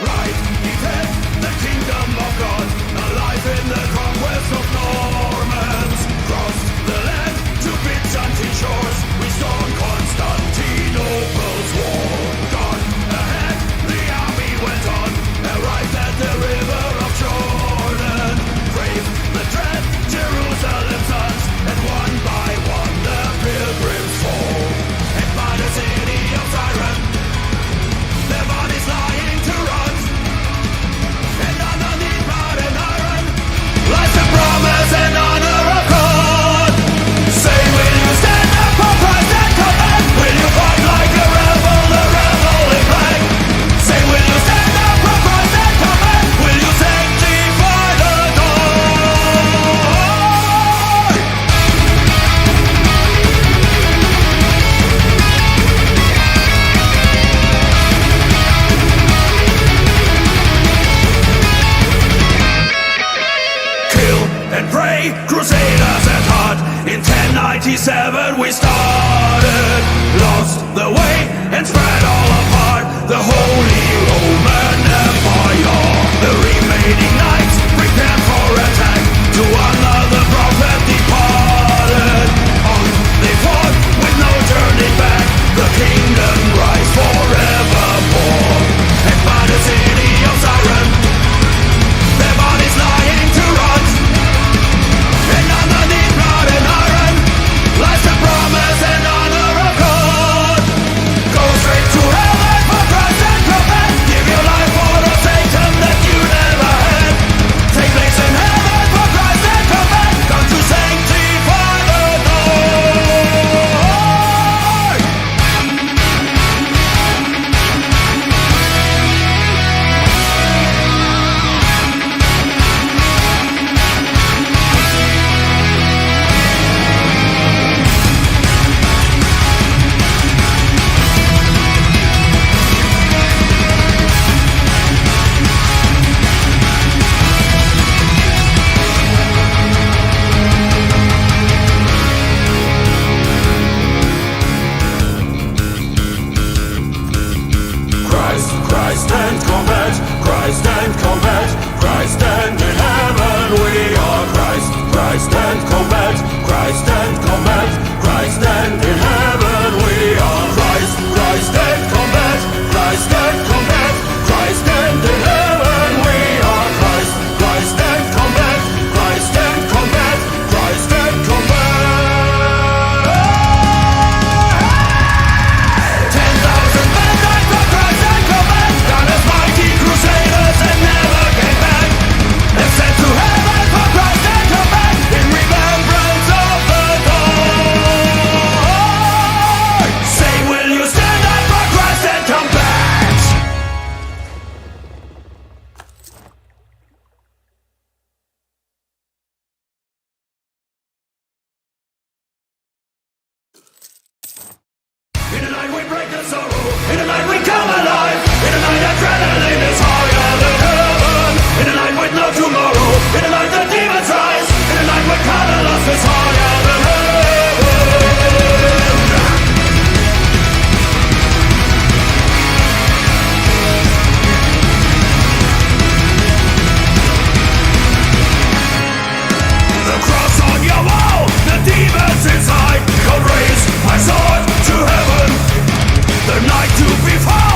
Right, defend the kingdom of God, alive in the conquest of Normans. Crossed the land to Byzantine shores, we stormed Constantinople's war. Gone ahead, the army went on, arrived at the river of Jordan. Braved the dread Jerusalem sons, and one by one the pilgrims fall. And by the city of Tyre, their bodies lying to rot. And underneath blood and iron lies the promise and honor of God. Say, will you stand up for Christ and command? Will you fight like a rebel in black? Say, will you stand up for Christ and command? Will you sanctify the dawn? Kill and pray, crusaders at heart. In 1097 we started, lost the way and spread all apart the Holy Roman Empire. The remaining knights prepared for attack, to honor the prophet departed. On they fought with no turning back, the kingdom rise forevermore. And by the city of Siren, their bodies lying to rot. And underneath blood and iron lies the promise and honor of God. Go straight to heaven for Christ and command. Give your life for the Satan that you never had. Take place in heaven for Christ and command. Come to sanctify the Lord. Christ and combat, Christ and combat, Christ and in heaven we are Christ. Christ and combat, Christ and combat, Christ and in heaven we are Christ. Christ and combat, Christ and combat, Christ and in heaven we are Christ. Christ and combat, Christ and combat, Christ and combat. 10,000 men died for Christ and combat, done as mighty crusaders and never came back. And sent to heaven for Christ and combat, in remembrance of the dawn. Say, will you stand up for Christ and combat? In the night we break the sorrow, in the night we come alive, in the night adrenaline is higher than heaven. In the night with no tomorrow, in the night the demons rise, in the night where colorless is higher than heaven. The cross on your wall, the demons inside. God raised my sword to heaven, the night to be fought.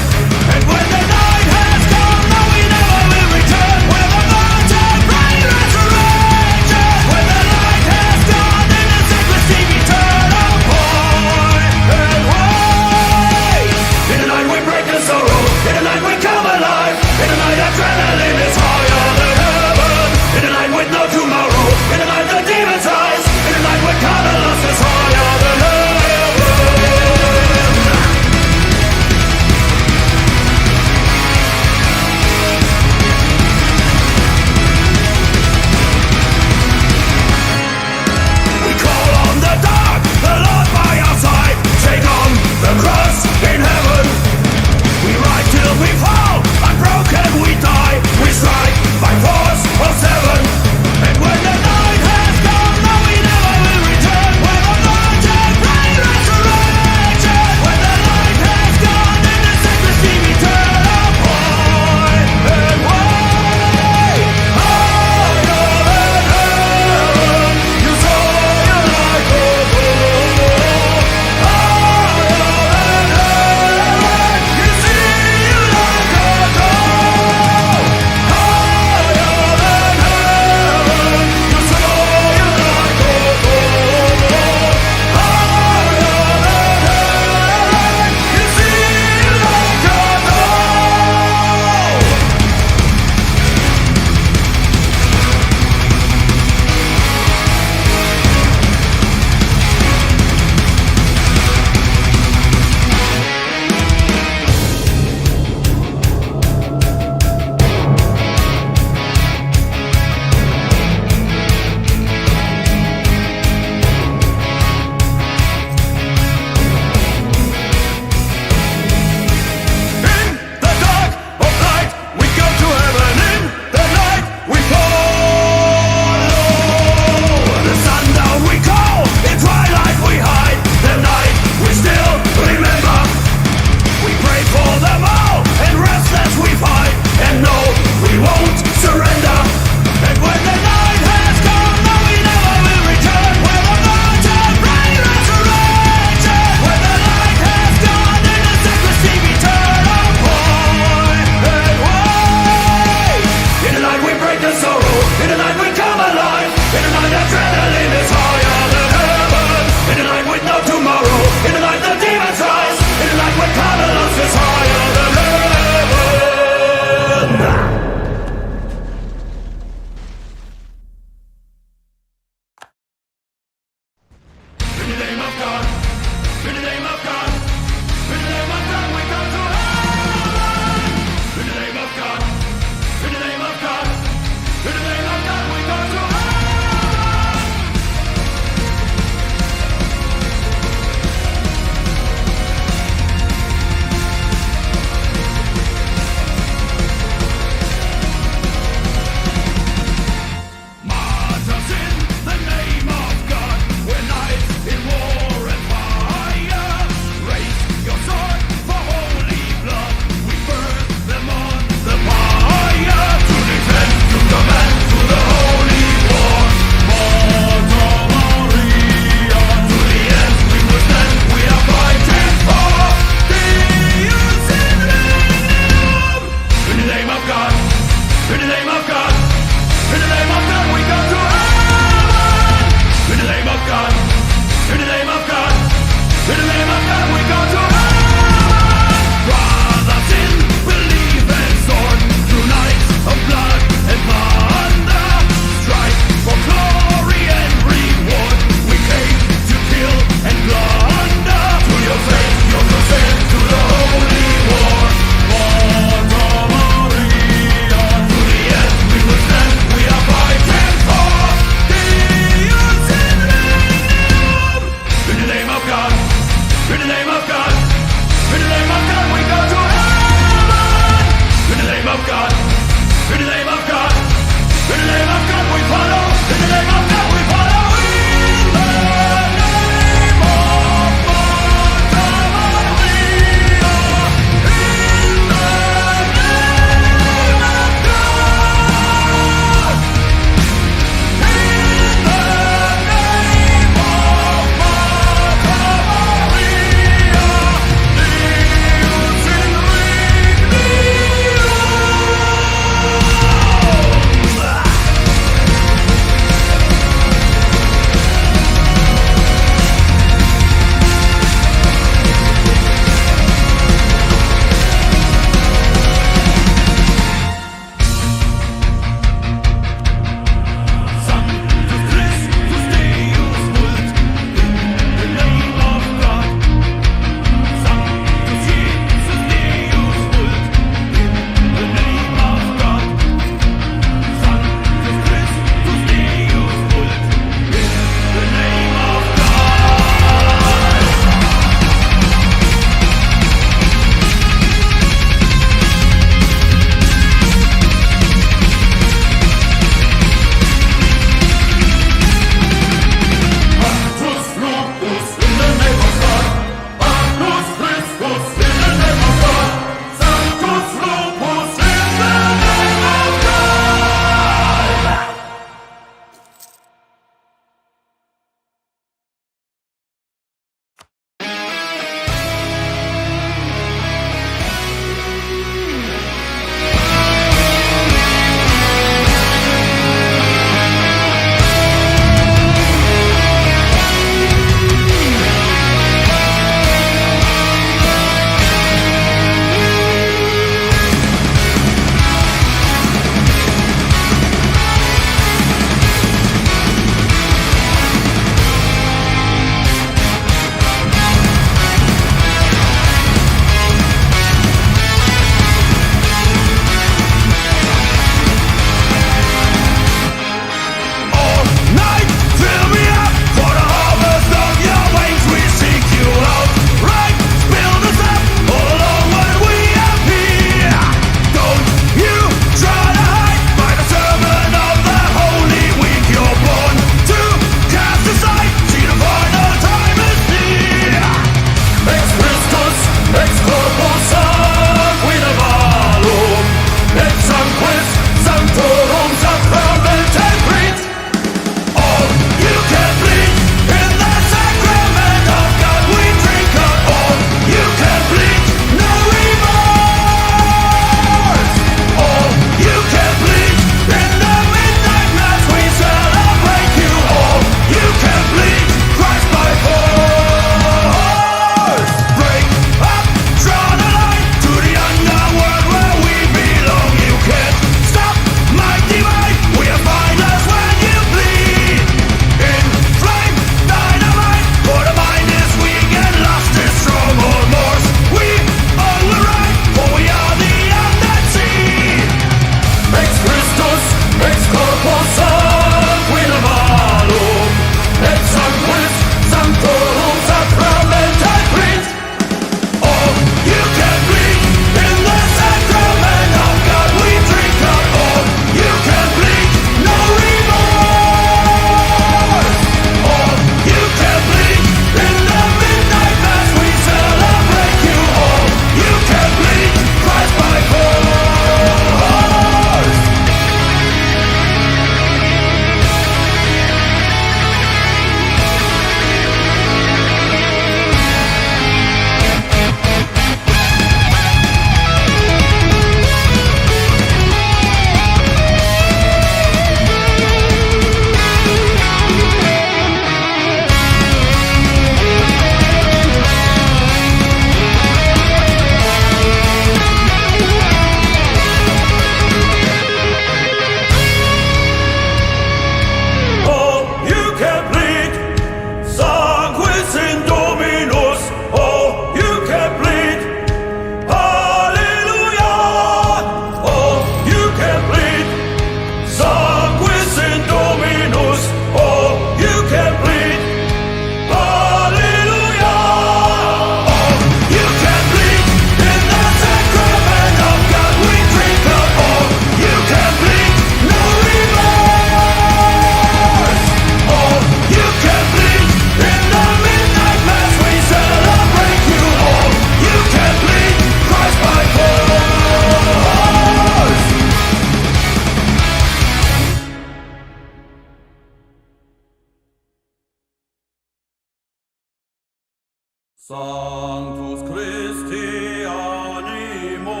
Sanctus Christi animo,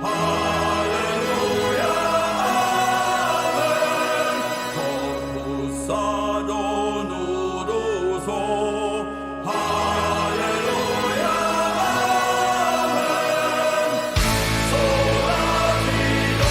Halleluja, Amen. Corpus Adonurus o, Halleluja, Amen. Sola Fide.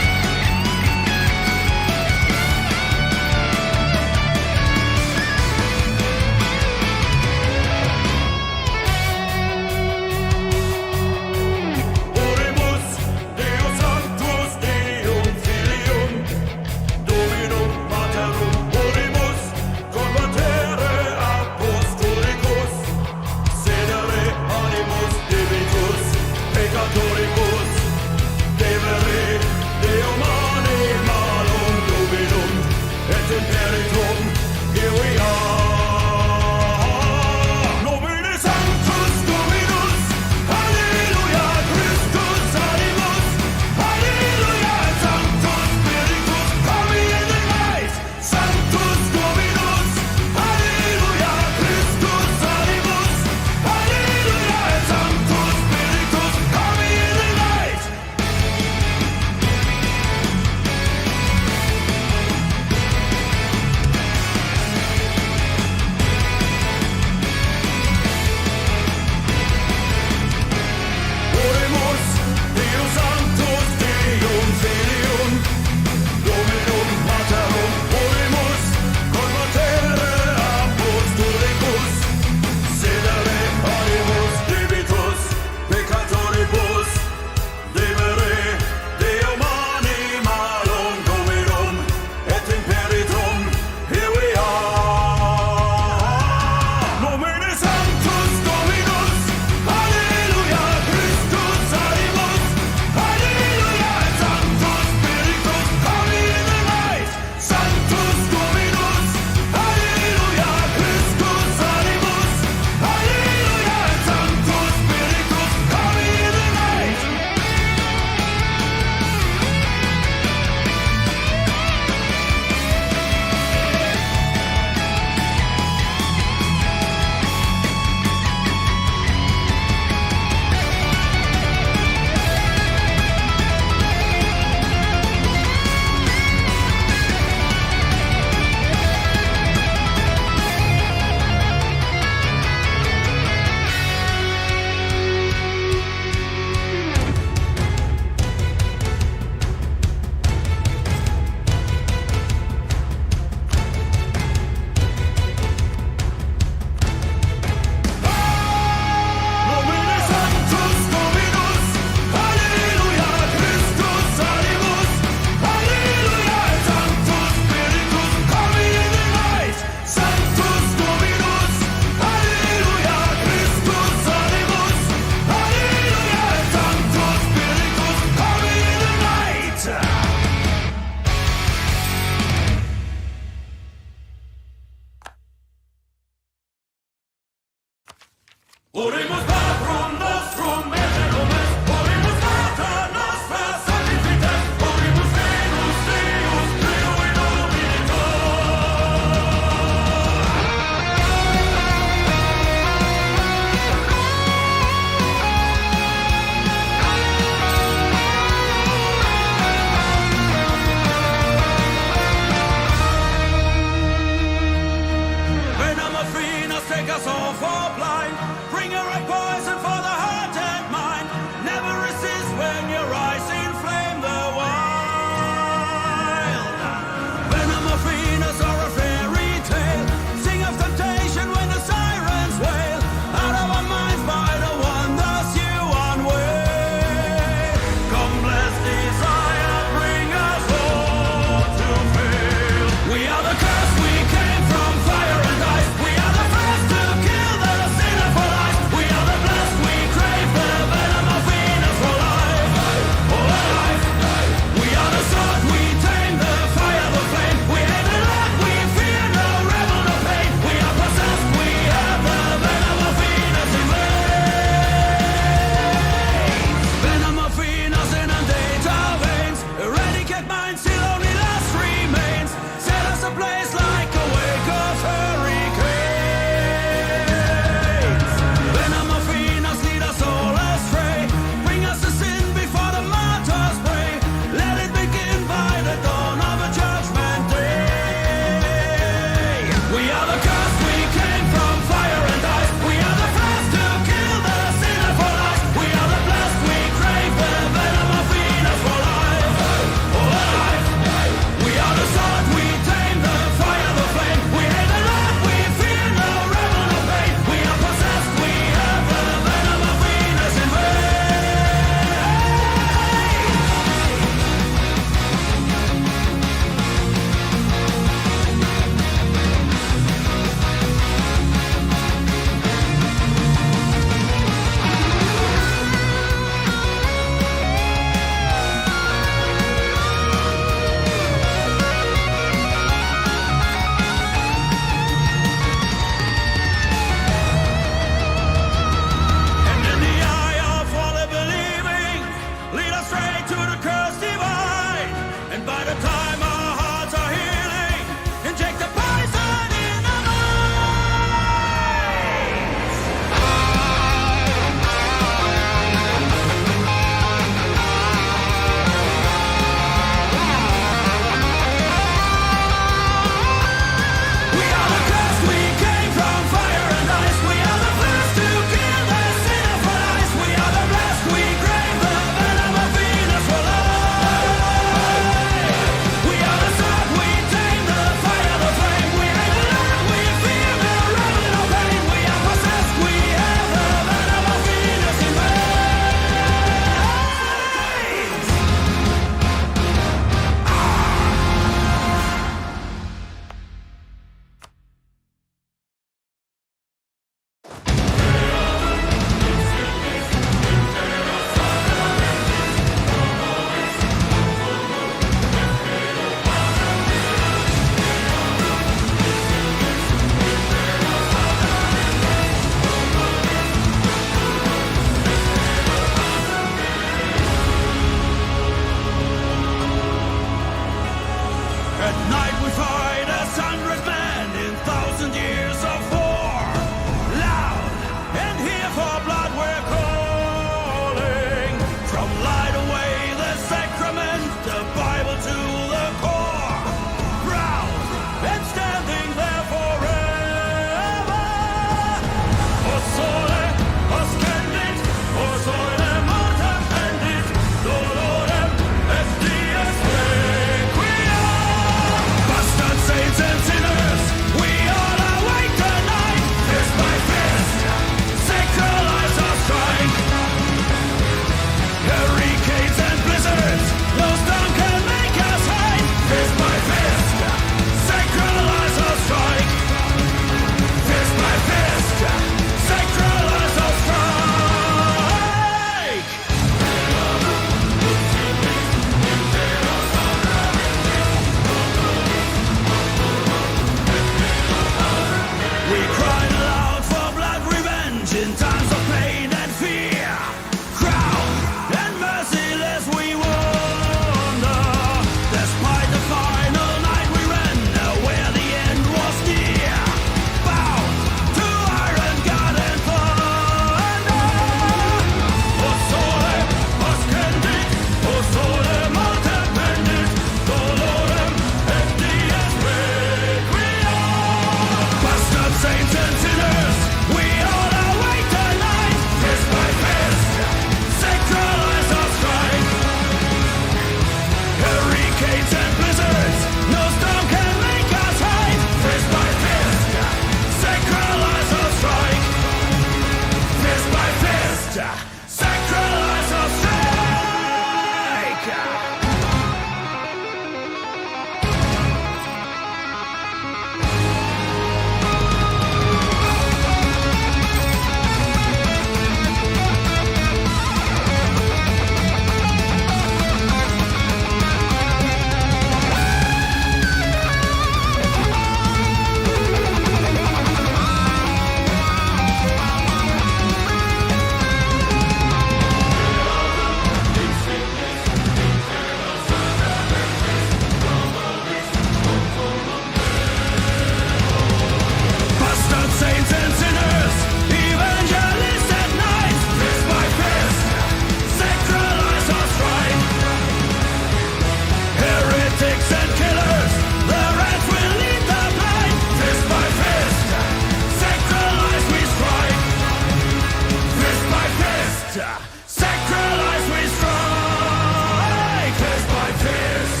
Sacralize we strike, fist by fist.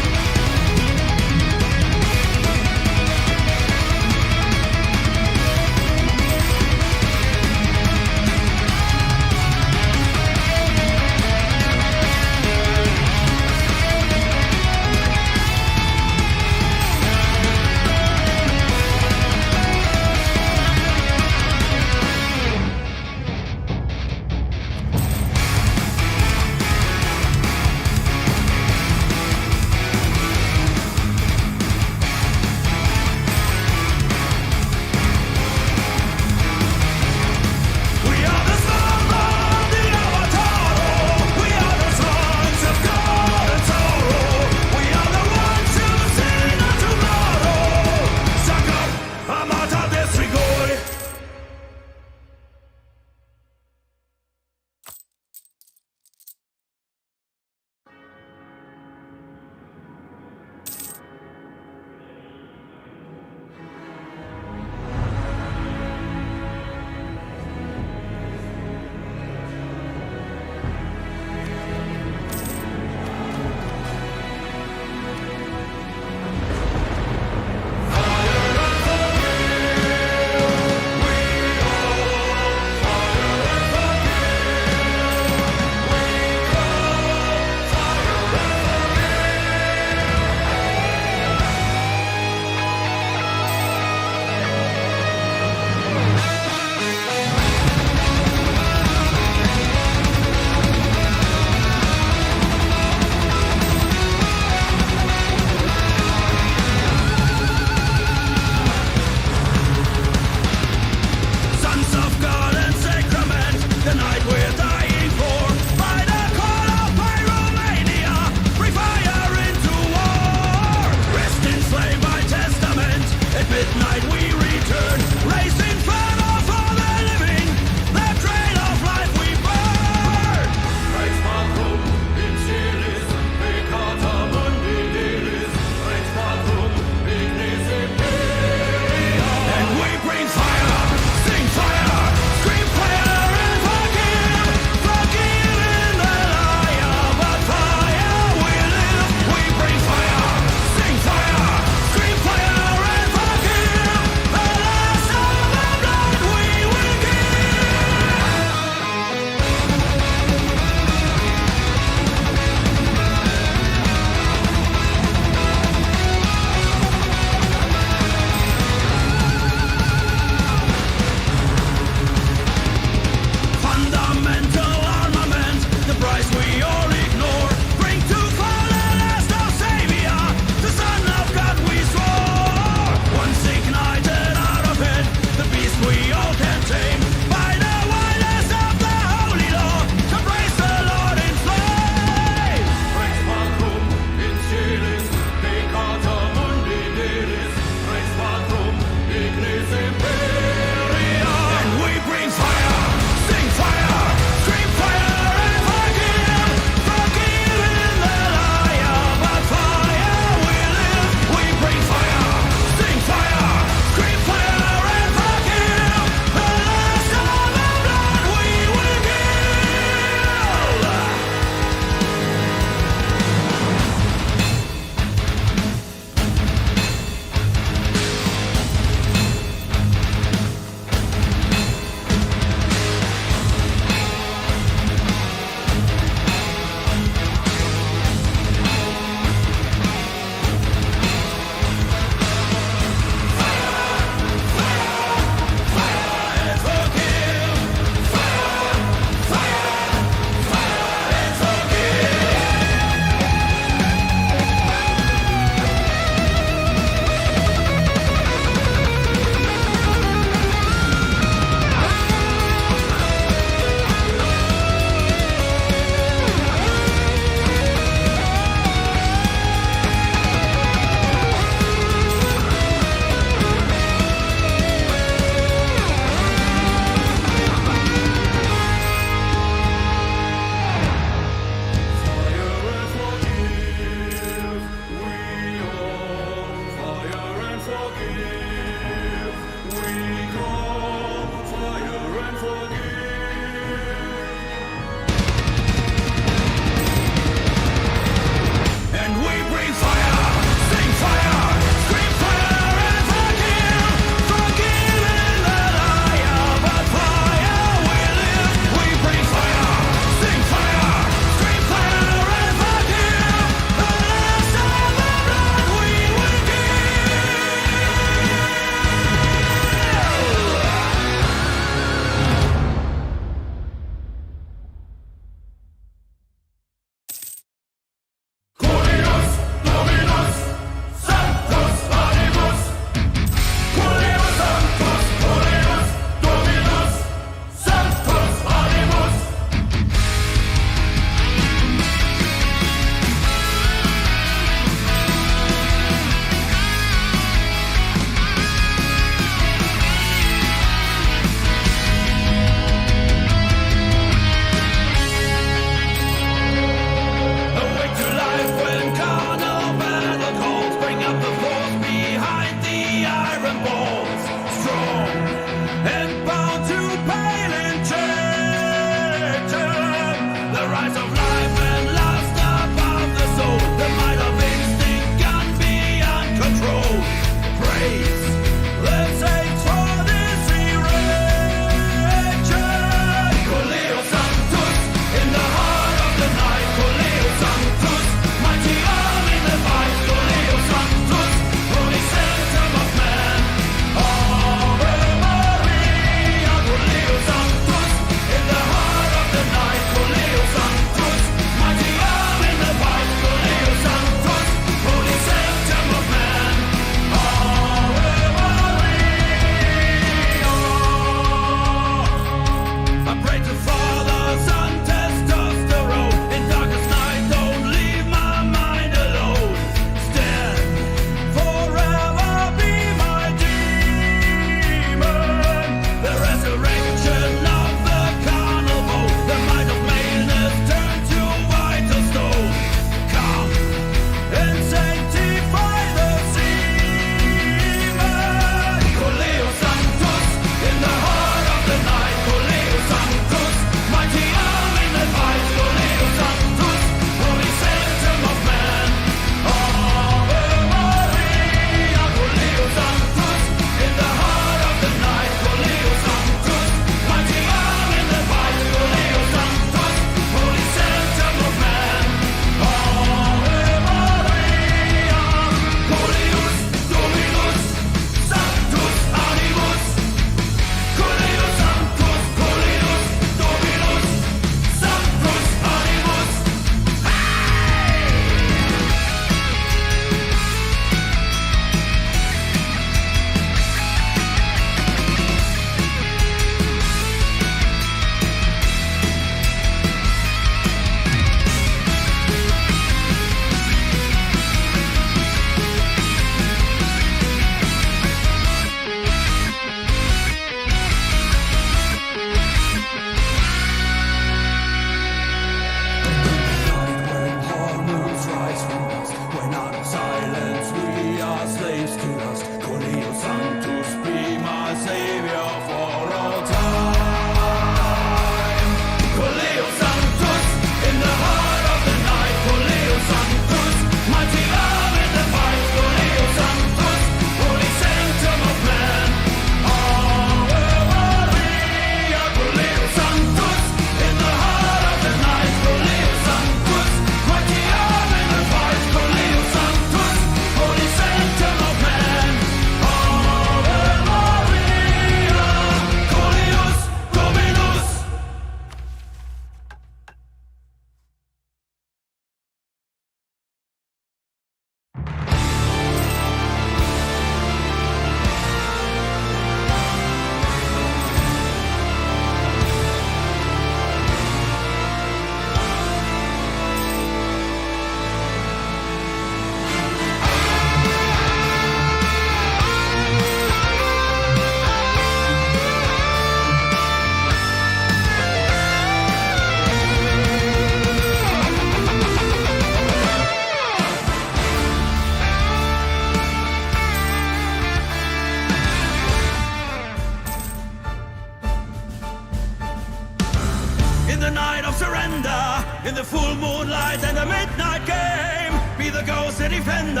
in the full moonlight and the midnight game. Be the ghost and defender,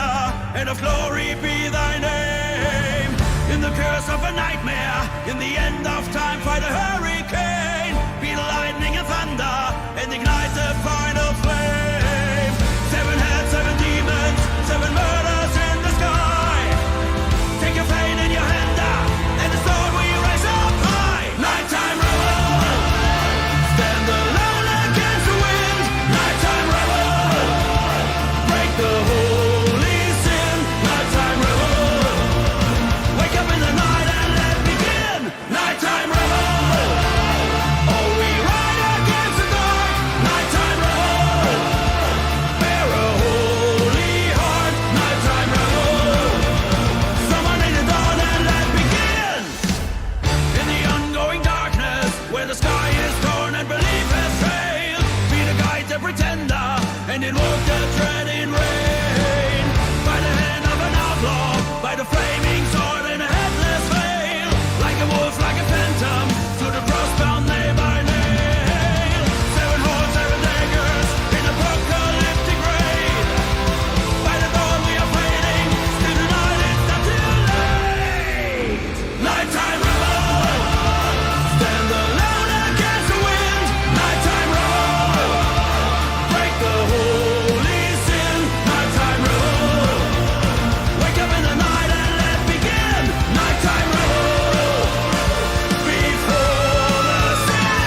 and of glory be thy name. In the curse of a nightmare, in the end of time, fight a hurricane. Be the lightning and thunder, and ignite the final flame. Seven heads, seven demons, seven murders in the sky. Take your fate in your hand, and the sword will rise up high. Nighttime rebel, stand alone against the wind. Nighttime rebel, break the holy sin. Nighttime rebel, wake up in the night and let begin. Nighttime rebel, oh we ride against the dark. Nighttime rebel, bear a holy heart. Nighttime rebel, summon in the dawn and let begin. In the ongoing darkness, where the sky is torn and belief has failed, be the guide, the pretender, and invoke the dreading rain. By the hand of an outlaw, by the flaming sword and a headless veil, like a wolf, like a phantom, to the cross-bound nail by nail. Seven horns, seven daggers, in apocalyptic rain. By the dawn we are fading, still tonight it's not too late. Nighttime rebel, stand alone against the wind. Nighttime rebel, break the holy sin. Nighttime rebel, wake up in the night and let begin. Nighttime rebel, before the sun.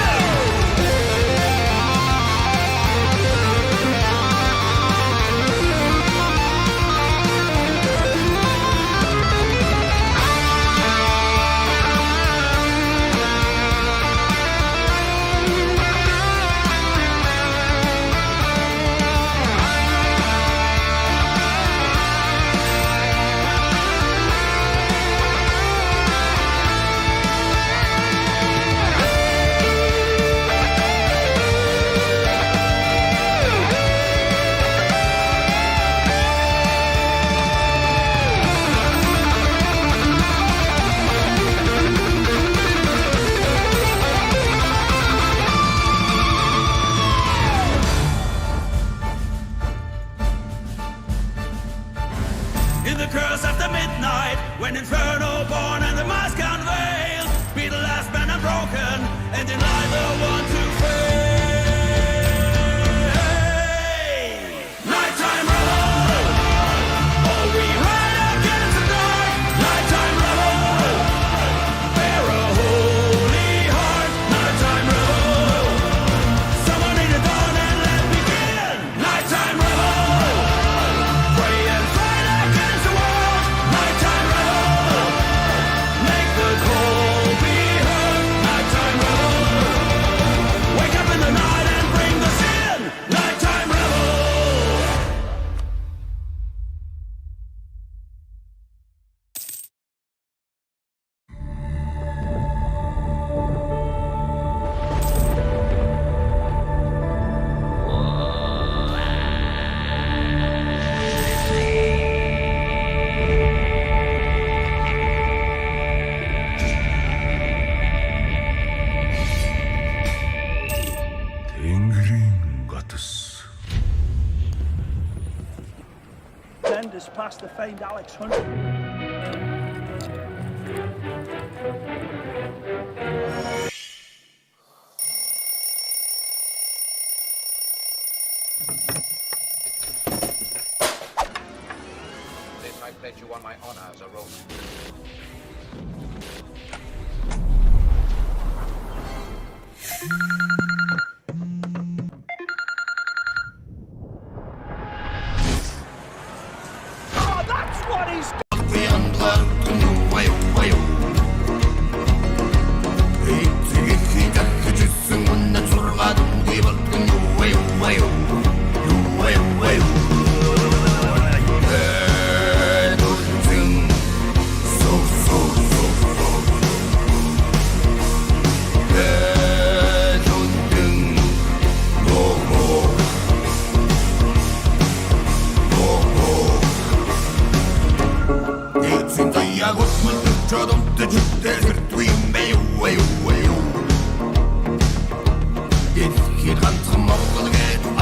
In the curse of the midnight, when inferno born and the mask unveiled, be the last man unbroken and deny the one to fade. Nighttime rebel, oh we ride against the dark. Nighttime rebel, bear a holy heart. Nighttime rebel, summon in the dawn and let begin. Nighttime rebel, pray and fight against the world. Nighttime rebel, make the call be heard. Nighttime rebel, wake up in the night and bring the sin. Nighttime rebel. Send us past the famed Alex Hunt. This I pledge you on my honor as a Roman. Oh, that's what he's It's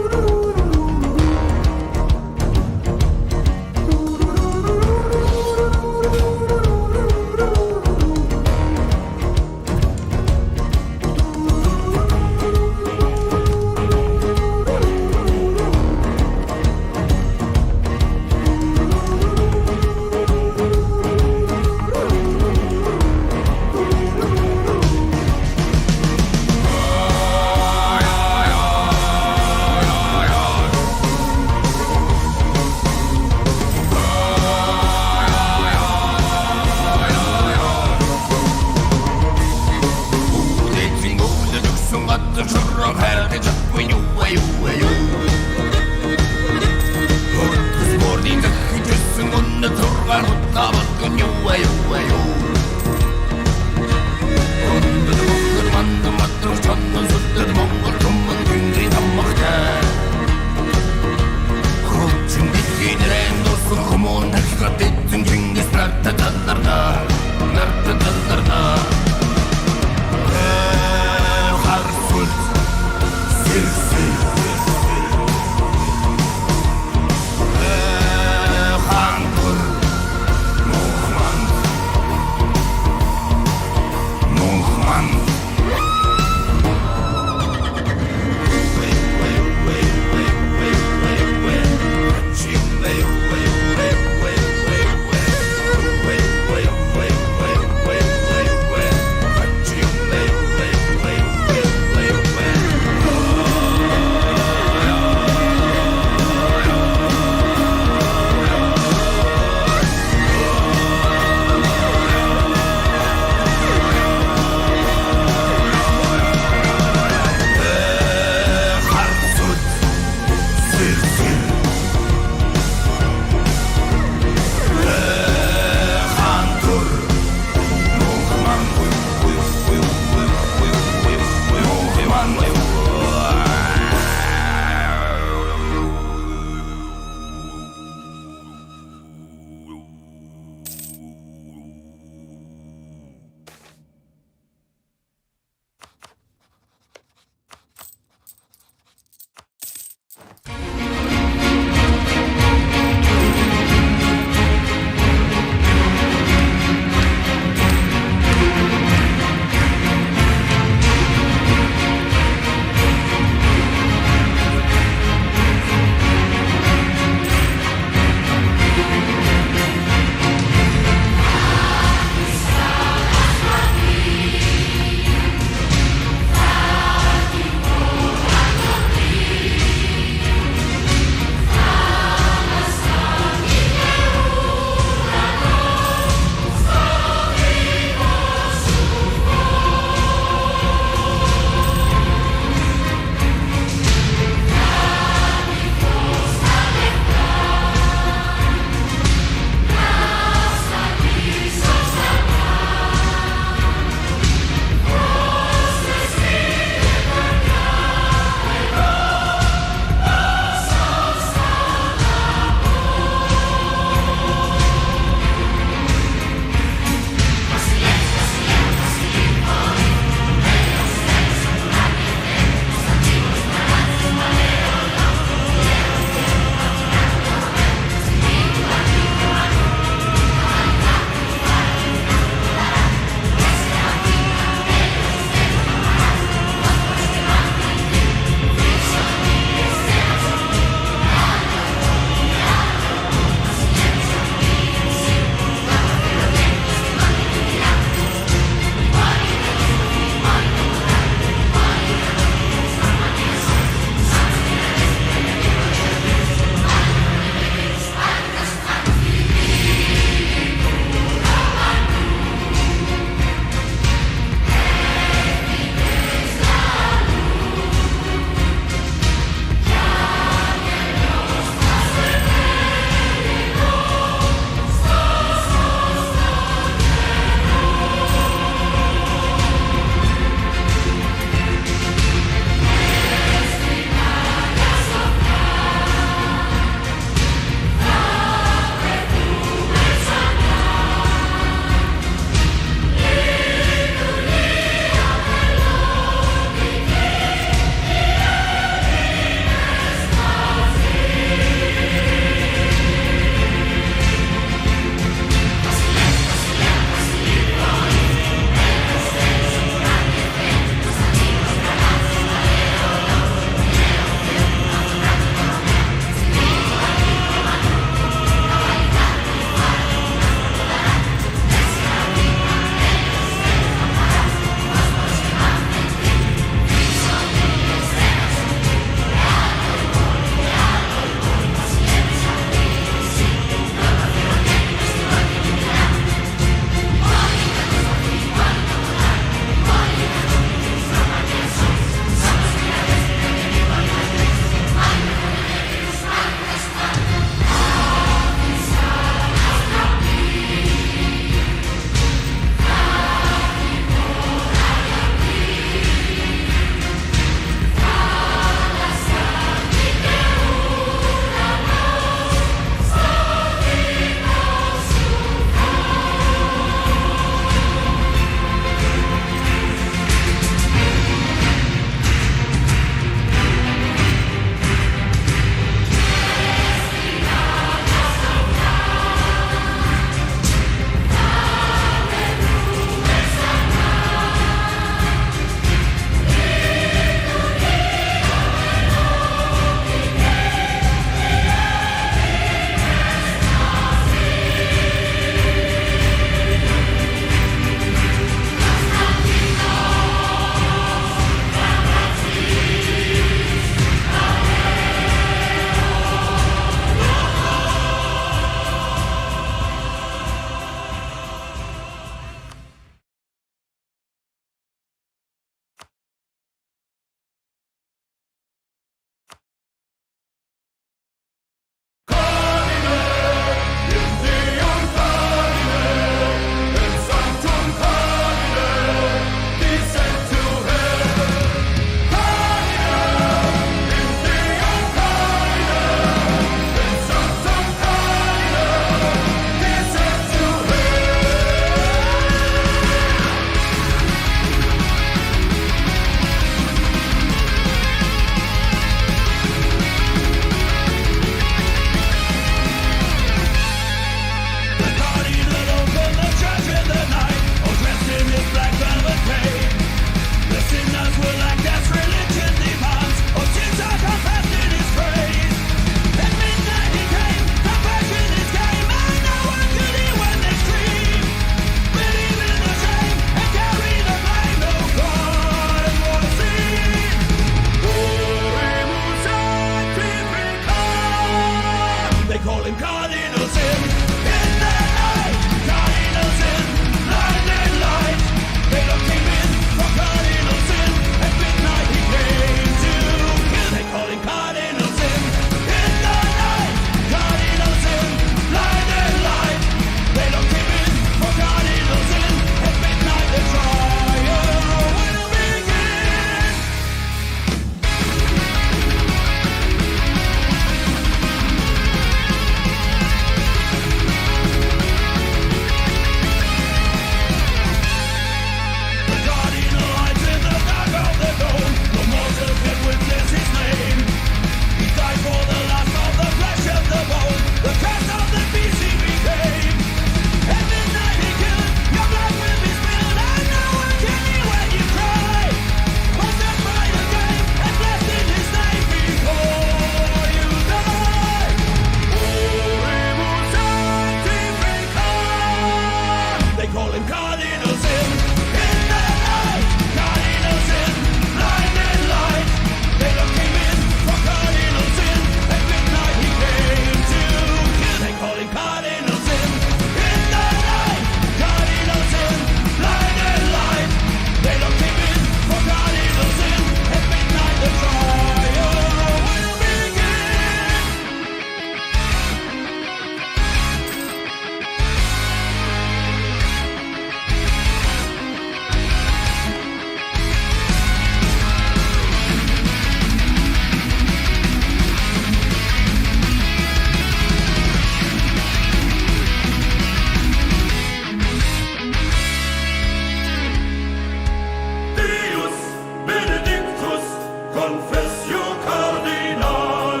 confessio cardinal,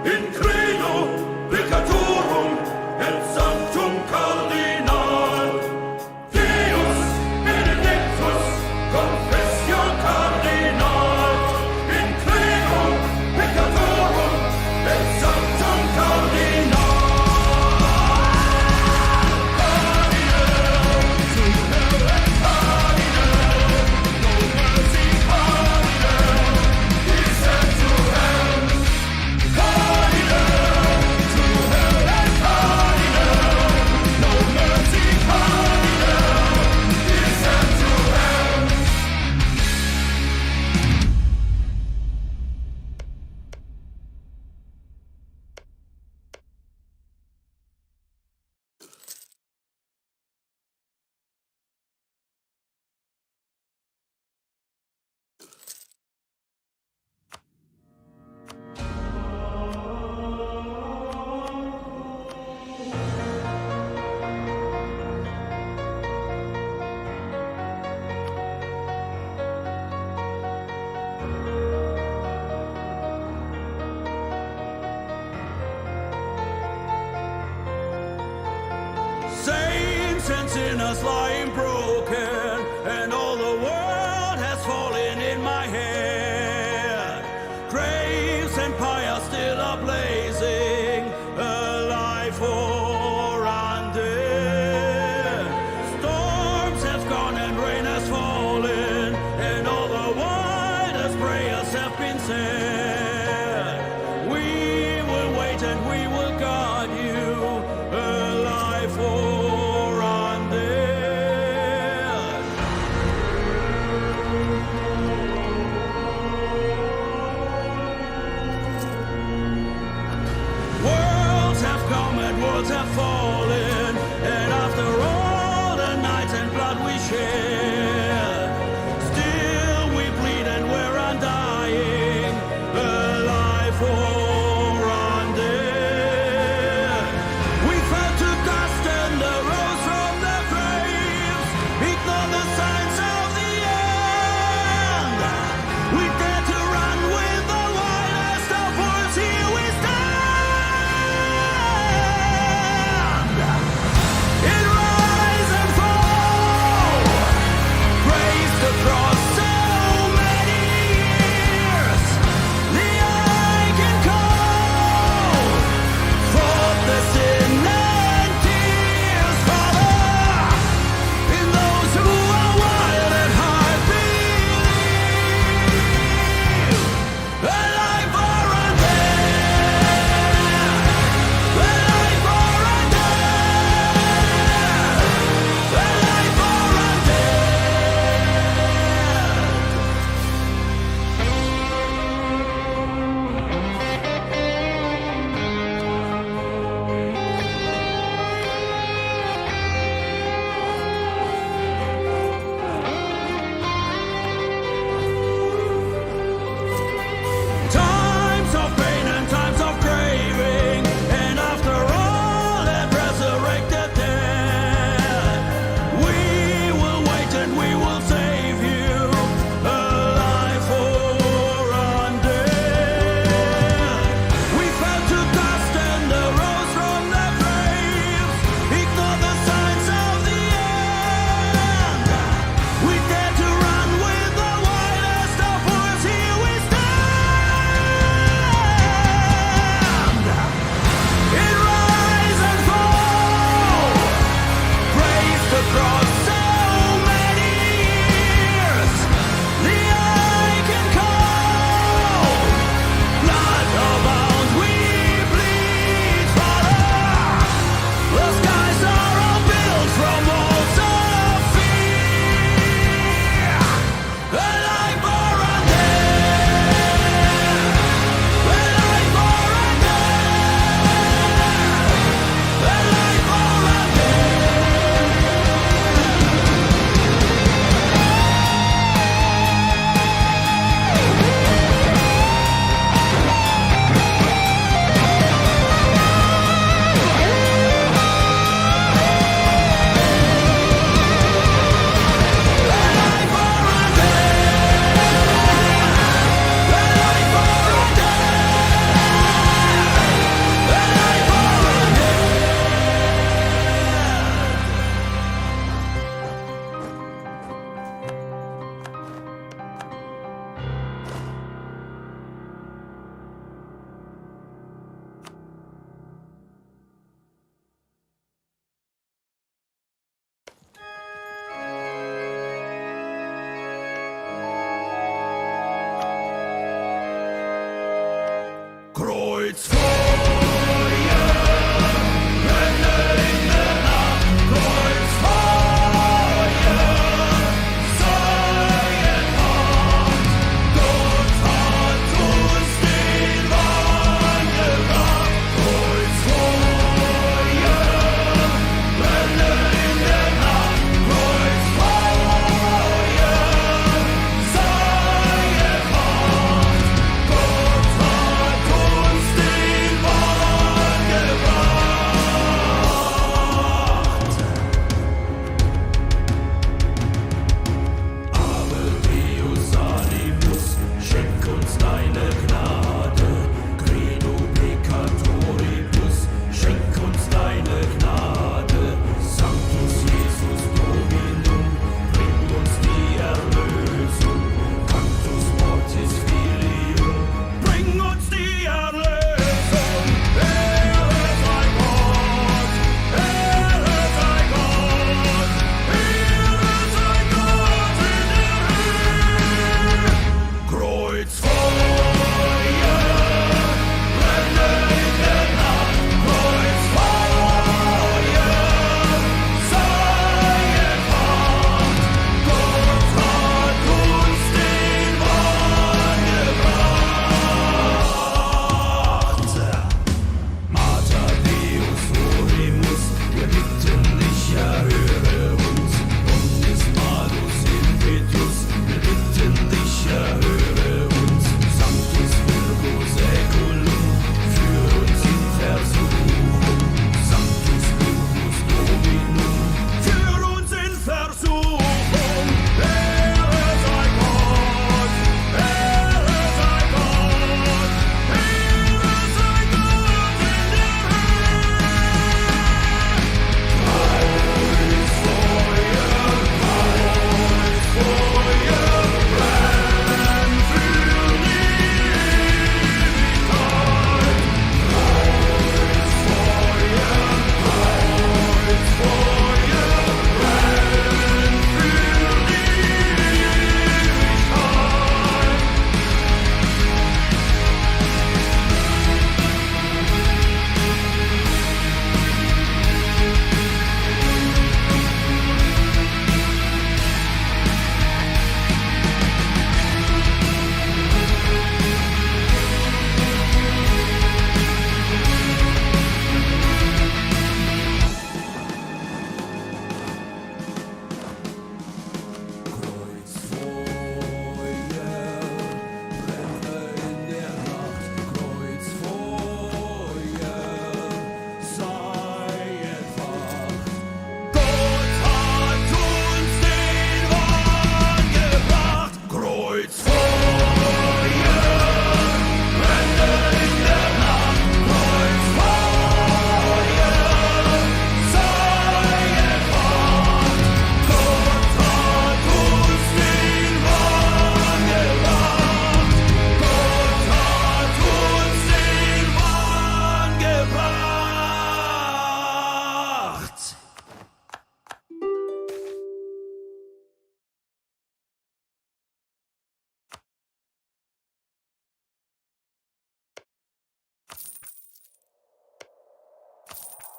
in credo peccatorum et sanctum cardinal. Deus benedictus, confessio cardinal, in credo peccatorum et sanctum cardinal. Saints and sinners lying broken, and all the world has fallen in my hand. Graves and pyres still are blazing, alive or undead. Storms have gone and rain has fallen, and all the wildest prayers have been said. We will wait and we will guard you, alive or undead.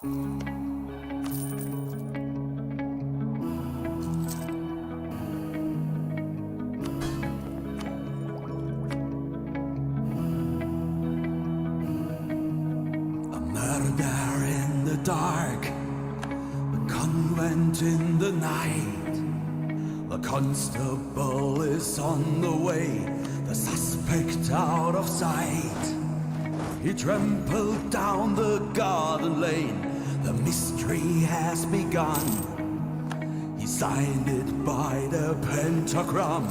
A murder in the dark, a convent in the night. The constable is on the way, the suspect out of sight. He trampled down the garden lane, the mystery has begun. He signed it by the pentagram,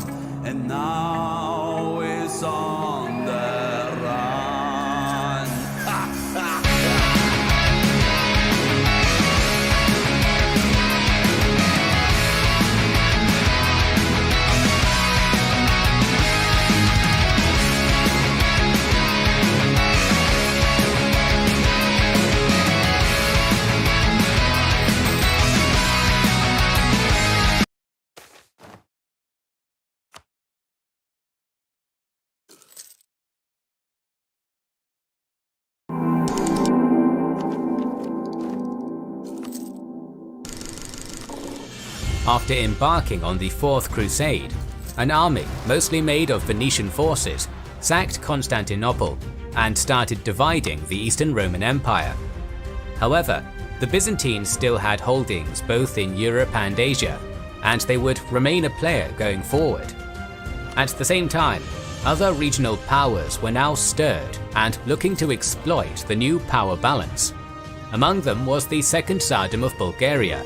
and now is on the run. After embarking on the Fourth Crusade, an army mostly made of Venetian forces sacked Constantinople and started dividing the Eastern Roman Empire. However, the Byzantines still had holdings both in Europe and Asia, and they would remain a player going forward. At the same time, other regional powers were now stirred and looking to exploit the new power balance. Among them was the Second Tsardom of Bulgaria,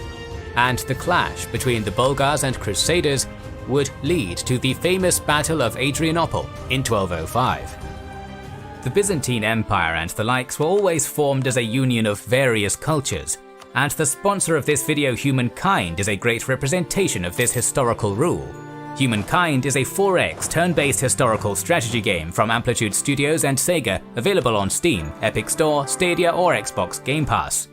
and the clash between the Bulgars and Crusaders would lead to the famous Battle of Adrianople in 1205. The Byzantine Empire and the likes were always formed as a union of various cultures, and the sponsor of this video, Humankind, is a great representation of this historical rule. Humankind is a 4X turn-based historical strategy game from Amplitude Studios and Sega, available on Steam, Epic Store, Stadia or Xbox Game Pass.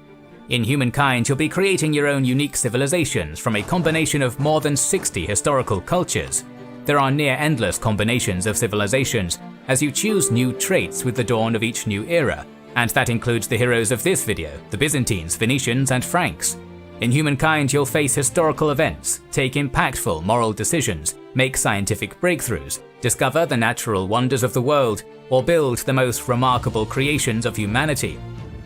In Humankind, you'll be creating your own unique civilizations from a combination of more than 60 historical cultures. There are near endless combinations of civilizations, as you choose new traits with the dawn of each new era, and that includes the heroes of this video, the Byzantines, Venetians and Franks. In Humankind, you'll face historical events, take impactful moral decisions, make scientific breakthroughs, discover the natural wonders of the world, or build the most remarkable creations of humanity.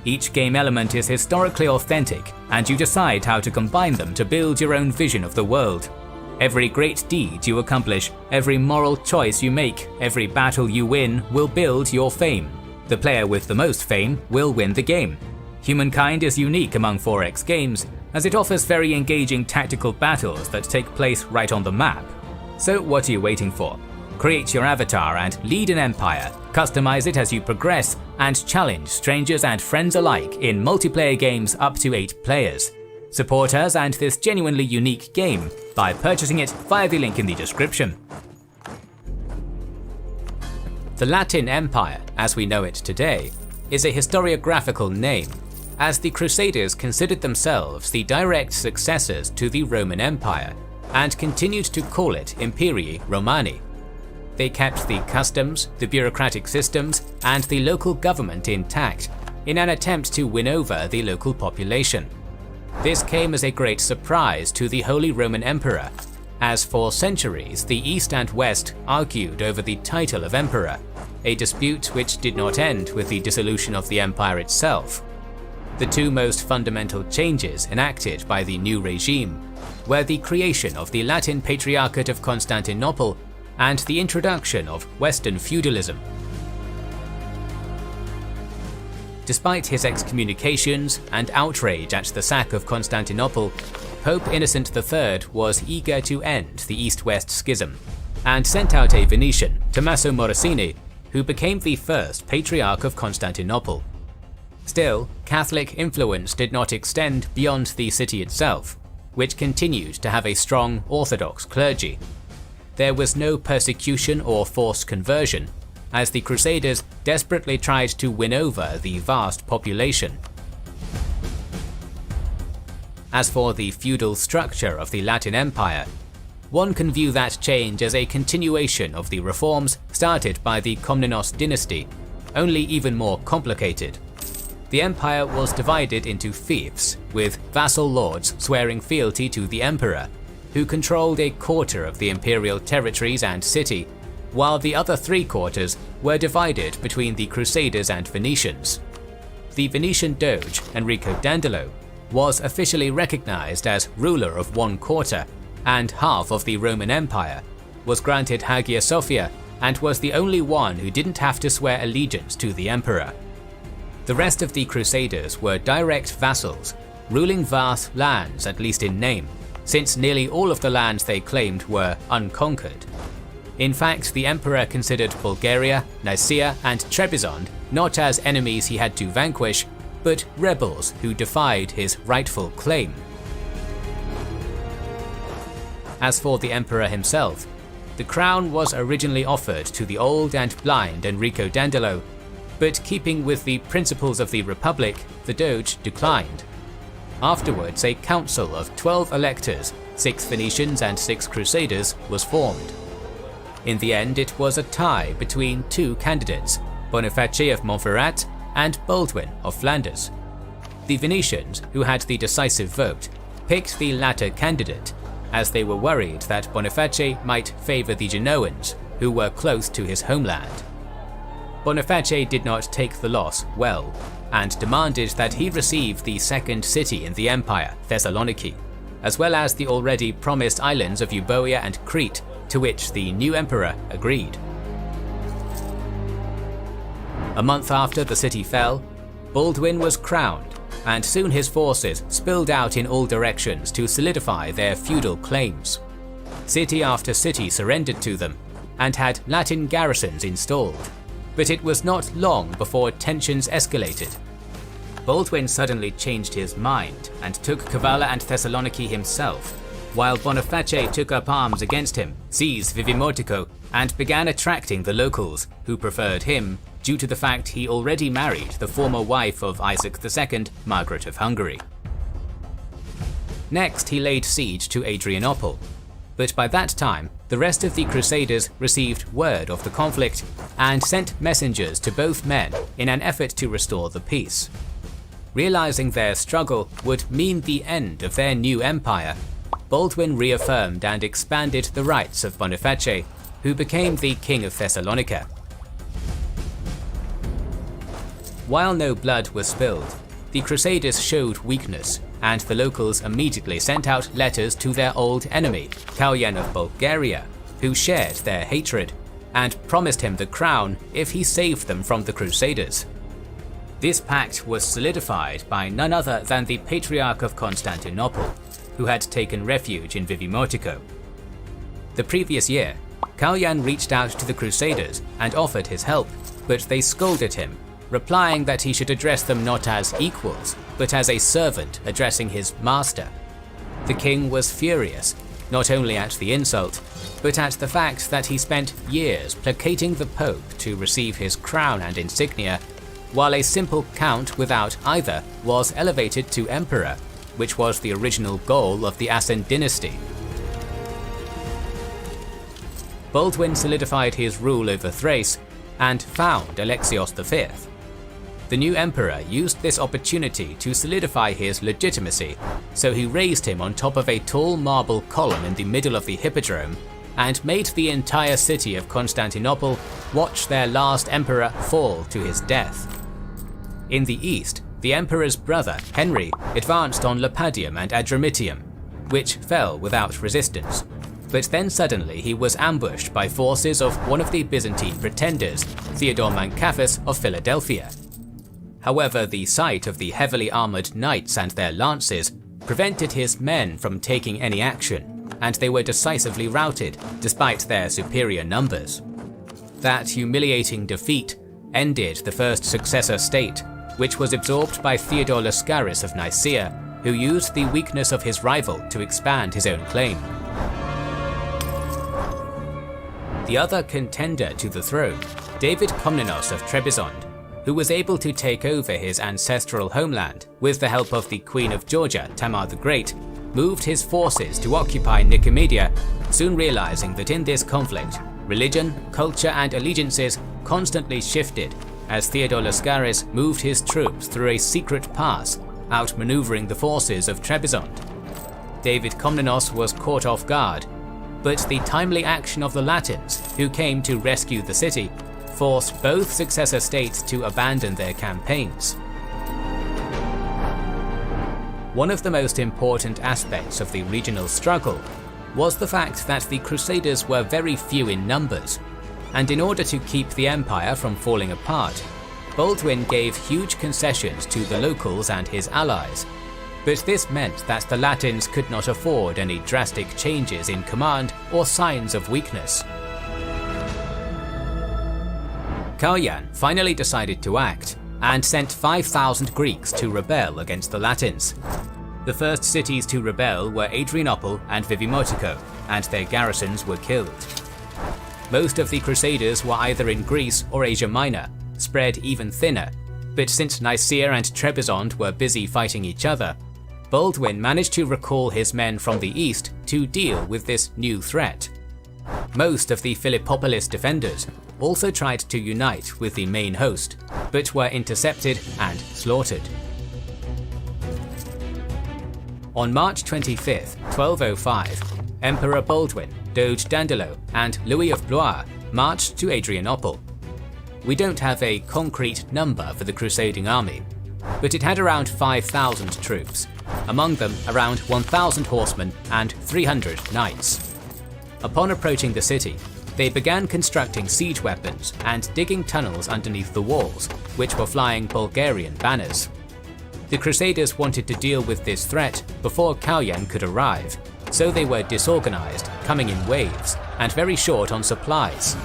Each game element is historically authentic, and you decide how to combine them to build your own vision of the world. Every great deed you accomplish, every moral choice you make, every battle you win will build your fame. The player with the most fame will win the game. Humankind is unique among 4X games, as it offers very engaging tactical battles that take place right on the map. So what are you waiting for? Create your avatar and lead an empire, customize it as you progress, and challenge strangers and friends alike in multiplayer games up to 8 players. Support us and this genuinely unique game by purchasing it via the link in the description. The Latin Empire, as we know it today, is a historiographical name, as the Crusaders considered themselves the direct successors to the Roman Empire, and continued to call it Imperii Romani. They kept the customs, the bureaucratic systems, and the local government intact, in an attempt to win over the local population. This came as a great surprise to the Holy Roman Emperor, as for centuries the East and West argued over the title of Emperor, a dispute which did not end with the dissolution of the empire itself. The two most fundamental changes enacted by the new regime were the creation of the Latin Patriarchate of Constantinople and the introduction of Western feudalism. Despite his excommunications and outrage at the sack of Constantinople, Pope Innocent III was eager to end the East-West schism, and sent out a Venetian, Tommaso Morosini, who became the first Patriarch of Constantinople. Still, Catholic influence did not extend beyond the city itself, which continued to have a strong Orthodox clergy. There was no persecution or forced conversion, as the Crusaders desperately tried to win over the vast population. As for the feudal structure of the Latin Empire, one can view that change as a continuation of the reforms started by the Komnenos dynasty, only even more complicated. The empire was divided into fiefs, with vassal lords swearing fealty to the emperor, who controlled a quarter of the imperial territories and city, while the other 3/4 were divided between the Crusaders and Venetians. The Venetian Doge, Enrico Dandolo, was officially recognized as ruler of 1/4 and half of the Roman Empire, was granted Hagia Sophia, and was the only one who didn't have to swear allegiance to the emperor. The rest of the Crusaders were direct vassals, ruling vast lands at least in name, since nearly all of the lands they claimed were unconquered. In fact, the emperor considered Bulgaria, Nicaea, and Trebizond not as enemies he had to vanquish, but rebels who defied his rightful claim. As for the emperor himself, the crown was originally offered to the old and blind Enrico Dandolo, but keeping with the principles of the Republic, the Doge declined. Afterwards, a council of 12 electors, 6 Venetians and 6 Crusaders, was formed. In the end, it was a tie between 2 candidates, Boniface of Montferrat and Baldwin of Flanders. The Venetians, who had the decisive vote, picked the latter candidate, as they were worried that Boniface might favour the Genoans, who were close to his homeland. Boniface did not take the loss well, and demanded that he receive the second city in the empire, Thessaloniki, as well as the already promised islands of Euboea and Crete, to which the new emperor agreed. A month after the city fell, Baldwin was crowned, and soon his forces spilled out in all directions to solidify their feudal claims. City after city surrendered to them, and had Latin garrisons installed. But it was not long before tensions escalated. Baldwin suddenly changed his mind and took Kavala and Thessaloniki himself, while Boniface took up arms against him, seized Vivimotico, and began attracting the locals, who preferred him due to the fact he already married the former wife of Isaac II, Margaret of Hungary. Next, he laid siege to Adrianople, but by that time, the rest of the Crusaders received word of the conflict and sent messengers to both men in an effort to restore the peace. Realizing their struggle would mean the end of their new empire, Baldwin reaffirmed and expanded the rights of Boniface, who became the King of Thessalonica. While no blood was spilled, the Crusaders showed weakness, and the locals immediately sent out letters to their old enemy, Kalyan of Bulgaria, who shared their hatred, and promised him the crown if he saved them from the Crusaders. This pact was solidified by none other than the Patriarch of Constantinople, who had taken refuge in Vivimotico. The previous year, Kalyan reached out to the Crusaders and offered his help, but they scolded him, replying that he should address them not as equals, but as a servant addressing his master. The king was furious, not only at the insult, but at the fact that he spent years placating the Pope to receive his crown and insignia, while a simple count without either was elevated to emperor, which was the original goal of the Asen dynasty. Baldwin solidified his rule over Thrace and found Alexios V. The new emperor used this opportunity to solidify his legitimacy, so he raised him on top of a tall marble column in the middle of the hippodrome and made the entire city of Constantinople watch their last emperor fall to his death. In the east, the emperor's brother, Henry, advanced on Lapadium and Adramitium, which fell without resistance. But then suddenly he was ambushed by forces of one of the Byzantine pretenders, Theodore Mancaphus of Philadelphia. However, the sight of the heavily armoured knights and their lances prevented his men from taking any action, and they were decisively routed, despite their superior numbers. That humiliating defeat ended the first successor state, which was absorbed by Theodore Lascaris of Nicaea, who used the weakness of his rival to expand his own claim. The other contender to the throne, David Komnenos of Trebizond, who was able to take over his ancestral homeland with the help of the Queen of Georgia, Tamar the Great, moved his forces to occupy Nicomedia, soon realizing that in this conflict, religion, culture and allegiances constantly shifted, as Theodore Lascaris moved his troops through a secret pass, outmaneuvering the forces of Trebizond. David Komnenos was caught off guard, but the timely action of the Latins, who came to rescue the city, forced both successor states to abandon their campaigns. One of the most important aspects of the regional struggle was the fact that the Crusaders were very few in numbers, and in order to keep the empire from falling apart, Baldwin gave huge concessions to the locals and his allies. But this meant that the Latins could not afford any drastic changes in command or signs of weakness. Karyan finally decided to act, and sent 5,000 Greeks to rebel against the Latins. The first cities to rebel were Adrianople and Vivimotico, and their garrisons were killed. Most of the Crusaders were either in Greece or Asia Minor, spread even thinner, but since Nicaea and Trebizond were busy fighting each other, Baldwin managed to recall his men from the east to deal with this new threat. Most of the Philippopolis defenders also tried to unite with the main host, but were intercepted and slaughtered. On March 25, 1205, Emperor Baldwin, Doge Dandolo, and Louis of Blois marched to Adrianople. We don't have a concrete number for the crusading army, but it had around 5,000 troops, among them around 1,000 horsemen and 300 knights. Upon approaching the city, they began constructing siege weapons and digging tunnels underneath the walls, which were flying Bulgarian banners. The Crusaders wanted to deal with this threat before Karyan could arrive, so they were disorganized, coming in waves, and very short on supplies.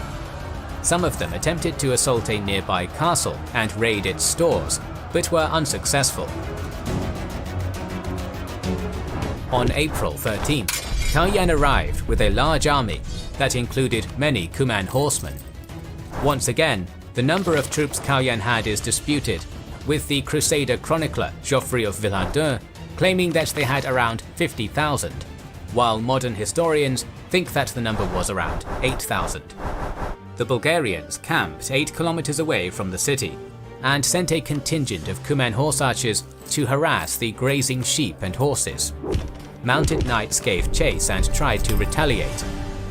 Some of them attempted to assault a nearby castle and raid its stores, but were unsuccessful. On April 13th, Karyan arrived with a large army that included many Cuman horsemen. Once again, the number of troops Karyan had is disputed, with the Crusader chronicler Geoffrey of Villardun claiming that they had around 50,000, while modern historians think that the number was around 8,000. The Bulgarians camped 8 kilometers away from the city, and sent a contingent of Cuman horse archers to harass the grazing sheep and horses. Mounted knights gave chase and tried to retaliate,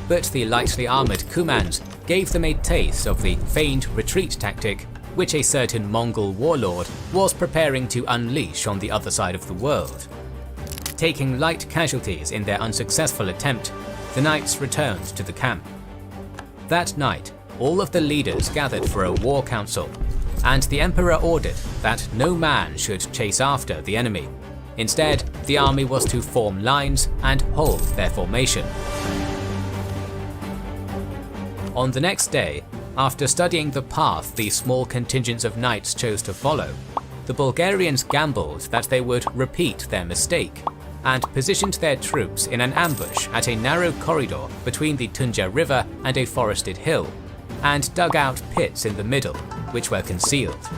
but the lightly armoured Cumans gave them a taste of the feigned retreat tactic which a certain Mongol warlord was preparing to unleash on the other side of the world. Taking light casualties in their unsuccessful attempt, the knights returned to the camp. That night, all of the leaders gathered for a war council, and the emperor ordered that no man should chase after the enemy. Instead, the army was to form lines and hold their formation. On the next day, after studying the path the small contingents of knights chose to follow, the Bulgarians gambled that they would repeat their mistake, and positioned their troops in an ambush at a narrow corridor between the Tunja River and a forested hill, and dug out pits in the middle, which were concealed.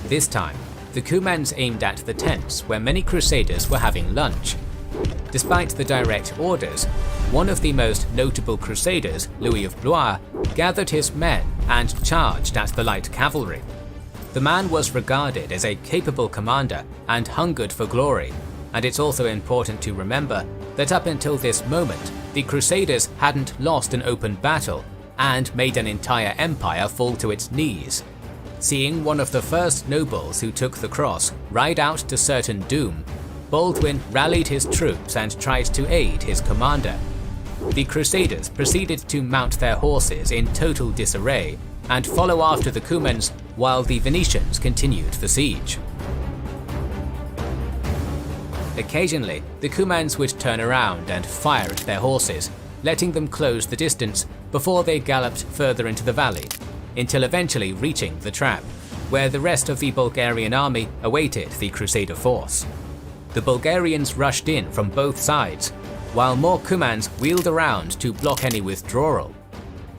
This time, the Cumans aimed at the tents where many crusaders were having lunch. Despite the direct orders, one of the most notable crusaders, Louis of Blois, gathered his men and charged at the light cavalry. The man was regarded as a capable commander and hungered for glory, and it's also important to remember that up until this moment, the Crusaders hadn't lost an open battle and made an entire empire fall to its knees. Seeing one of the first nobles who took the cross ride out to certain doom, Baldwin rallied his troops and tried to aid his commander. The Crusaders proceeded to mount their horses in total disarray and follow after the Cumans while the Venetians continued the siege. Occasionally, the Cumans would turn around and fire at their horses, letting them close the distance before they galloped further into the valley, until eventually reaching the trap, where the rest of the Bulgarian army awaited the Crusader force. The Bulgarians rushed in from both sides, while more Cumans wheeled around to block any withdrawal.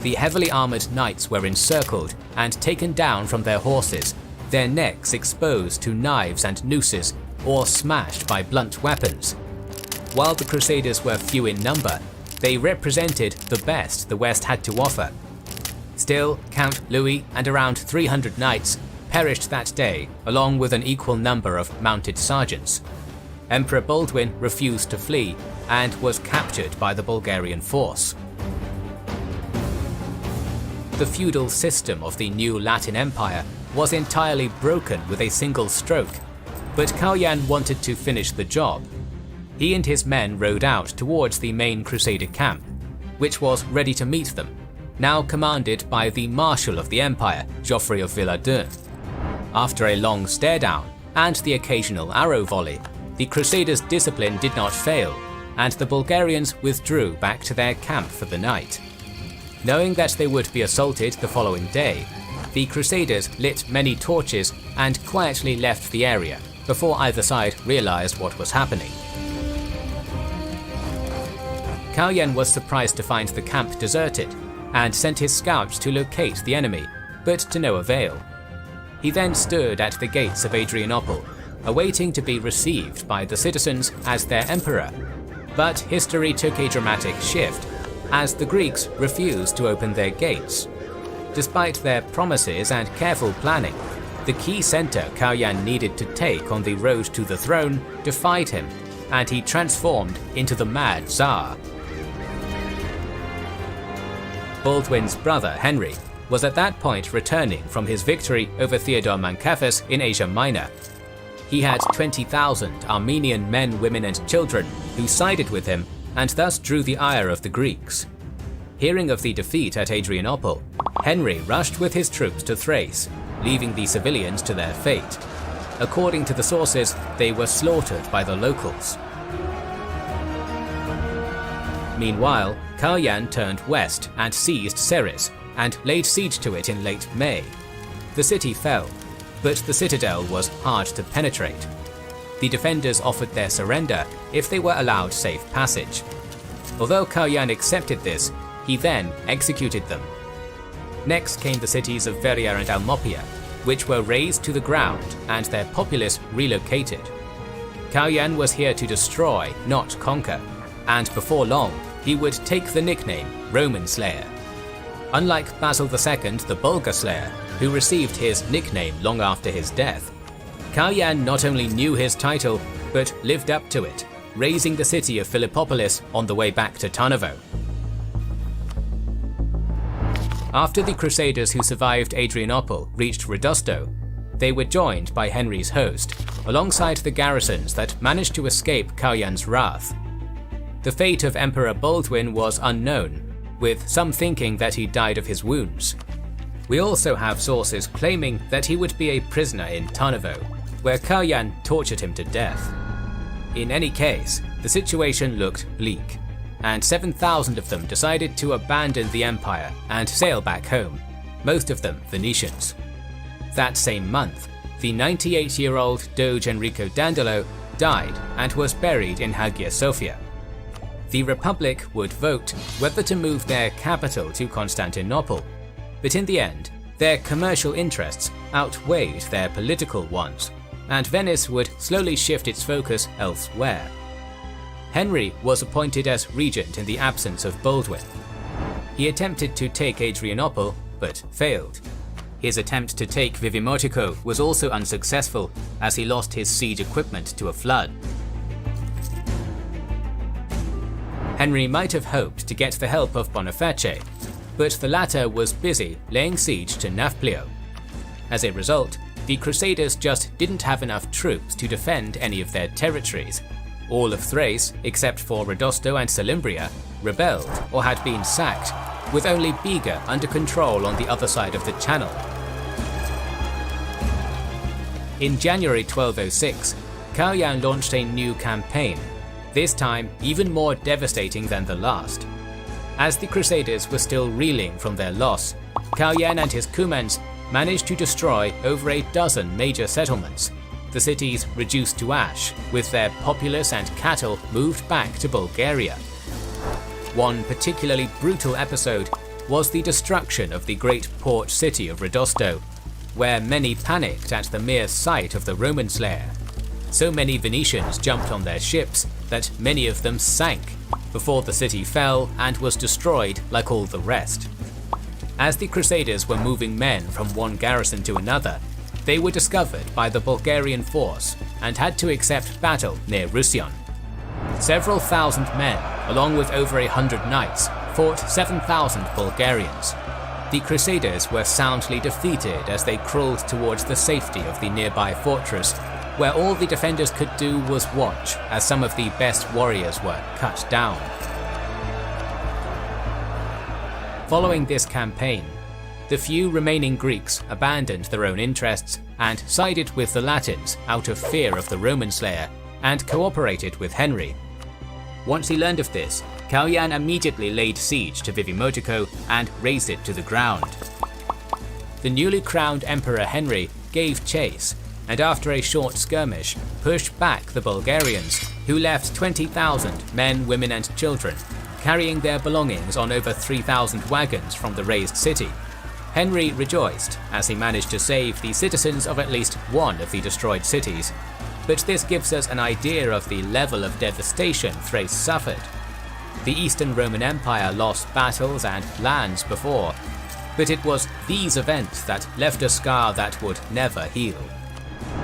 The heavily armoured knights were encircled and taken down from their horses, their necks exposed to knives and nooses, or smashed by blunt weapons. While the Crusaders were few in number, they represented the best the West had to offer. Still, Count Louis and around 300 knights perished that day along with an equal number of mounted sergeants. Emperor Baldwin refused to flee and was captured by the Bulgarian force. The feudal system of the new Latin Empire was entirely broken with a single stroke, but Kalyan wanted to finish the job. He and his men rode out towards the main Crusader camp, which was ready to meet them, now commanded by the Marshal of the Empire, Geoffrey of Villadun. After a long stare-down and the occasional arrow volley, the Crusaders' discipline did not fail, and the Bulgarians withdrew back to their camp for the night. Knowing that they would be assaulted the following day, the Crusaders lit many torches and quietly left the area before either side realized what was happening. Kalyan was surprised to find the camp deserted and sent his scouts to locate the enemy, but to no avail. He then stood at the gates of Adrianople, awaiting to be received by the citizens as their emperor. But history took a dramatic shift, as the Greeks refused to open their gates. Despite their promises and careful planning, the key center Kalyan needed to take on the road to the throne defied him, and he transformed into the Mad Tsar. Baldwin's brother Henry was at that point returning from his victory over Theodore Mancaphus in Asia Minor. He had 20,000 Armenian men, women and children who sided with him and thus drew the ire of the Greeks. Hearing of the defeat at Adrianople, Henry rushed with his troops to Thrace, leaving the civilians to their fate. According to the sources, they were slaughtered by the locals. Meanwhile, Kalyan turned west and seized Ceres, and laid siege to it in late May. The city fell, but the citadel was hard to penetrate. The defenders offered their surrender if they were allowed safe passage. Although Kalyan accepted this, he then executed them. Next came the cities of Veria and Almopia, which were razed to the ground and their populace relocated. Kalyan was here to destroy, not conquer, and before long, he would take the nickname Roman Slayer. Unlike Basil II the Bulgar Slayer, who received his nickname long after his death, Kalyan not only knew his title, but lived up to it, razing the city of Philippopolis on the way back to Tarnovo. After the Crusaders who survived Adrianople reached Rodosto, they were joined by Henry's host, alongside the garrisons that managed to escape Kalyan's wrath. The fate of Emperor Baldwin was unknown, with some thinking that he died of his wounds. We also have sources claiming that he would be a prisoner in Tarnovo, where Kalyan tortured him to death. In any case, the situation looked bleak, and 7,000 of them decided to abandon the empire and sail back home, most of them Venetians. That same month, the 98-year-old Doge Enrico Dandolo died and was buried in Hagia Sophia. The Republic would vote whether to move their capital to Constantinople, but in the end, their commercial interests outweighed their political ones, and Venice would slowly shift its focus elsewhere. Henry was appointed as regent in the absence of Baldwin. He attempted to take Adrianople, but failed. His attempt to take Vivimotico was also unsuccessful, as he lost his siege equipment to a flood. Henry might have hoped to get the help of Boniface, but the latter was busy laying siege to Nafplio. As a result, the Crusaders just didn't have enough troops to defend any of their territories. All of Thrace, except for Rodosto and Salimbria, rebelled or had been sacked, with only Biga under control on the other side of the channel. In January 1206, Kalyan launched a new campaign, this time even more devastating than the last. As the Crusaders were still reeling from their loss, Kalyan and his Cumans managed to destroy over a dozen major settlements, the cities reduced to ash, with their populace and cattle moved back to Bulgaria. One particularly brutal episode was the destruction of the great port city of Rodosto, where many panicked at the mere sight of the Roman Slayer. So many Venetians jumped on their ships that many of them sank before the city fell and was destroyed like all the rest. As the Crusaders were moving men from one garrison to another, They were discovered by the Bulgarian force and had to accept battle near Rusyon. Several thousand men, along with over 100 knights, fought 7,000 Bulgarians. The Crusaders were soundly defeated as they crawled towards the safety of the nearby fortress, where all the defenders could do was watch as some of the best warriors were cut down. Following this campaign, the few remaining Greeks abandoned their own interests and sided with the Latins out of fear of the Roman slayer and cooperated with Henry. Once he learned of this, Kalyan immediately laid siege to Vivimotico and razed it to the ground. The newly crowned Emperor Henry gave chase, and after a short skirmish, pushed back the Bulgarians, who left 20,000 men, women and children, carrying their belongings on over 3,000 wagons from the razed city. Henry rejoiced as he managed to save the citizens of at least one of the destroyed cities, but this gives us an idea of the level of devastation Thrace suffered. The Eastern Roman Empire lost battles and lands before, but it was these events that left a scar that would never heal.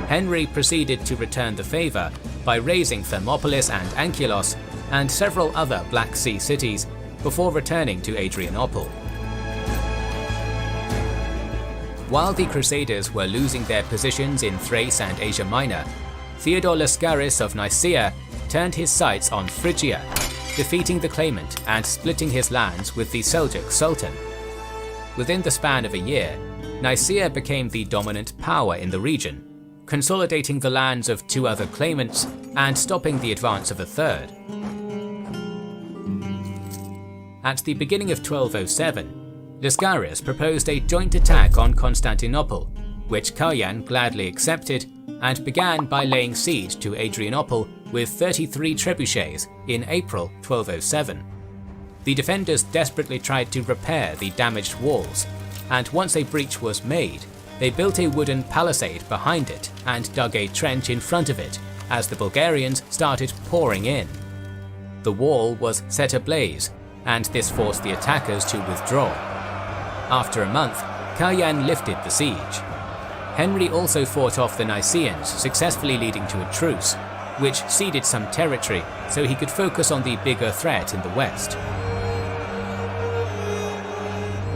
Henry proceeded to return the favour by razing Thermopolis and Ankylos and several other Black Sea cities before returning to Adrianople. While the Crusaders were losing their positions in Thrace and Asia Minor, Theodore Lascaris of Nicaea turned his sights on Phrygia, defeating the claimant and splitting his lands with the Seljuk Sultan. Within the span of a year, Nicaea became the dominant power in the region, consolidating the lands of two other claimants and stopping the advance of a third. At the beginning of 1207, Lascaris proposed a joint attack on Constantinople, which Kalyan gladly accepted and began by laying siege to Adrianople with 33 trebuchets in April 1207. The defenders desperately tried to repair the damaged walls, and once a breach was made, they built a wooden palisade behind it and dug a trench in front of it as the Bulgarians started pouring in. The wall was set ablaze, and this forced the attackers to withdraw. After a month, Kalyan lifted the siege. Henry also fought off the Nicaeans, successfully leading to a truce, which ceded some territory so he could focus on the bigger threat in the west.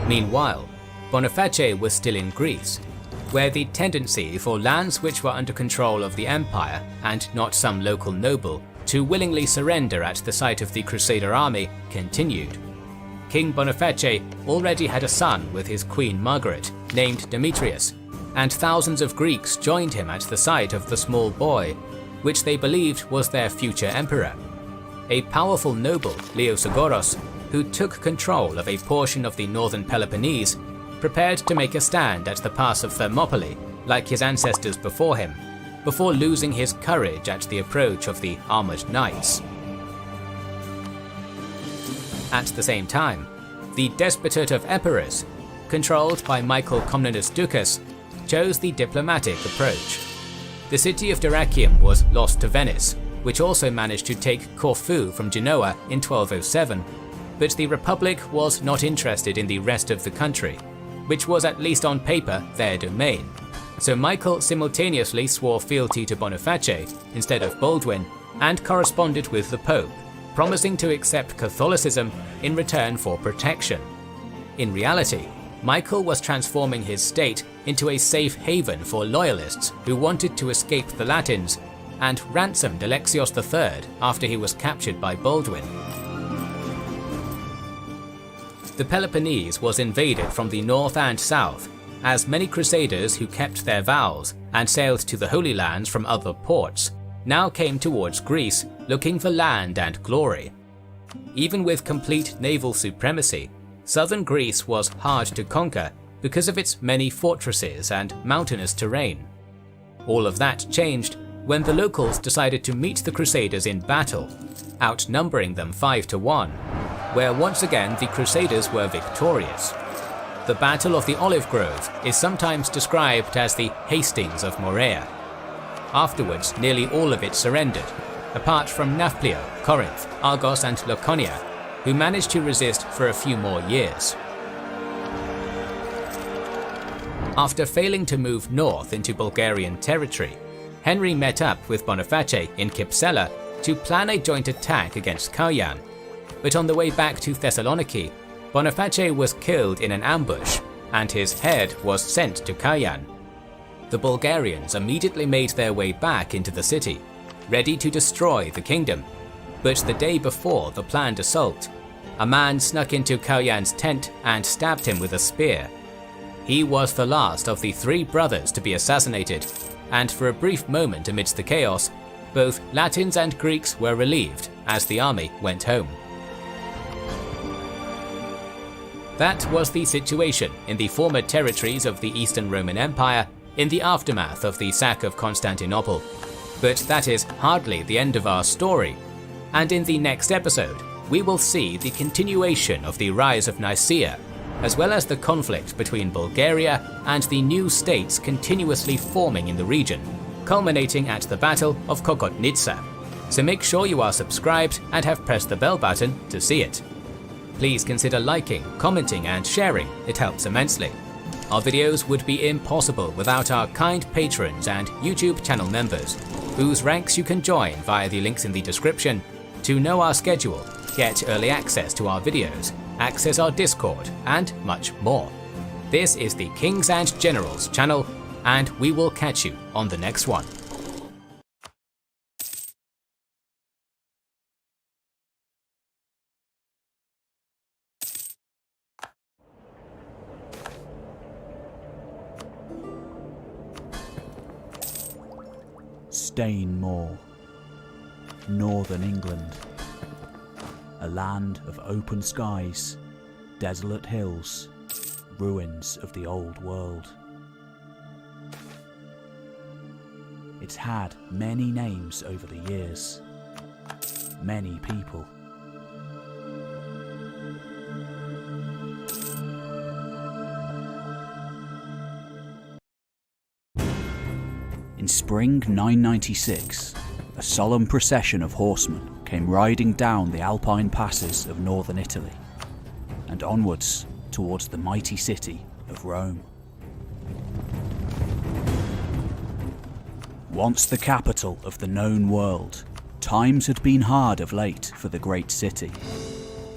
Meanwhile, Boniface was still in Greece, where the tendency for lands which were under control of the empire and not some local noble to willingly surrender at the sight of the Crusader army continued. King Boniface already had a son with his queen Margaret, named Demetrius, and thousands of Greeks joined him at the sight of the small boy, which they believed was their future emperor. A powerful noble, Leosagoros, who took control of a portion of the northern Peloponnese, prepared to make a stand at the pass of Thermopylae, like his ancestors before him, before losing his courage at the approach of the armoured knights. At the same time, the Despotate of Epirus, controlled by Michael Comnenus Ducas, chose the diplomatic approach. The city of Dyrrhachium was lost to Venice, which also managed to take Corfu from Genoa in 1207, but the Republic was not interested in the rest of the country, which was at least on paper their domain. So Michael simultaneously swore fealty to Boniface instead of Baldwin and corresponded with the Pope, promising to accept Catholicism in return for protection. In reality, Michael was transforming his state into a safe haven for loyalists who wanted to escape the Latins, and ransomed Alexios III after he was captured by Baldwin. The Peloponnese was invaded from the north and south, as many crusaders who kept their vows and sailed to the Holy Lands from other ports now came towards Greece looking for land and glory. Even with complete naval supremacy, southern Greece was hard to conquer because of its many fortresses and mountainous terrain. All of that changed when the locals decided to meet the Crusaders in battle, outnumbering them 5-1, where once again the Crusaders were victorious. The Battle of the Olive Grove is sometimes described as the Hastings of Morea. Afterwards, nearly all of it surrendered, apart from Nafplio, Corinth, Argos and Laconia, who managed to resist for a few more years. After failing to move north into Bulgarian territory, Henry met up with Boniface in Kipsela to plan a joint attack against Kayan. But on the way back to Thessaloniki, Boniface was killed in an ambush, and his head was sent to Kayan. The Bulgarians immediately made their way back into the city, ready to destroy the kingdom. But the day before the planned assault, a man snuck into Kayan's tent and stabbed him with a spear. He was the last of the 3 brothers to be assassinated, and for a brief moment amidst the chaos, both Latins and Greeks were relieved as the army went home. That was the situation in the former territories of the Eastern Roman Empire in the aftermath of the sack of Constantinople. But that is hardly the end of our story, and in the next episode we will see the continuation of the rise of Nicaea, as well as the conflict between Bulgaria and the new states continuously forming in the region, culminating at the Battle of Kokodnitsa. So make sure you are subscribed and have pressed the bell button to see it. Please consider liking, commenting and sharing, it helps immensely. Our videos would be impossible without our kind patrons and YouTube channel members, whose ranks you can join via the links in the description to know our schedule, get early access to our videos, access our Discord, and much more. This is the Kings and Generals channel, and we will catch you on the next one. Stane Moor, Northern England. A land of open skies, desolate hills, ruins of the old world. It's had many names over the years, many people. In spring 996, a solemn procession of horsemen came riding down the alpine passes of northern Italy and onwards towards the mighty city of Rome. Once the capital of the known world, times had been hard of late for the great city,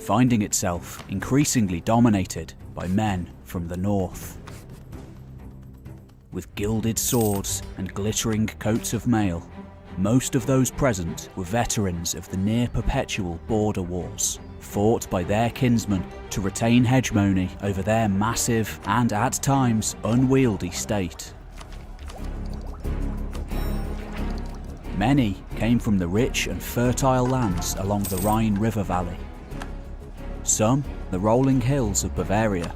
finding itself increasingly dominated by men from the north. With gilded swords and glittering coats of mail, most of those present were veterans of the near-perpetual border wars, fought by their kinsmen to retain hegemony over their massive and at times unwieldy state. Many came from the rich and fertile lands along the Rhine River Valley. Some the rolling hills of Bavaria.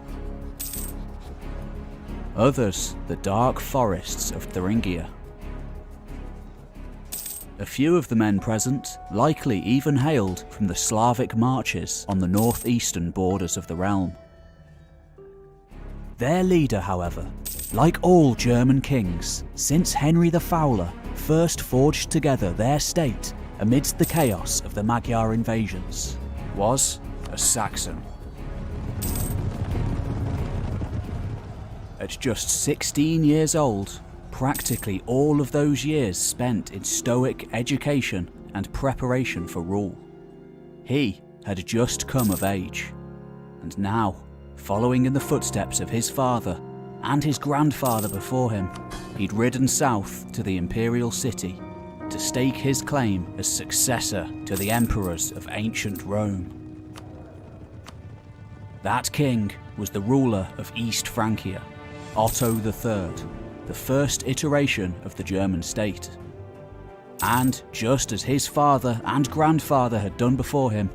Others the dark forests of Thuringia. A few of the men present likely even hailed from the Slavic marches on the northeastern borders of the realm. Their leader, however, like all German kings since Henry the Fowler first forged together their state amidst the chaos of the Magyar invasions, was a Saxon. At just 16 years old, practically all of those years spent in stoic education and preparation for rule, he had just come of age, and now, following in the footsteps of his father and his grandfather before him, he'd ridden south to the imperial city to stake his claim as successor to the emperors of ancient Rome. That king was the ruler of East Francia, Otto III, the first iteration of the German state. And just as his father and grandfather had done before him,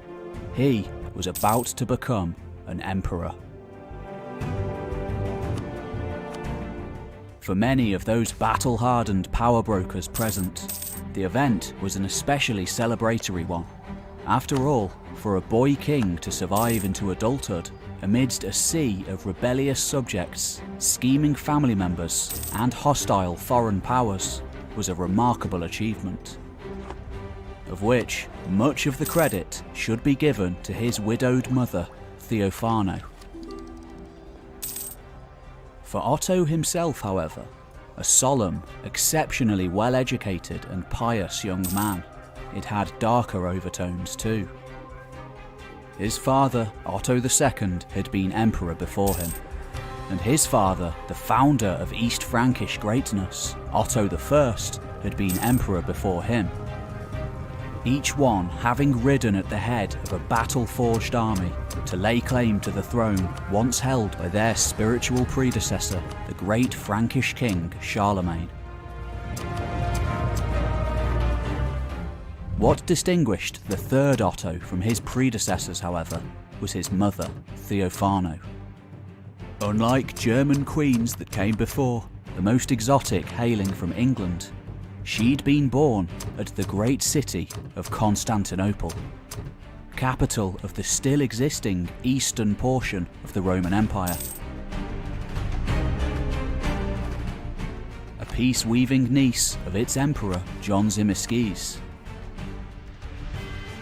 he was about to become an emperor. For many of those battle-hardened power brokers present, the event was an especially celebratory one. After all, for a boy king to survive into adulthood amidst a sea of rebellious subjects, scheming family members, and hostile foreign powers was a remarkable achievement, of which much of the credit should be given to his widowed mother, Theophano. For Otto himself, however, a solemn, exceptionally well-educated and pious young man, it had darker overtones too. His father, Otto II, had been emperor before him, and his father, the founder of East Frankish greatness, Otto I, had been emperor before him. Each one having ridden at the head of a battle-forged army to lay claim to the throne once held by their spiritual predecessor, the great Frankish king Charlemagne. What distinguished the third Otto from his predecessors, however, was his mother, Theophano. Unlike German queens that came before, the most exotic hailing from England, she'd been born at the great city of Constantinople, capital of the still existing eastern portion of the Roman Empire. A peace-weaving niece of its emperor, John Tzimiskes.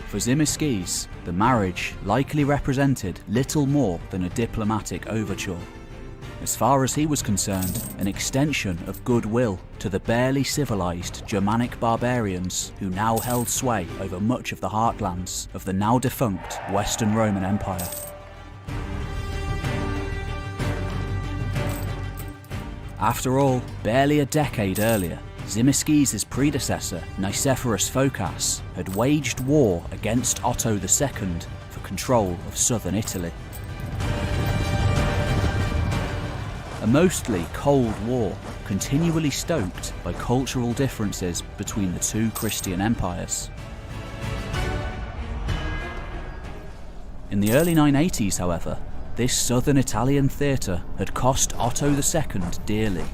For Tzimiskes, the marriage likely represented little more than a diplomatic overture. As far as he was concerned, an extension of goodwill to the barely civilized Germanic barbarians who now held sway over much of the heartlands of the now defunct Western Roman Empire. After all, barely a decade earlier, Tzimiskes' predecessor, Nicephorus Phocas, had waged war against Otto II for control of southern Italy. A mostly cold war, continually stoked by cultural differences between the two Christian empires. In the early 980s, however, this southern Italian theatre had cost Otto II dearly.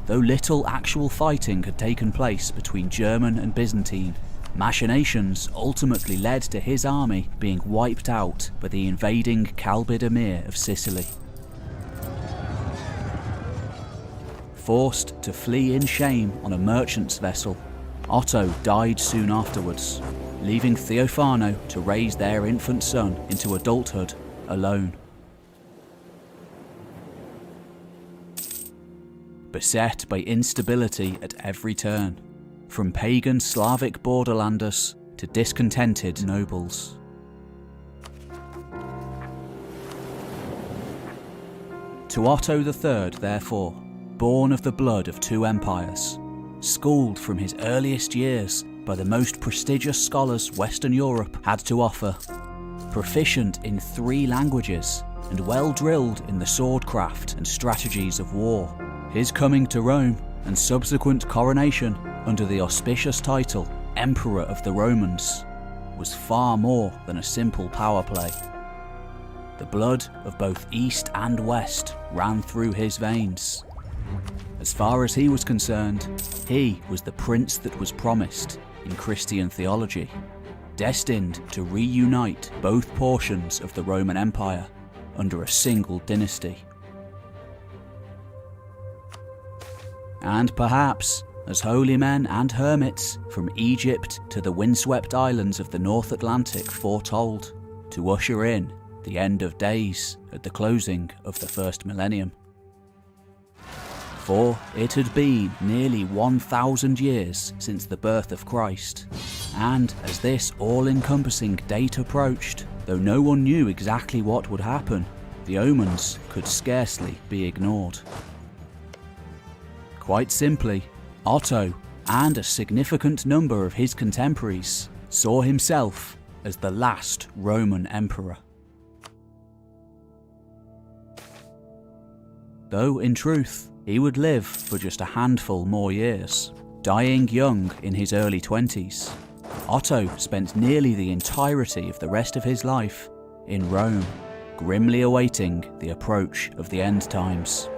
Though little actual fighting had taken place between German and Byzantine, machinations ultimately led to his army being wiped out by the invading Kalbid Emir of Sicily. Forced to flee in shame on a merchant's vessel, Otto died soon afterwards, leaving Theophano to raise their infant son into adulthood alone. Beset by instability at every turn, from pagan Slavic borderlanders to discontented nobles. To Otto III, therefore, born of the blood of two empires, schooled from his earliest years by the most prestigious scholars Western Europe had to offer, proficient in 3 languages, and well drilled in the swordcraft and strategies of war, his coming to Rome and subsequent coronation under the auspicious title Emperor of the Romans was far more than a simple power play. The blood of both East and West ran through his veins. As far as he was concerned, he was the prince that was promised in Christian theology, destined to reunite both portions of the Roman Empire under a single dynasty. And perhaps, as holy men and hermits from Egypt to the windswept islands of the North Atlantic foretold, to usher in the end of days at the closing of the first millennium. For it had been nearly 1,000 years since the birth of Christ, and as this all-encompassing date approached, though no one knew exactly what would happen, the omens could scarcely be ignored. Quite simply, Otto, and a significant number of his contemporaries, saw himself as the last Roman emperor. Though in truth, he would live for just a handful more years, dying young in his early 20s. Otto spent nearly the entirety of the rest of his life in Rome, grimly awaiting the approach of the end times.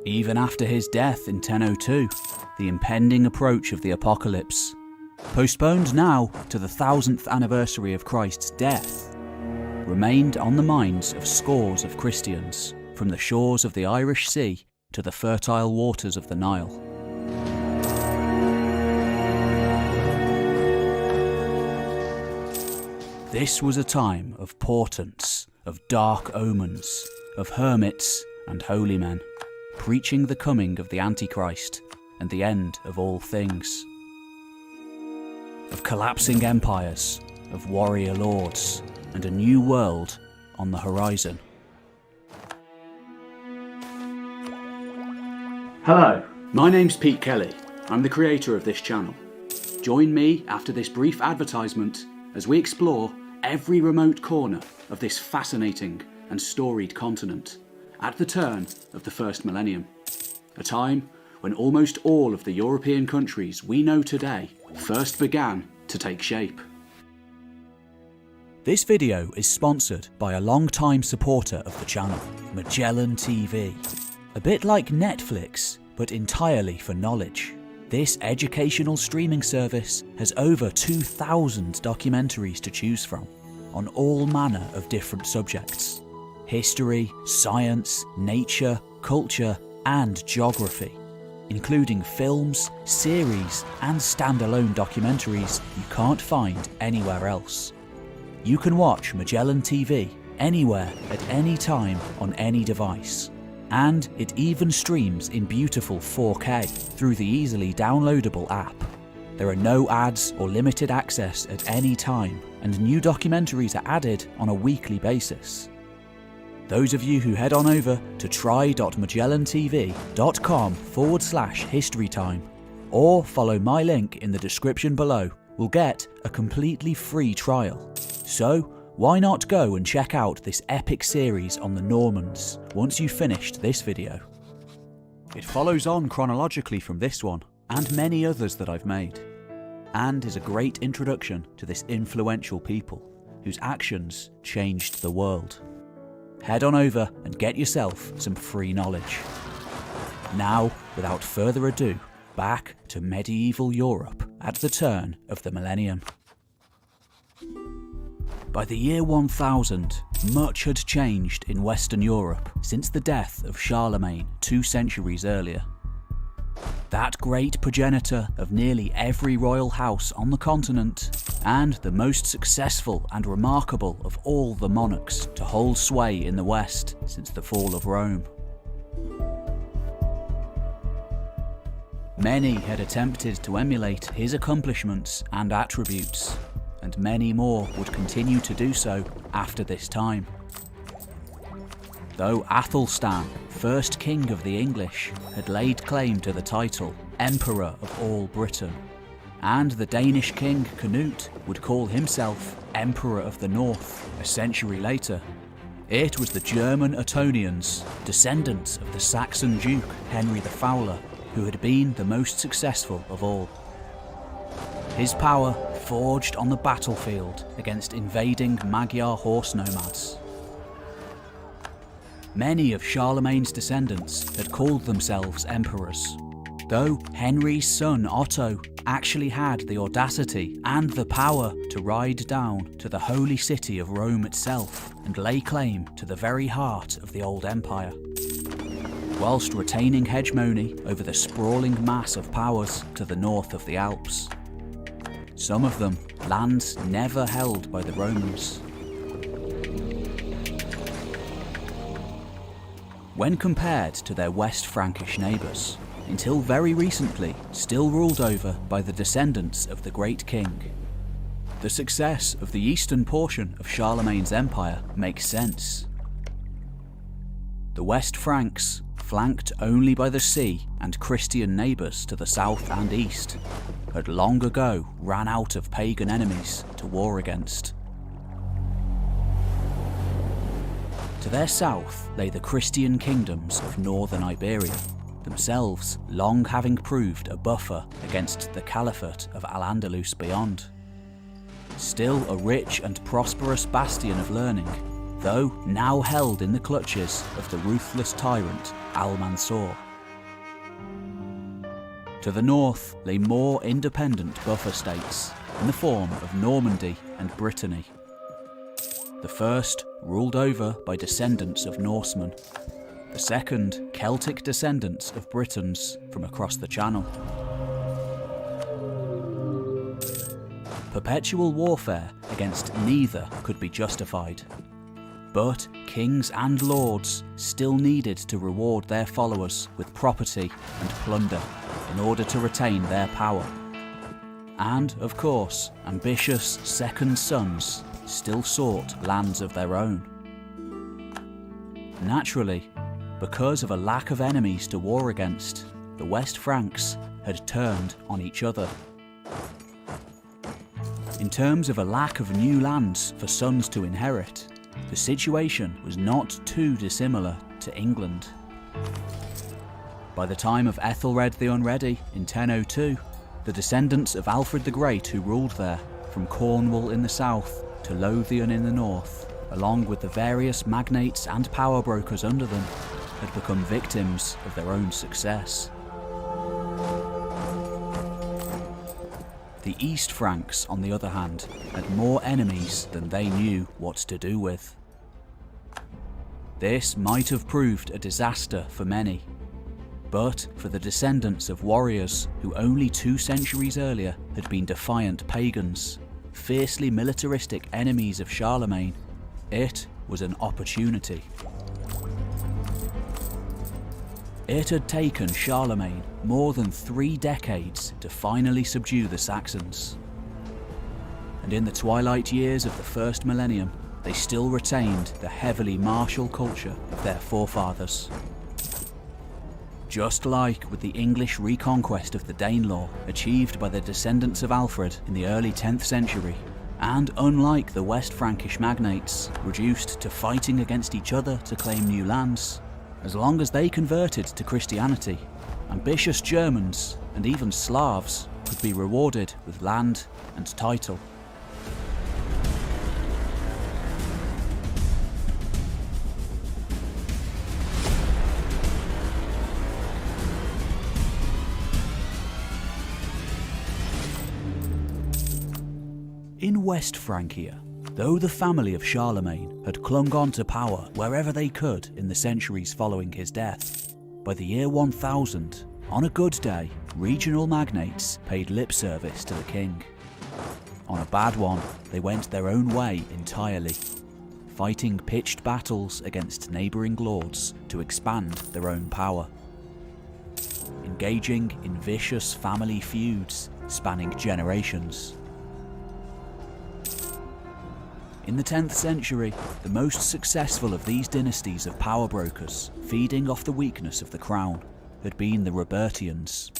Even after his death in 1002, the impending approach of the apocalypse, postponed now to the 1000th anniversary of Christ's death, remained on the minds of scores of Christians, from the shores of the Irish Sea to the fertile waters of the Nile. This was a time of portents, of dark omens, of hermits and holy men, preaching the coming of the Antichrist and the end of all things. Of collapsing empires, of warrior lords, and a new world on the horizon. Hello, my name's Pete Kelly. I'm the creator of this channel. Join me after this brief advertisement as we explore every remote corner of this fascinating and storied continent at the turn of the first millennium, a time when almost all of the European countries we know today first began to take shape. This video is sponsored by a long-time supporter of the channel, Magellan TV. A bit like Netflix, but entirely for knowledge. This educational streaming service has over 2,000 documentaries to choose from, on all manner of different subjects. History, science, nature, culture, and geography, including films, series, and standalone documentaries you can't find anywhere else. You can watch Magellan TV anywhere at any time on any device. And it even streams in beautiful 4K through the easily downloadable app. There are no ads or limited access at any time, and new documentaries are added on a weekly basis. Those of you who head on over to try.magellantv.com/historytime or follow my link in the description below will get a completely free trial. So, why not go and check out this epic series on the Normans once you've finished this video? It follows on chronologically from this one, and many others that I've made, and is a great introduction to this influential people whose actions changed the world. Head on over and get yourself some free knowledge. Now, without further ado, back to medieval Europe at the turn of the millennium. By the year 1000, much had changed in Western Europe since the death of Charlemagne 2 centuries earlier. That great progenitor of nearly every royal house on the continent, and the most successful and remarkable of all the monarchs to hold sway in the West since the fall of Rome. Many had attempted to emulate his accomplishments and attributes, and many more would continue to do so after this time. Though Athelstan, first king of the English, had laid claim to the title Emperor of all Britain, and the Danish king Canute would call himself Emperor of the North a century later, it was the German Ottonians, descendants of the Saxon Duke Henry the Fowler, who had been the most successful of all. His power forged on the battlefield against invading Magyar horse nomads. Many of Charlemagne's descendants had called themselves emperors, though Henry's son Otto actually had the audacity and the power to ride down to the holy city of Rome itself and lay claim to the very heart of the old empire, whilst retaining hegemony over the sprawling mass of powers to the north of the Alps. Some of them lands never held by the Romans. When compared to their West Frankish neighbours, until very recently still ruled over by the descendants of the Great King. The success of the eastern portion of Charlemagne's empire makes sense. The West Franks, flanked only by the sea and Christian neighbours to the south and east, had long ago ran out of pagan enemies to war against. To their south lay the Christian kingdoms of northern Iberia, themselves long having proved a buffer against the Caliphate of Al-Andalus beyond. Still a rich and prosperous bastion of learning, though now held in the clutches of the ruthless tyrant Al-Mansur. To the north lay more independent buffer states in the form of Normandy and Brittany. The first ruled over by descendants of Norsemen, the second Celtic descendants of Britons from across the Channel. Perpetual warfare against neither could be justified. But kings and lords still needed to reward their followers with property and plunder in order to retain their power. And, of course, ambitious second sons still sought lands of their own. Naturally, because of a lack of enemies to war against, the West Franks had turned on each other. In terms of a lack of new lands for sons to inherit, the situation was not too dissimilar to England. By the time of Ethelred the Unready in 1002, the descendants of Alfred the Great who ruled there, from Cornwall in the south to Lothian in the north, along with the various magnates and power brokers under them, had become victims of their own success. The East Franks, on the other hand, had more enemies than they knew what to do with. This might have proved a disaster for many, but for the descendants of warriors who only 2 centuries earlier had been defiant pagans, fiercely militaristic enemies of Charlemagne, it was an opportunity. It had taken Charlemagne more than 3 decades to finally subdue the Saxons. And in the twilight years of the first millennium, they still retained the heavily martial culture of their forefathers. Just like with the English reconquest of the Danelaw achieved by the descendants of Alfred in the early 10th century, and unlike the West Frankish magnates, reduced to fighting against each other to claim new lands, as long as they converted to Christianity, ambitious Germans and even Slavs could be rewarded with land and title. In West Francia, though the family of Charlemagne had clung on to power wherever they could in the centuries following his death, by the year 1000, on a good day, regional magnates paid lip service to the king. On a bad one, they went their own way entirely, fighting pitched battles against neighbouring lords to expand their own power, engaging in vicious family feuds spanning generations. In the 10th century, the most successful of these dynasties of power brokers, feeding off the weakness of the crown, had been the Robertians.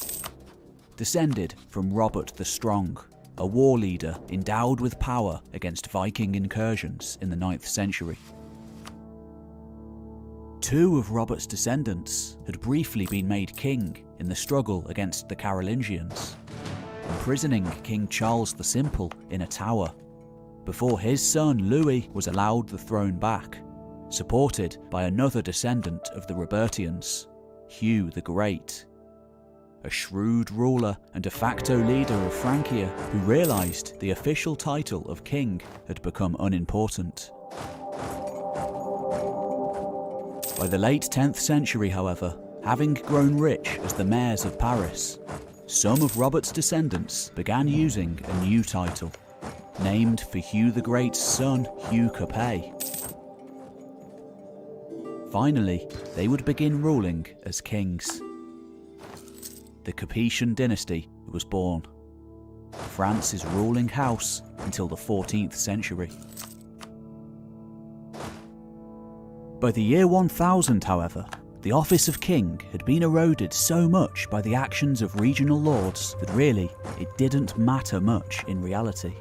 Descended from Robert the Strong, a war leader endowed with power against Viking incursions in the 9th century. 2 of Robert's descendants had briefly been made king in the struggle against the Carolingians, imprisoning King Charles the Simple in a tower, before his son Louis was allowed the throne back, supported by another descendant of the Robertians, Hugh the Great, a shrewd ruler and de facto leader of Francia who realised the official title of king had become unimportant. By the late 10th century, however, having grown rich as the mayors of Paris, some of Robert's descendants began using a new title, named for Hugh the Great's son, Hugh Capet. Finally, they would begin ruling as kings. The Capetian dynasty was born, France's ruling house until the 14th century. By the year 1000, however, the office of king had been eroded so much by the actions of regional lords that really it didn't matter much in reality.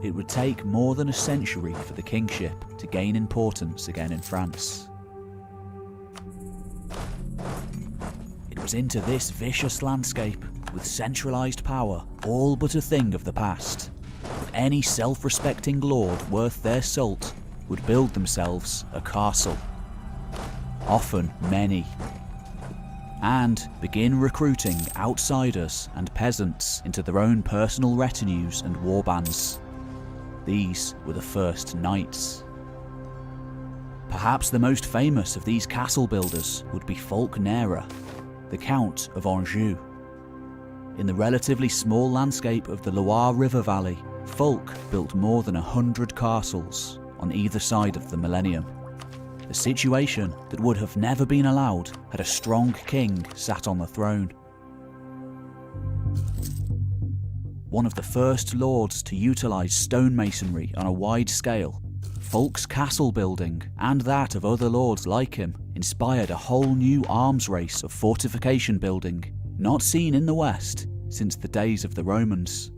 It would take more than a century for the kingship to gain importance again in France. It was into this vicious landscape, with centralised power all but a thing of the past, that any self-respecting lord worth their salt would build themselves a castle, often many, and begin recruiting outsiders and peasants into their own personal retinues and warbands. These were the first knights. Perhaps the most famous of these castle builders would be Fulk Nera, the Count of Anjou. In the relatively small landscape of the Loire River Valley, Fulk built more than 100 castles on either side of the millennium. A situation that would have never been allowed had a strong king sat on the throne. One of the first lords to utilise stonemasonry on a wide scale, Fulk's castle building, and that of other lords like him, inspired a whole new arms race of fortification building, not seen in the West since the days of the Romans.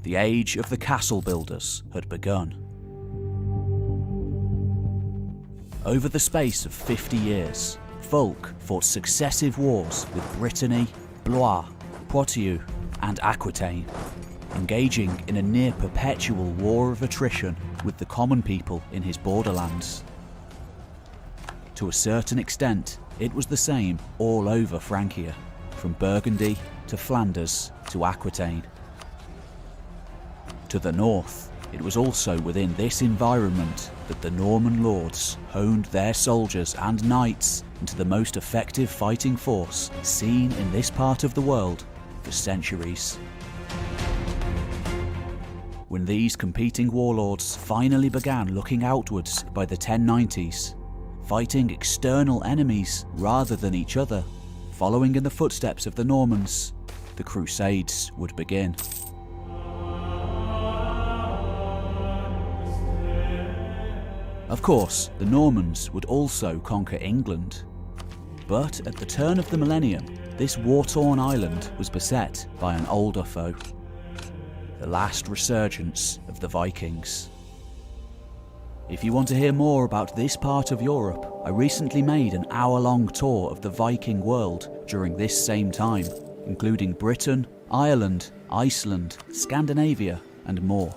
The age of the castle builders had begun. Over the space of 50 years, Fulk fought successive wars with Brittany, Blois, Poitou, and Aquitaine, engaging in a near-perpetual war of attrition with the common people in his borderlands. To a certain extent, it was the same all over Francia, from Burgundy to Flanders to Aquitaine. To the north, it was also within this environment that the Norman lords honed their soldiers and knights into the most effective fighting force seen in this part of the world for centuries. When these competing warlords finally began looking outwards by the 1090s, fighting external enemies rather than each other, following in the footsteps of the Normans, the Crusades would begin. Of course, the Normans would also conquer England. But at the turn of the millennium, this war-torn island was beset by an older foe. The last resurgence of the Vikings. If you want to hear more about this part of Europe, I recently made an hour-long tour of the Viking world during this same time, including Britain, Ireland, Iceland, Scandinavia, and more.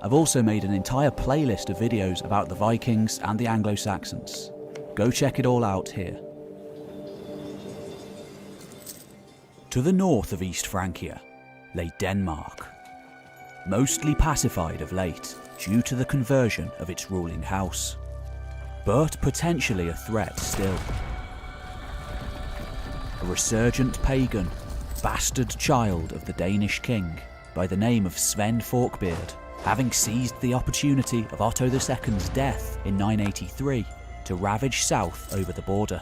I've also made an entire playlist of videos about the Vikings and the Anglo-Saxons. Go check it all out here. To the north of East Francia lay Denmark, mostly pacified of late due to the conversion of its ruling house, but potentially a threat still. A resurgent pagan, bastard child of the Danish king by the name of Sven Forkbeard, having seized the opportunity of Otto II's death in 983 to ravage south over the border,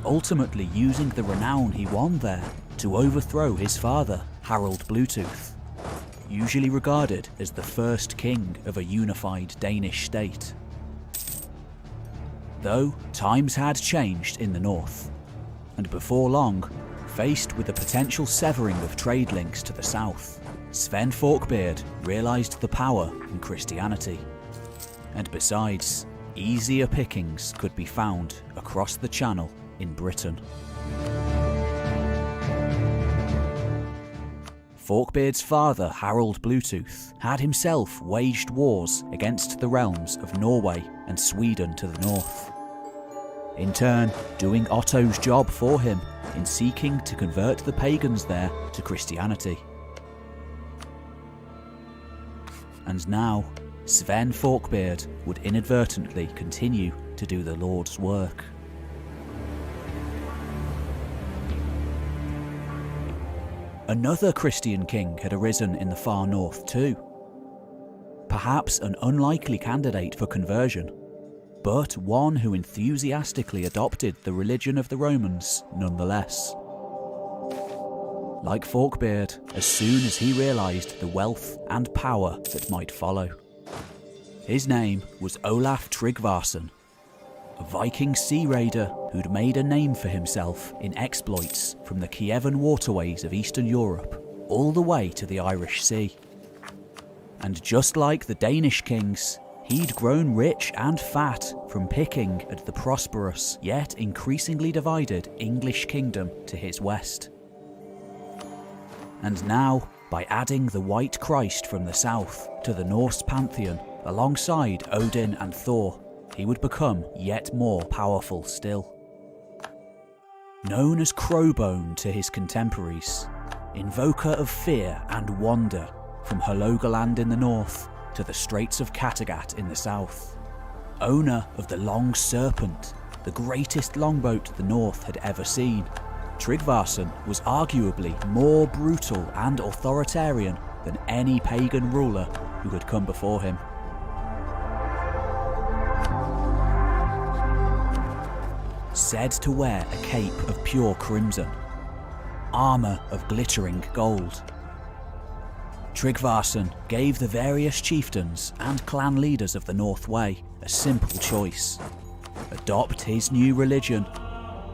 ultimately using the renown he won there to overthrow his father, Harald Bluetooth, usually regarded as the first king of a unified Danish state. Though times had changed in the north, and before long, faced with the potential severing of trade links to the south, Sven Forkbeard realised the power in Christianity. And besides, easier pickings could be found across the Channel in Britain. Forkbeard's father, Harald Bluetooth, had himself waged wars against the realms of Norway and Sweden to the north, in turn doing Otto's job for him in seeking to convert the pagans there to Christianity. And now, Sven Forkbeard would inadvertently continue to do the Lord's work. Another Christian king had arisen in the far north too. Perhaps an unlikely candidate for conversion, but one who enthusiastically adopted the religion of the Romans nonetheless. Like Forkbeard, as soon as he realised the wealth and power that might follow. His name was Olaf Tryggvason, a Viking sea raider who'd made a name for himself in exploits from the Kievan waterways of Eastern Europe all the way to the Irish Sea. And just like the Danish kings, he'd grown rich and fat from picking at the prosperous yet increasingly divided English kingdom to his west. And now, by adding the White Christ from the south to the Norse pantheon alongside Odin and Thor, he would become yet more powerful still. Known as Crowbone to his contemporaries, invoker of fear and wonder from Hålogaland in the north to the Straits of Kattegat in the south, owner of the Long Serpent, the greatest longboat the north had ever seen, Tryggvason was arguably more brutal and authoritarian than any pagan ruler who had come before him. Said to wear a cape of pure crimson, armour of glittering gold. Tryggvason gave the various chieftains and clan leaders of the North Way a simple choice: adopt his new religion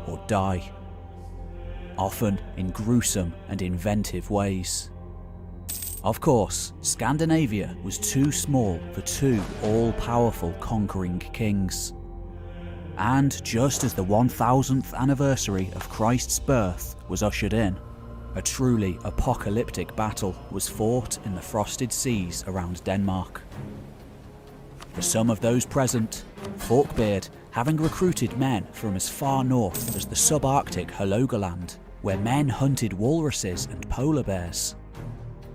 or die, often in gruesome and inventive ways. Of course, Scandinavia was too small for two all-powerful conquering kings. And just as the 1000th anniversary of Christ's birth was ushered in, a truly apocalyptic battle was fought in the frosted seas around Denmark. For some of those present, Forkbeard, having recruited men from as far north as the subarctic Hålogaland, where men hunted walruses and polar bears,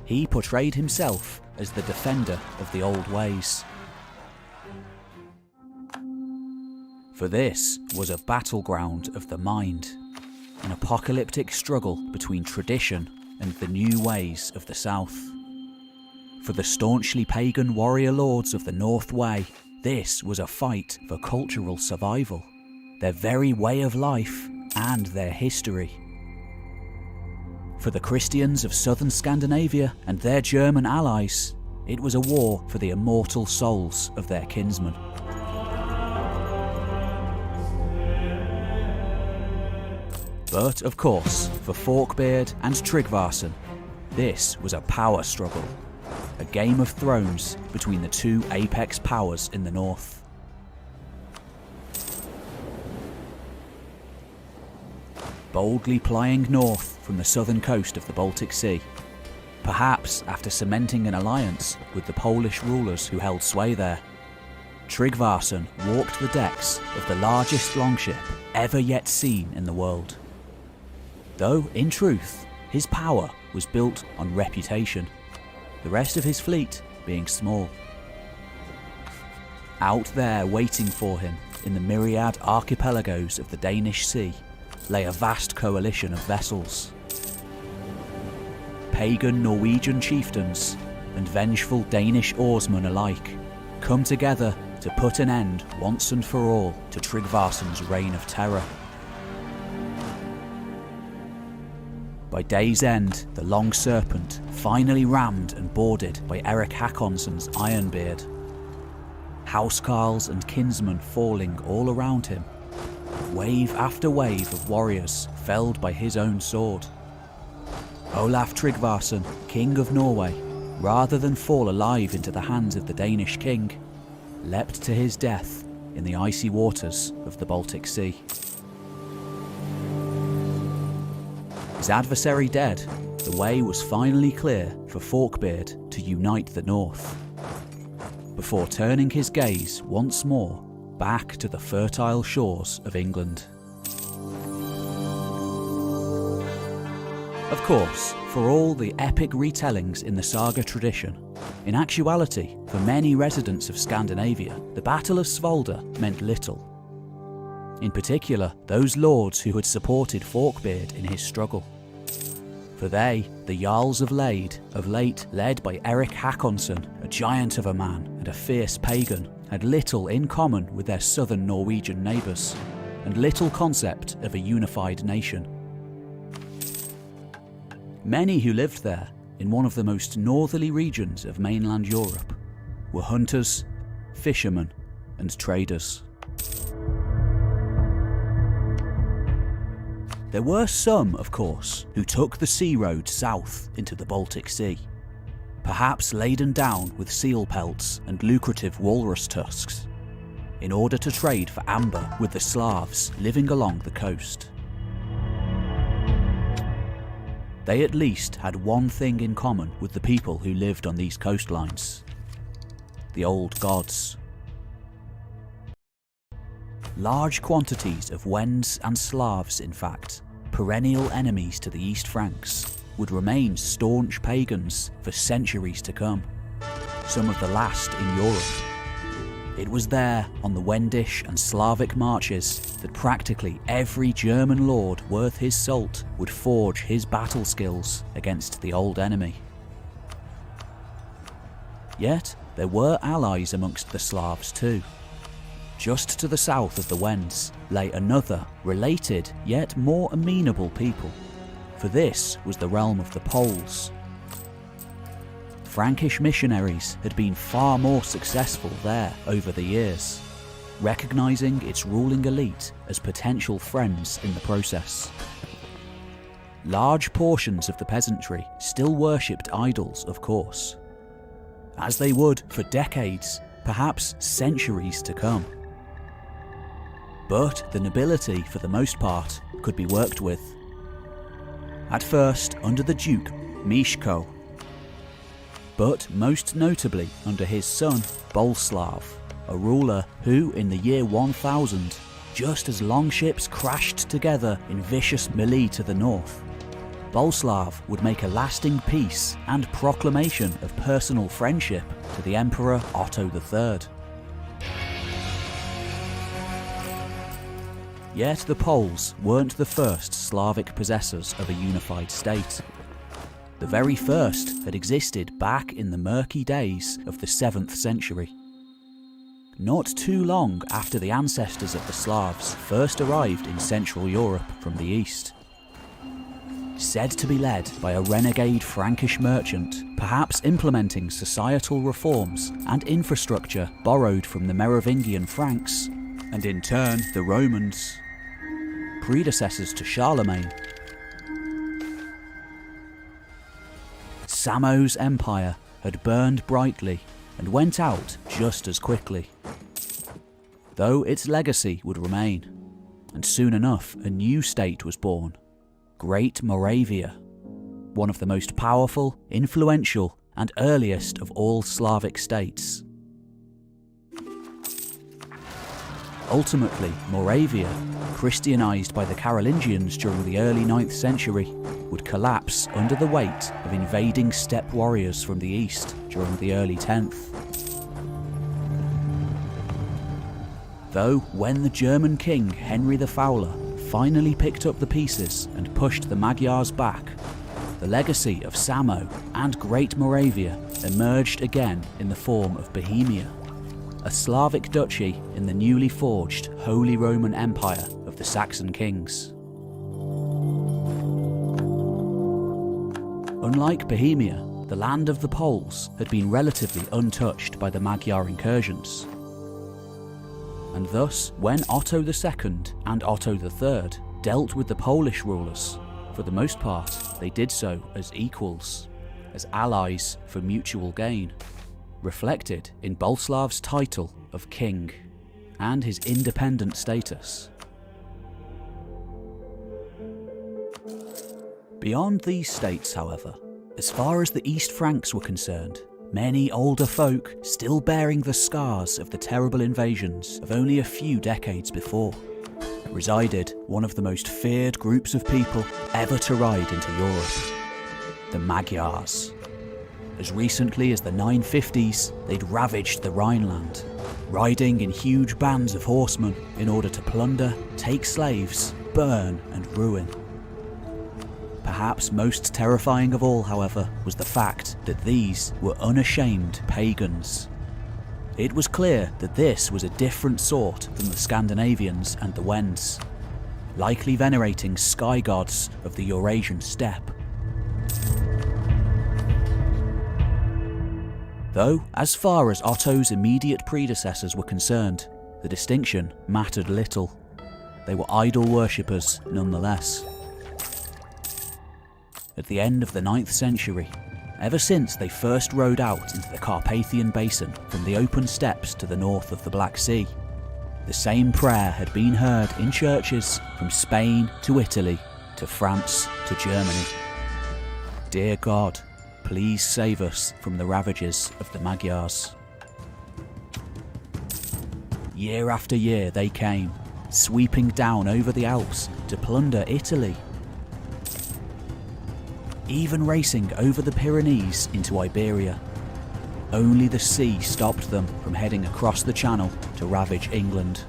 he portrayed himself as the defender of the old ways. For this was a battleground of the mind, an apocalyptic struggle between tradition and the new ways of the South. For the staunchly pagan warrior lords of the North Way, this was a fight for cultural survival, their very way of life and their history. For the Christians of southern Scandinavia and their German allies, it was a war for the immortal souls of their kinsmen. But of course, for Forkbeard and Tryggvason, this was a power struggle, a Game of Thrones between the two apex powers in the north. Boldly plying north from the southern coast of the Baltic Sea, perhaps after cementing an alliance with the Polish rulers who held sway there, Tryggvason walked the decks of the largest longship ever yet seen in the world. Though, in truth, his power was built on reputation, the rest of his fleet being small. Out there waiting for him in the myriad archipelagos of the Danish Sea lay a vast coalition of vessels. Pagan Norwegian chieftains and vengeful Danish oarsmen alike come together to put an end once and for all to Tryggvason's reign of terror. By day's end, the Long Serpent finally rammed and boarded by Eric Hakonsson's Ironbeard. Housecarls and kinsmen falling all around him, wave after wave of warriors felled by his own sword. Olaf Tryggvason, King of Norway, rather than fall alive into the hands of the Danish king, leapt to his death in the icy waters of the Baltic Sea. His adversary dead, the way was finally clear for Forkbeard to unite the North, before turning his gaze once more back to the fertile shores of England. Of course, for all the epic retellings in the saga tradition, in actuality, for many residents of Scandinavia, the Battle of Svolder meant little. In particular, those lords who had supported Forkbeard in his struggle. For they, the Jarls of Lade, of late led by Eric Hakonsson, a giant of a man and a fierce pagan, had little in common with their southern Norwegian neighbours, and little concept of a unified nation. Many who lived there, in one of the most northerly regions of mainland Europe, were hunters, fishermen, and traders. There were some, of course, who took the sea road south into the Baltic Sea, perhaps laden down with seal pelts and lucrative walrus tusks, in order to trade for amber with the Slavs living along the coast. They at least had one thing in common with the people who lived on these coastlines: the old gods. Large quantities of Wends and Slavs, in fact, perennial enemies to the East Franks, would remain staunch pagans for centuries to come, some of the last in Europe. It was there, on the Wendish and Slavic marches, that practically every German lord worth his salt would forge his battle skills against the old enemy. Yet, there were allies amongst the Slavs too. Just to the south of the Wends lay another, related yet more amenable people, for this was the realm of the Poles. Frankish missionaries had been far more successful there over the years, recognising its ruling elite as potential friends in the process. Large portions of the peasantry still worshipped idols, of course, as they would for decades, perhaps centuries to come. But the nobility, for the most part, could be worked with. At first under the Duke Mieszko, but most notably under his son Boleslav, a ruler who in the year 1000, just as longships crashed together in vicious melee to the north, Boleslav would make a lasting peace and proclamation of personal friendship to the Emperor Otto III. Yet the Poles weren't the first Slavic possessors of a unified state. The very first had existed back in the murky days of the 7th century. Not too long after the ancestors of the Slavs first arrived in Central Europe from the east. Said to be led by a renegade Frankish merchant, perhaps implementing societal reforms and infrastructure borrowed from the Merovingian Franks, and in turn the Romans, predecessors to Charlemagne. Samo's empire had burned brightly and went out just as quickly, though its legacy would remain, and soon enough a new state was born, Great Moravia, one of the most powerful, influential, and earliest of all Slavic states. Ultimately, Moravia, Christianized by the Carolingians during the early 9th century, would collapse under the weight of invading steppe warriors from the east during the early 10th. Though when the German king Henry the Fowler finally picked up the pieces and pushed the Magyars back, the legacy of Samo and Great Moravia emerged again in the form of Bohemia, a Slavic duchy in the newly forged Holy Roman Empire of the Saxon kings. Unlike Bohemia, the land of the Poles had been relatively untouched by the Magyar incursions. And thus, when Otto II and Otto III dealt with the Polish rulers, for the most part, they did so as equals, as allies for mutual gain, reflected in Boleslav's title of king and his independent status. Beyond these states, however, as far as the East Franks were concerned, many older folk still bearing the scars of the terrible invasions of only a few decades before, resided one of the most feared groups of people ever to ride into Europe, the Magyars. As recently as the 950s, they'd ravaged the Rhineland, riding in huge bands of horsemen in order to plunder, take slaves, burn and ruin. Perhaps most terrifying of all, however, was the fact that these were unashamed pagans. It was clear that this was a different sort than the Scandinavians and the Wends, likely venerating sky gods of the Eurasian steppe. Though, as far as Otto's immediate predecessors were concerned, the distinction mattered little. They were idol worshippers nonetheless. At the end of the 9th century, ever since they first rode out into the Carpathian Basin from the open steppes to the north of the Black Sea, the same prayer had been heard in churches from Spain to Italy to France to Germany. Dear God, please save us from the ravages of the Magyars. Year after year they came, sweeping down over the Alps to plunder Italy, even racing over the Pyrenees into Iberia. only the sea stopped them from heading across the Channel to ravage England.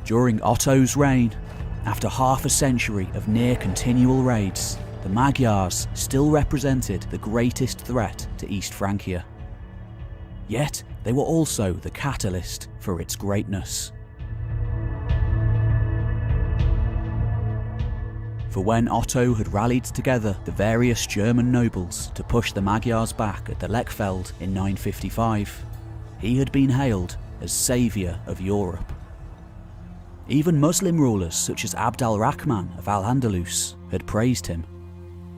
During Otto's reign, after half a century of near continual raids, the Magyars still represented the greatest threat to East Francia. Yet they were also the catalyst for its greatness. For when Otto had rallied together the various German nobles to push the Magyars back at the Lechfeld in 955, he had been hailed as saviour of Europe. Even Muslim rulers such as Abd al-Rahman of Al-Andalus had praised him,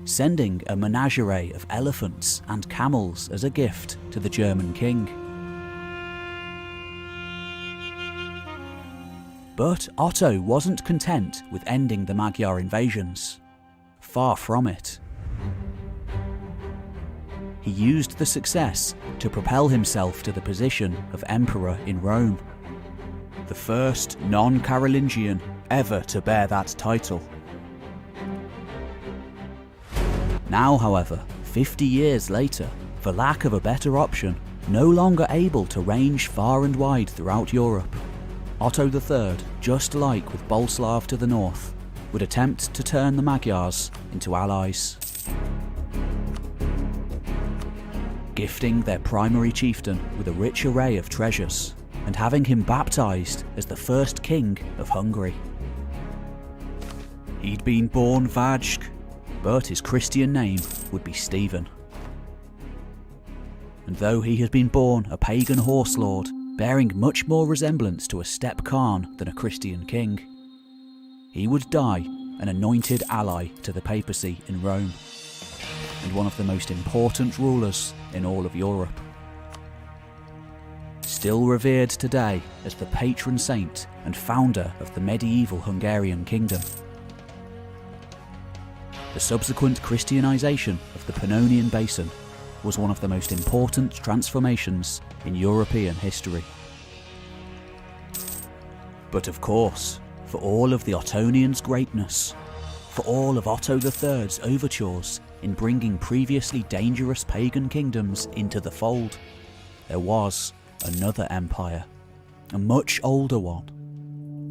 sending a menagerie of elephants and camels as a gift to the German king. But Otto wasn't content with ending the Magyar invasions. Far from it. He used the success to propel himself to the position of emperor in Rome, the first non-Carolingian ever to bear that title. Now, however, 50 years later, for lack of a better option, no longer able to range far and wide throughout Europe, Otto III, just like with Boleslav to the north, would attempt to turn the Magyars into allies. Gifting their primary chieftain with a rich array of treasures, and having him baptised as the first king of Hungary. He'd been born Vajk, but his Christian name would be Stephen. And though he had been born a pagan horse lord, bearing much more resemblance to a steppe Khan than a Christian king, he would die an anointed ally to the papacy in Rome, and one of the most important rulers in all of Europe. Still revered today as the patron saint and founder of the medieval Hungarian kingdom. The subsequent Christianization of the Pannonian Basin was one of the most important transformations in European history. But of course, for all of the Ottonians' greatness, for all of Otto III's overtures in bringing previously dangerous pagan kingdoms into the fold, there was another empire, a much older one,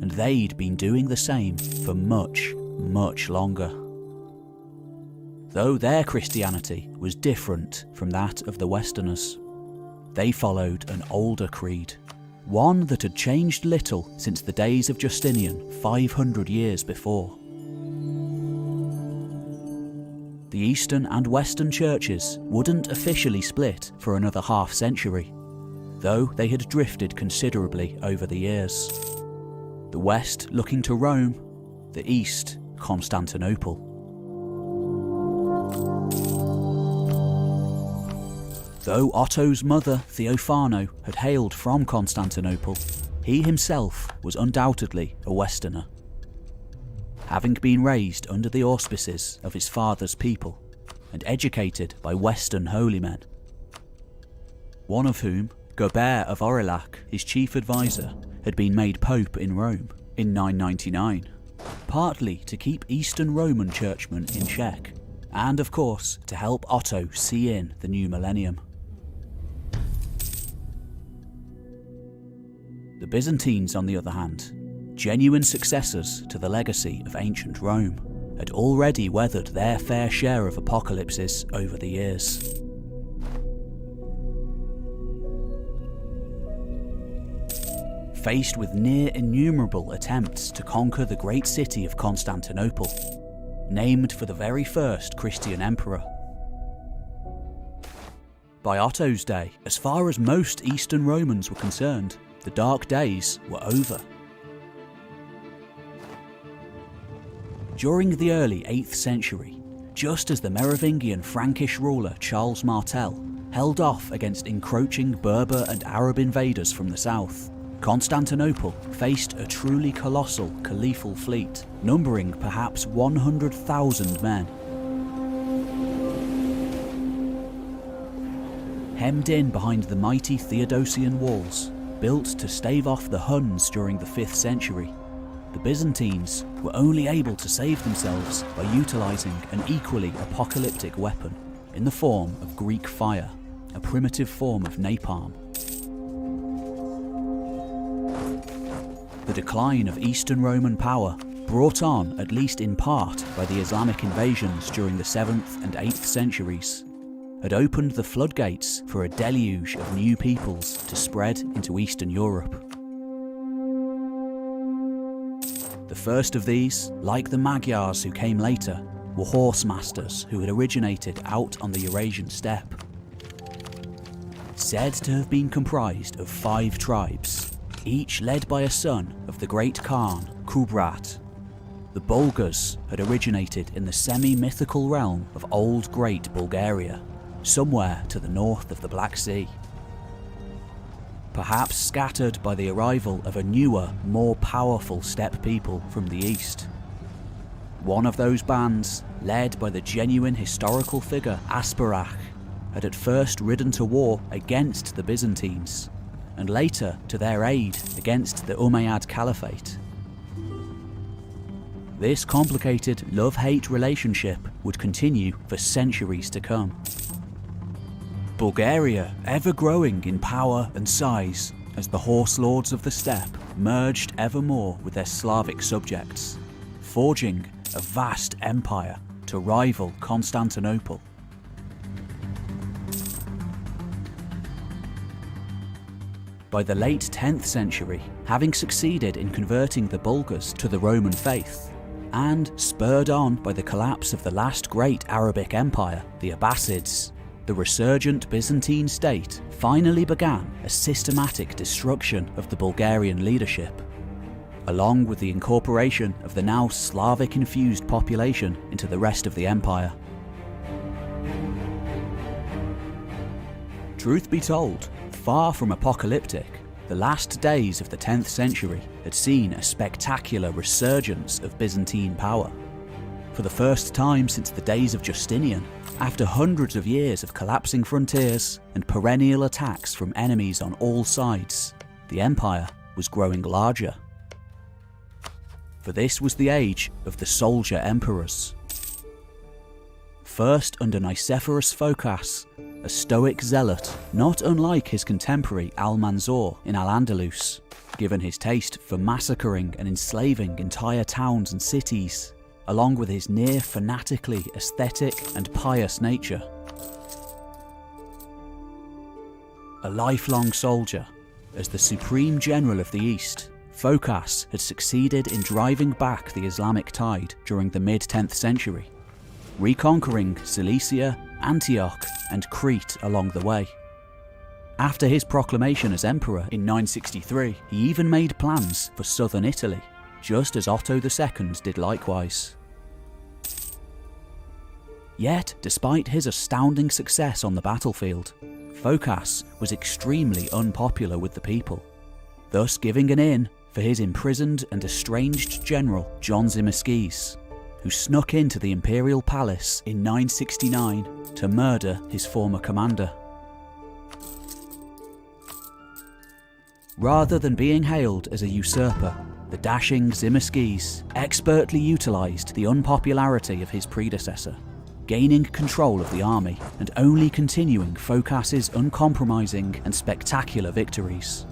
and they'd been doing the same for much, much longer. Though their Christianity was different from that of the Westerners. They followed an older creed, one that had changed little since the days of Justinian 500 years before. The Eastern and Western churches wouldn't officially split for another half century, though they had drifted considerably over the years. The West looking to Rome, the East Constantinople. Though Otto's mother, Theophano, had hailed from Constantinople, he himself was undoubtedly a Westerner, having been raised under the auspices of his father's people and educated by Western holy men, one of whom, Gobert of Aurillac, his chief advisor, had been made pope in Rome in 999, partly to keep Eastern Roman churchmen in check, and of course to help Otto see in the new millennium. The Byzantines, on the other hand, genuine successors to the legacy of ancient Rome, had already weathered their fair share of apocalypses over the years. Faced with near innumerable attempts to conquer the great city of Constantinople, named for the very first Christian emperor. By Otto's day, as far as most Eastern Romans were concerned, the dark days were over. During the early 8th century, just as the Merovingian Frankish ruler Charles Martel held off against encroaching Berber and Arab invaders from the south, Constantinople faced a truly colossal caliphal fleet, numbering perhaps 100,000 men. Hemmed in behind the mighty Theodosian walls, built to stave off the Huns during the 5th century, the Byzantines were only able to save themselves by utilising an equally apocalyptic weapon, in the form of Greek fire, a primitive form of napalm. The decline of Eastern Roman power, brought on at least in part by the Islamic invasions during the 7th and 8th centuries, had opened the floodgates for a deluge of new peoples to spread into Eastern Europe. The first of these, like the Magyars who came later, were horse masters who had originated out on the Eurasian steppe. Said to have been comprised of 5 tribes, each led by a son of the great Khan, Kubrat. The Bulgars had originated in the semi-mythical realm of Old Great Bulgaria, somewhere to the north of the Black Sea. Perhaps scattered by the arrival of a newer, more powerful steppe people from the east. One of those bands, led by the genuine historical figure Asparach, had at first ridden to war against the Byzantines, and later to their aid against the Umayyad Caliphate. This complicated love-hate relationship would continue for centuries to come. Bulgaria ever growing in power and size as the horse lords of the steppe merged ever more with their Slavic subjects, forging a vast empire to rival Constantinople. By the late 10th century, having succeeded in converting the Bulgars to the Roman faith, and spurred on by the collapse of the last great Arabic empire, the Abbasids, the resurgent Byzantine state finally began a systematic destruction of the Bulgarian leadership, along with the incorporation of the now Slavic-infused population into the rest of the empire. Truth be told, far from apocalyptic, the last days of the 10th century had seen a spectacular resurgence of Byzantine power. For the first time since the days of Justinian, after hundreds of years of collapsing frontiers and perennial attacks from enemies on all sides, the empire was growing larger. For this was the age of the soldier emperors. First under Nicephorus Phocas, a stoic zealot not unlike his contemporary Al-Mansur in Al-Andalus, given his taste for massacring and enslaving entire towns and cities, along with his near fanatically aesthetic and pious nature. A lifelong soldier, as the supreme general of the East, Phocas had succeeded in driving back the Islamic tide during the mid-10th century, reconquering Cilicia, Antioch, and Crete along the way. After his proclamation as emperor in 963, he even made plans for southern Italy, just as Otto II did likewise. Yet, despite his astounding success on the battlefield, Phocas was extremely unpopular with the people, thus giving an in for his imprisoned and estranged general John Tzimiskes, who snuck into the imperial palace in 969 to murder his former commander. Rather than being hailed as a usurper, the dashing Tzimiskes expertly utilised the unpopularity of his predecessor, gaining control of the army and only continuing Phocas's uncompromising and spectacular victories.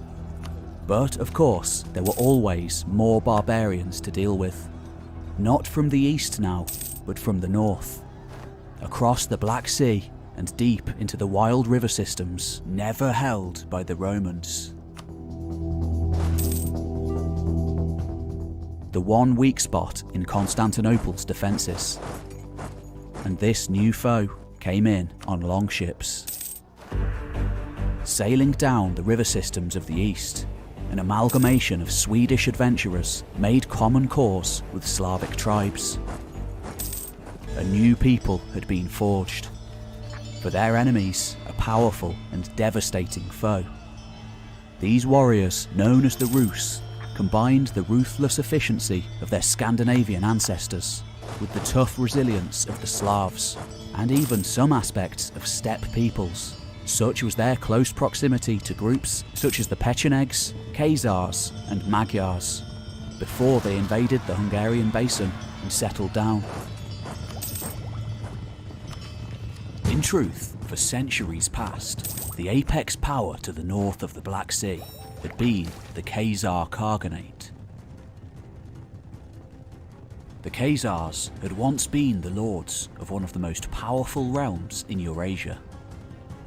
But of course, there were always more barbarians to deal with. Not from the east now, but from the north. Across the Black Sea and deep into the wild river systems never held by the Romans. The one weak spot in Constantinople's defences. And this new foe came in on longships. Sailing down the river systems of the east, an amalgamation of Swedish adventurers made common cause with Slavic tribes. A new people had been forged. For their enemies, a powerful and devastating foe. These warriors, known as the Rus, combined the ruthless efficiency of their Scandinavian ancestors with the tough resilience of the Slavs, and even some aspects of steppe peoples. Such was their close proximity to groups such as the Pechenegs, Khazars and Magyars, before they invaded the Hungarian basin and settled down. In truth, for centuries past, the apex power to the north of the Black Sea had been the Khazar Khaganate. The Khazars had once been the lords of one of the most powerful realms in Eurasia,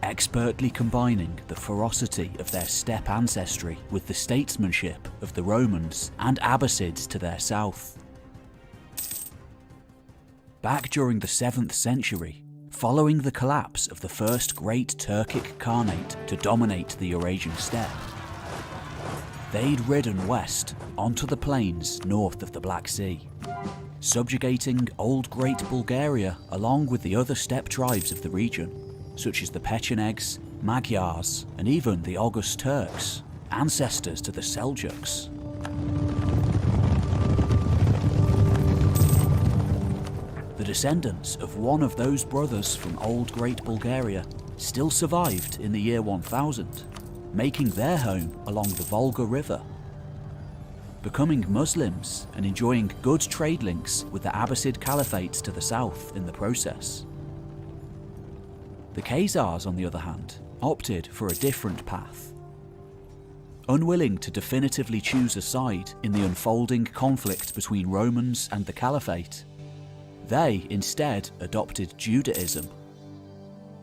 expertly combining the ferocity of their steppe ancestry with the statesmanship of the Romans and Abbasids to their south. Back during the 7th century, following the collapse of the first great Turkic Khanate to dominate the Eurasian steppe, they'd ridden west onto the plains north of the Black Sea, subjugating old Great Bulgaria along with the other steppe tribes of the region, such as the Pechenegs, Magyars, and even the Oghuz Turks, ancestors to the Seljuks. The descendants of one of those brothers from old Great Bulgaria still survived in the year 1000, making their home along the Volga River, becoming Muslims and enjoying good trade links with the Abbasid Caliphates to the south in the process. The Khazars, on the other hand, opted for a different path. Unwilling to definitively choose a side in the unfolding conflict between Romans and the Caliphate, they instead adopted Judaism.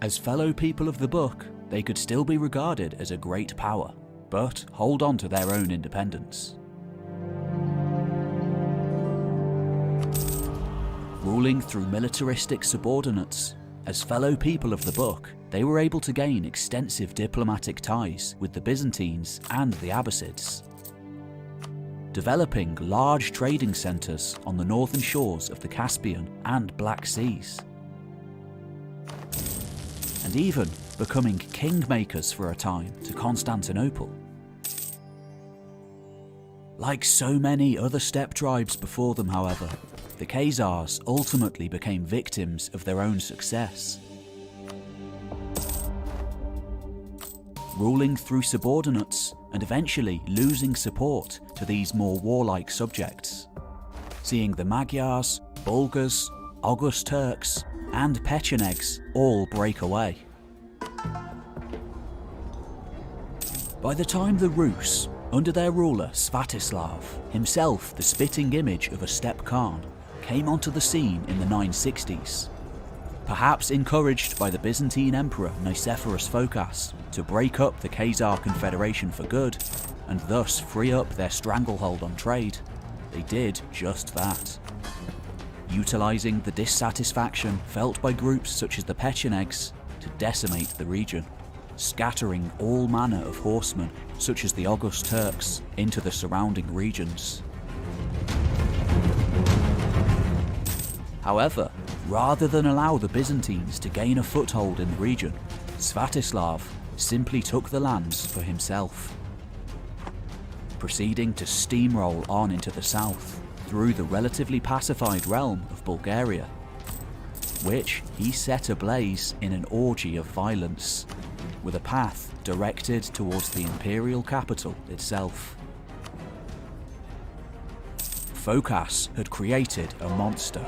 As fellow people of the book, they could still be regarded as a great power, but hold on to their own independence. Ruling through militaristic subordinates, as fellow people of the book, they were able to gain extensive diplomatic ties with the Byzantines and the Abbasids, developing large trading centres on the northern shores of the Caspian and Black Seas, and even becoming kingmakers for a time to Constantinople. Like so many other steppe tribes before them, however, the Khazars ultimately became victims of their own success. Ruling through subordinates and eventually losing support to these more warlike subjects, seeing the Magyars, Bulgars, Oghuz Turks and Pechenegs all break away. By the time the Rus, under their ruler Svatoslav, himself the spitting image of a steppe Khan, came onto the scene in the 960s, perhaps encouraged by the Byzantine Emperor Nicephorus Phocas to break up the Khazar Confederation for good, and thus free up their stranglehold on trade, they did just that. Utilising the dissatisfaction felt by groups such as the Pechenegs to decimate the region, scattering all manner of horsemen, such as the Oghuz Turks, into the surrounding regions. However, rather than allow the Byzantines to gain a foothold in the region, Svatoslav simply took the lands for himself, proceeding to steamroll on into the south through the relatively pacified realm of Bulgaria, which he set ablaze in an orgy of violence, with a path directed towards the imperial capital itself. Phocas had created a monster,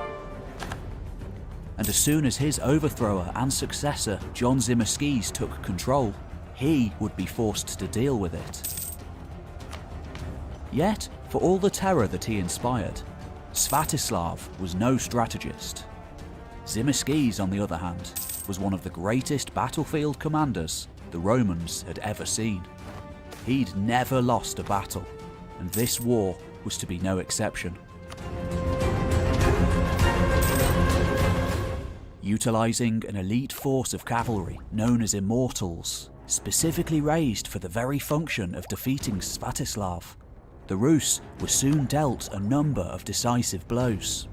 and as soon as his overthrower and successor John Tzimiskes took control, he would be forced to deal with it. Yet, for all the terror that he inspired, Svatoslav was no strategist. Tzimiskes, on the other hand, was one of the greatest battlefield commanders the Romans had ever seen. He'd never lost a battle, and this war was to be no exception. Utilising an elite force of cavalry known as Immortals, specifically raised for the very function of defeating Svatoslav, the Rus were soon dealt a number of decisive blows,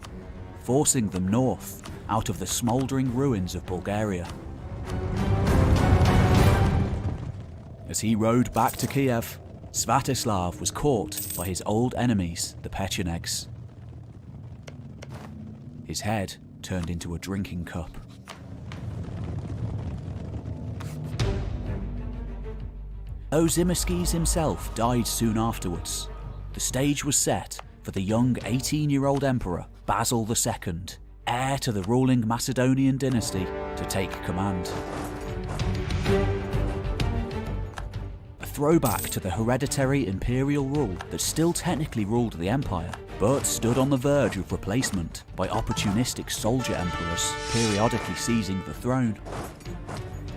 forcing them north out of the smouldering ruins of Bulgaria. As he rode back to Kiev, Svatoslav was caught by his old enemies, the Pechenegs. His head turned into a drinking cup. Though Tzimiskes himself died soon afterwards, the stage was set for the young 18-year-old emperor Basil II, heir to the ruling Macedonian dynasty, to take command. A throwback to the hereditary imperial rule that still technically ruled the empire, but stood on the verge of replacement by opportunistic soldier emperors periodically seizing the throne.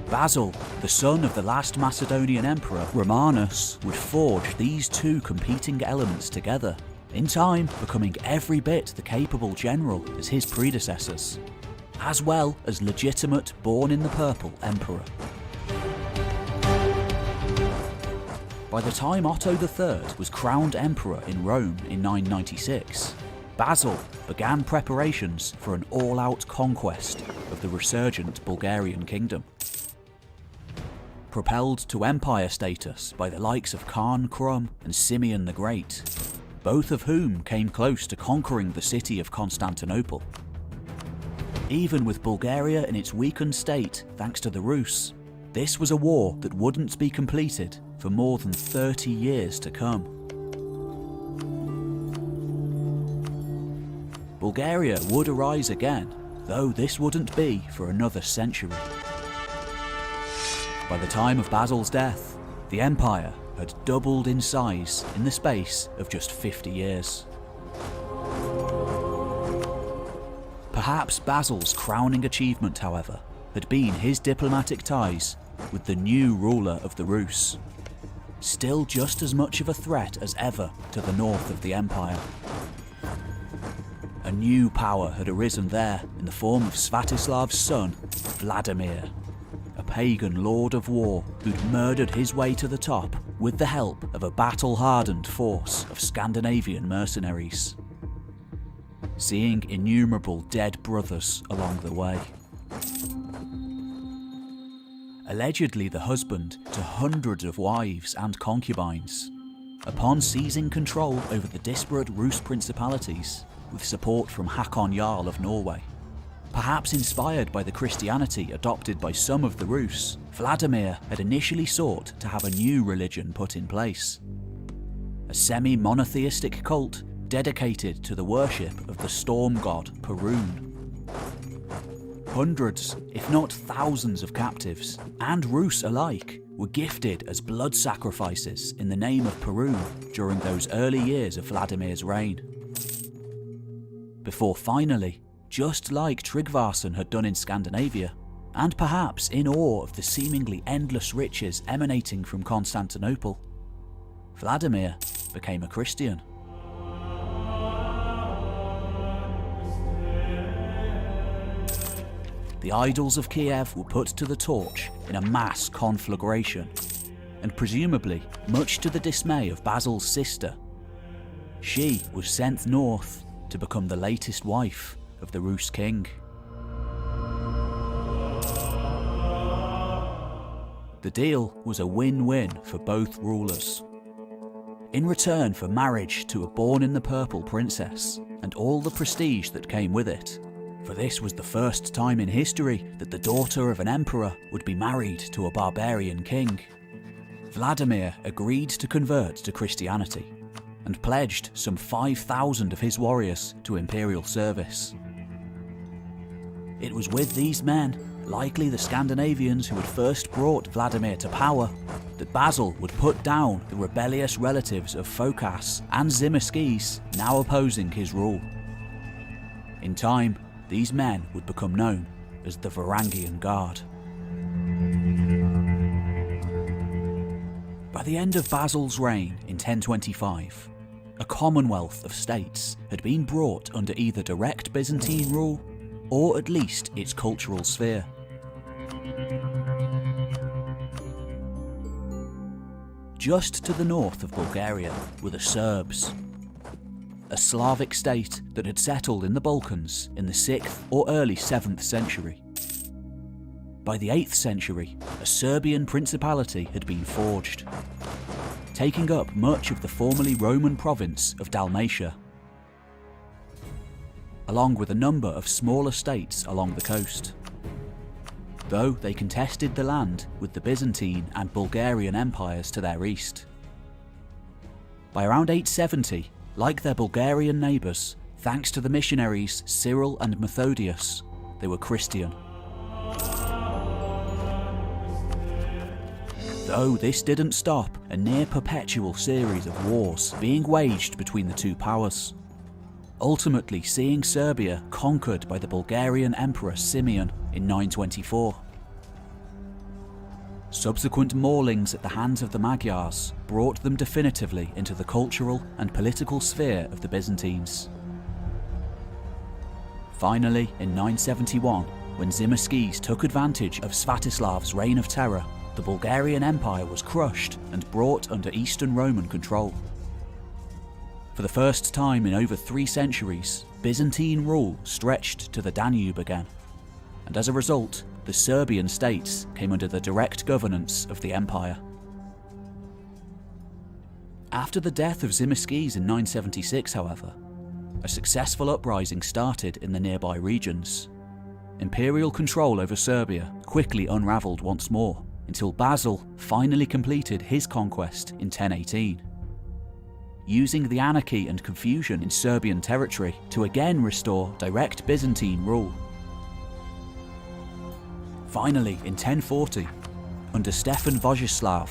Basil, the son of the last Macedonian emperor, Romanus, would forge these two competing elements together, in time becoming every bit the capable general as his predecessors, as well as legitimate born-in-the-purple emperor. By the time Otto III was crowned emperor in Rome in 996, Basil began preparations for an all-out conquest of the resurgent Bulgarian kingdom. Propelled to empire status by the likes of Khan Krum and Simeon the Great, both of whom came close to conquering the city of Constantinople. Even with Bulgaria in its weakened state thanks to the Rus, this was a war that wouldn't be completed for more than 30 years to come. Bulgaria would arise again, though this wouldn't be for another century. By the time of Basil's death, the empire had doubled in size in the space of just 50 years. Perhaps Basil's crowning achievement, however, had been his diplomatic ties with the new ruler of the Rus, still just as much of a threat as ever to the north of the empire. A new power had arisen there in the form of Svatislav's son, Vladimir, a pagan lord of war who'd murdered his way to the top with the help of a battle-hardened force of Scandinavian mercenaries, seeing innumerable dead brothers along the way. Allegedly the husband to hundreds of wives and concubines, upon seizing control over the disparate Rus principalities with support from Hakon Jarl of Norway. Perhaps inspired by the Christianity adopted by some of the Rus, Vladimir had initially sought to have a new religion put in place. A semi-monotheistic cult dedicated to the worship of the storm god Perun. Hundreds, if not thousands of captives, and Rus alike, were gifted as blood sacrifices in the name of Perun during those early years of Vladimir's reign. Before finally, just like Tryggvason had done in Scandinavia, and perhaps in awe of the seemingly endless riches emanating from Constantinople, Vladimir became a Christian. The idols of Kiev were put to the torch in a mass conflagration, and presumably much to the dismay of Basil's sister. She was sent north to become the latest wife of the Rus king. The deal was a win-win for both rulers. In return for marriage to a born-in-the-purple princess and all the prestige that came with it, for this was the first time in history that the daughter of an emperor would be married to a barbarian king, Vladimir agreed to convert to Christianity and pledged some 5,000 of his warriors to imperial service. It was with these men, likely the Scandinavians who had first brought Vladimir to power, that Basil would put down the rebellious relatives of Phocas and Tzimiskes now opposing his rule. In time, these men would become known as the Varangian Guard. By the end of Basil's reign in 1025, a commonwealth of states had been brought under either direct Byzantine rule or at least its cultural sphere. Just to the north of Bulgaria were the Serbs, a Slavic state that had settled in the Balkans in the 6th or early 7th century. By the 8th century, a Serbian principality had been forged, taking up much of the formerly Roman province of Dalmatia, along with a number of smaller states along the coast, though they contested the land with the Byzantine and Bulgarian empires to their east. By around 870, like their Bulgarian neighbours, thanks to the missionaries Cyril and Methodius, they were Christian. Though this didn't stop a near-perpetual series of wars being waged between the two powers, ultimately seeing Serbia conquered by the Bulgarian Emperor Simeon in 924. Subsequent maulings at the hands of the Magyars brought them definitively into the cultural and political sphere of the Byzantines. Finally, in 971, when Tzimiskes took advantage of Svatislav's reign of terror, the Bulgarian Empire was crushed and brought under Eastern Roman control. For the first time in over 3 centuries, Byzantine rule stretched to the Danube again, and as a result, the Serbian states came under the direct governance of the empire. After the death of Tzimiskes in 976, however, a successful uprising started in the nearby regions. Imperial control over Serbia quickly unravelled once more, until Basil finally completed his conquest in 1018, using the anarchy and confusion in Serbian territory to again restore direct Byzantine rule. Finally, in 1040, under Stefan Vojislav,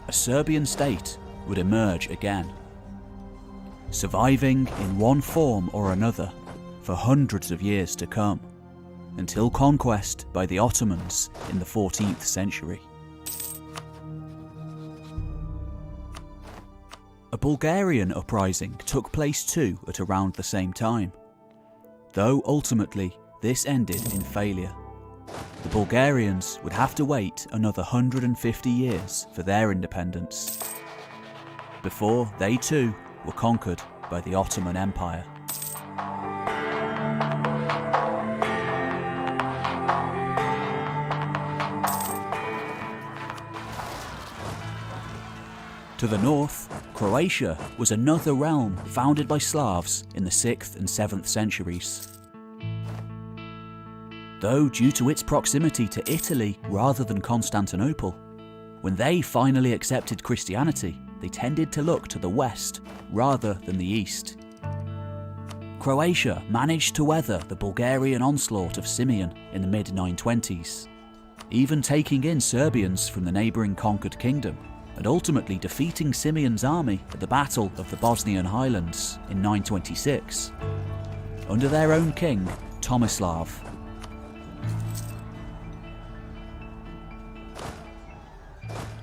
a Serbian state would emerge again, surviving in one form or another for hundreds of years to come, until conquest by the Ottomans in the 14th century. A Bulgarian uprising took place too at around the same time, though ultimately this ended in failure. The Bulgarians would have to wait another 150 years for their independence, before they too were conquered by the Ottoman Empire. To the north, Croatia was another realm founded by Slavs in the 6th and 7th centuries. Though due to its proximity to Italy rather than Constantinople, when they finally accepted Christianity, they tended to look to the west rather than the east. Croatia managed to weather the Bulgarian onslaught of Simeon in the mid-920s, even taking in Serbians from the neighbouring conquered kingdom, and ultimately defeating Simeon's army at the Battle of the Bosnian Highlands in 926, under their own king, Tomislav.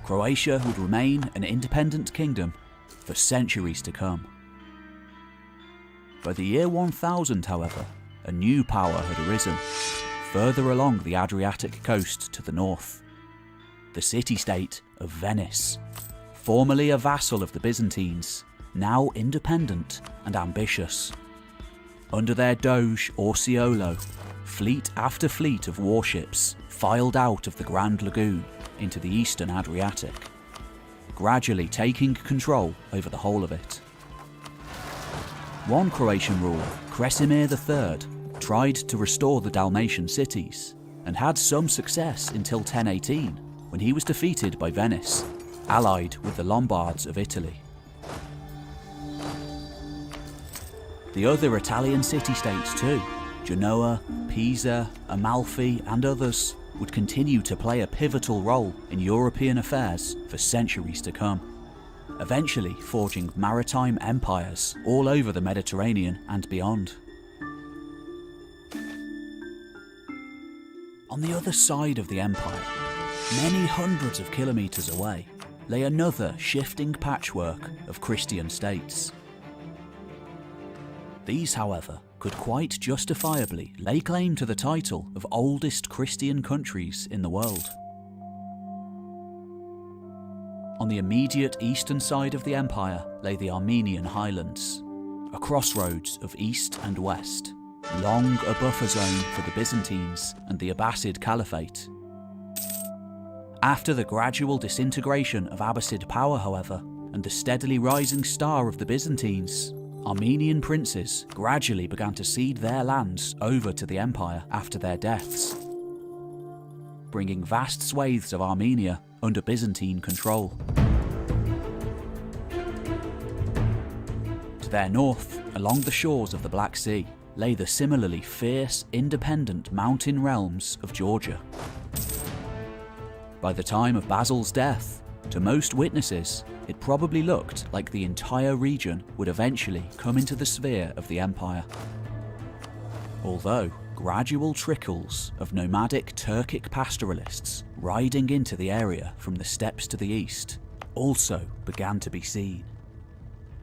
Croatia would remain an independent kingdom for centuries to come. By the year 1000, however, a new power had arisen, further along the Adriatic coast to the north. The city-state of Venice, formerly a vassal of the Byzantines, now independent and ambitious. Under their doge Orseolo, fleet after fleet of warships filed out of the Grand Lagoon into the eastern Adriatic, gradually taking control over the whole of it. One Croatian ruler, Kresimir III, tried to restore the Dalmatian cities, and had some success until 1018, when he was defeated by Venice, allied with the Lombards of Italy. The other Italian city-states too, Genoa, Pisa, Amalfi and others, would continue to play a pivotal role in European affairs for centuries to come, eventually forging maritime empires all over the Mediterranean and beyond. On the other side of the empire, many hundreds of kilometres away, lay another shifting patchwork of Christian states. These, however, could quite justifiably lay claim to the title of oldest Christian countries in the world. On the immediate eastern side of the empire lay the Armenian highlands, a crossroads of east and west, long a buffer zone for the Byzantines and the Abbasid Caliphate. After the gradual disintegration of Abbasid power, however, and the steadily rising star of the Byzantines, Armenian princes gradually began to cede their lands over to the empire after their deaths, bringing vast swathes of Armenia under Byzantine control. To their north, along the shores of the Black Sea, lay the similarly fierce, independent mountain realms of Georgia. By the time of Basil's death, To most witnesses, it probably looked like the entire region would eventually come into the sphere of the empire. Although gradual trickles of nomadic Turkic pastoralists riding into the area from the steppes to the east also began to be seen.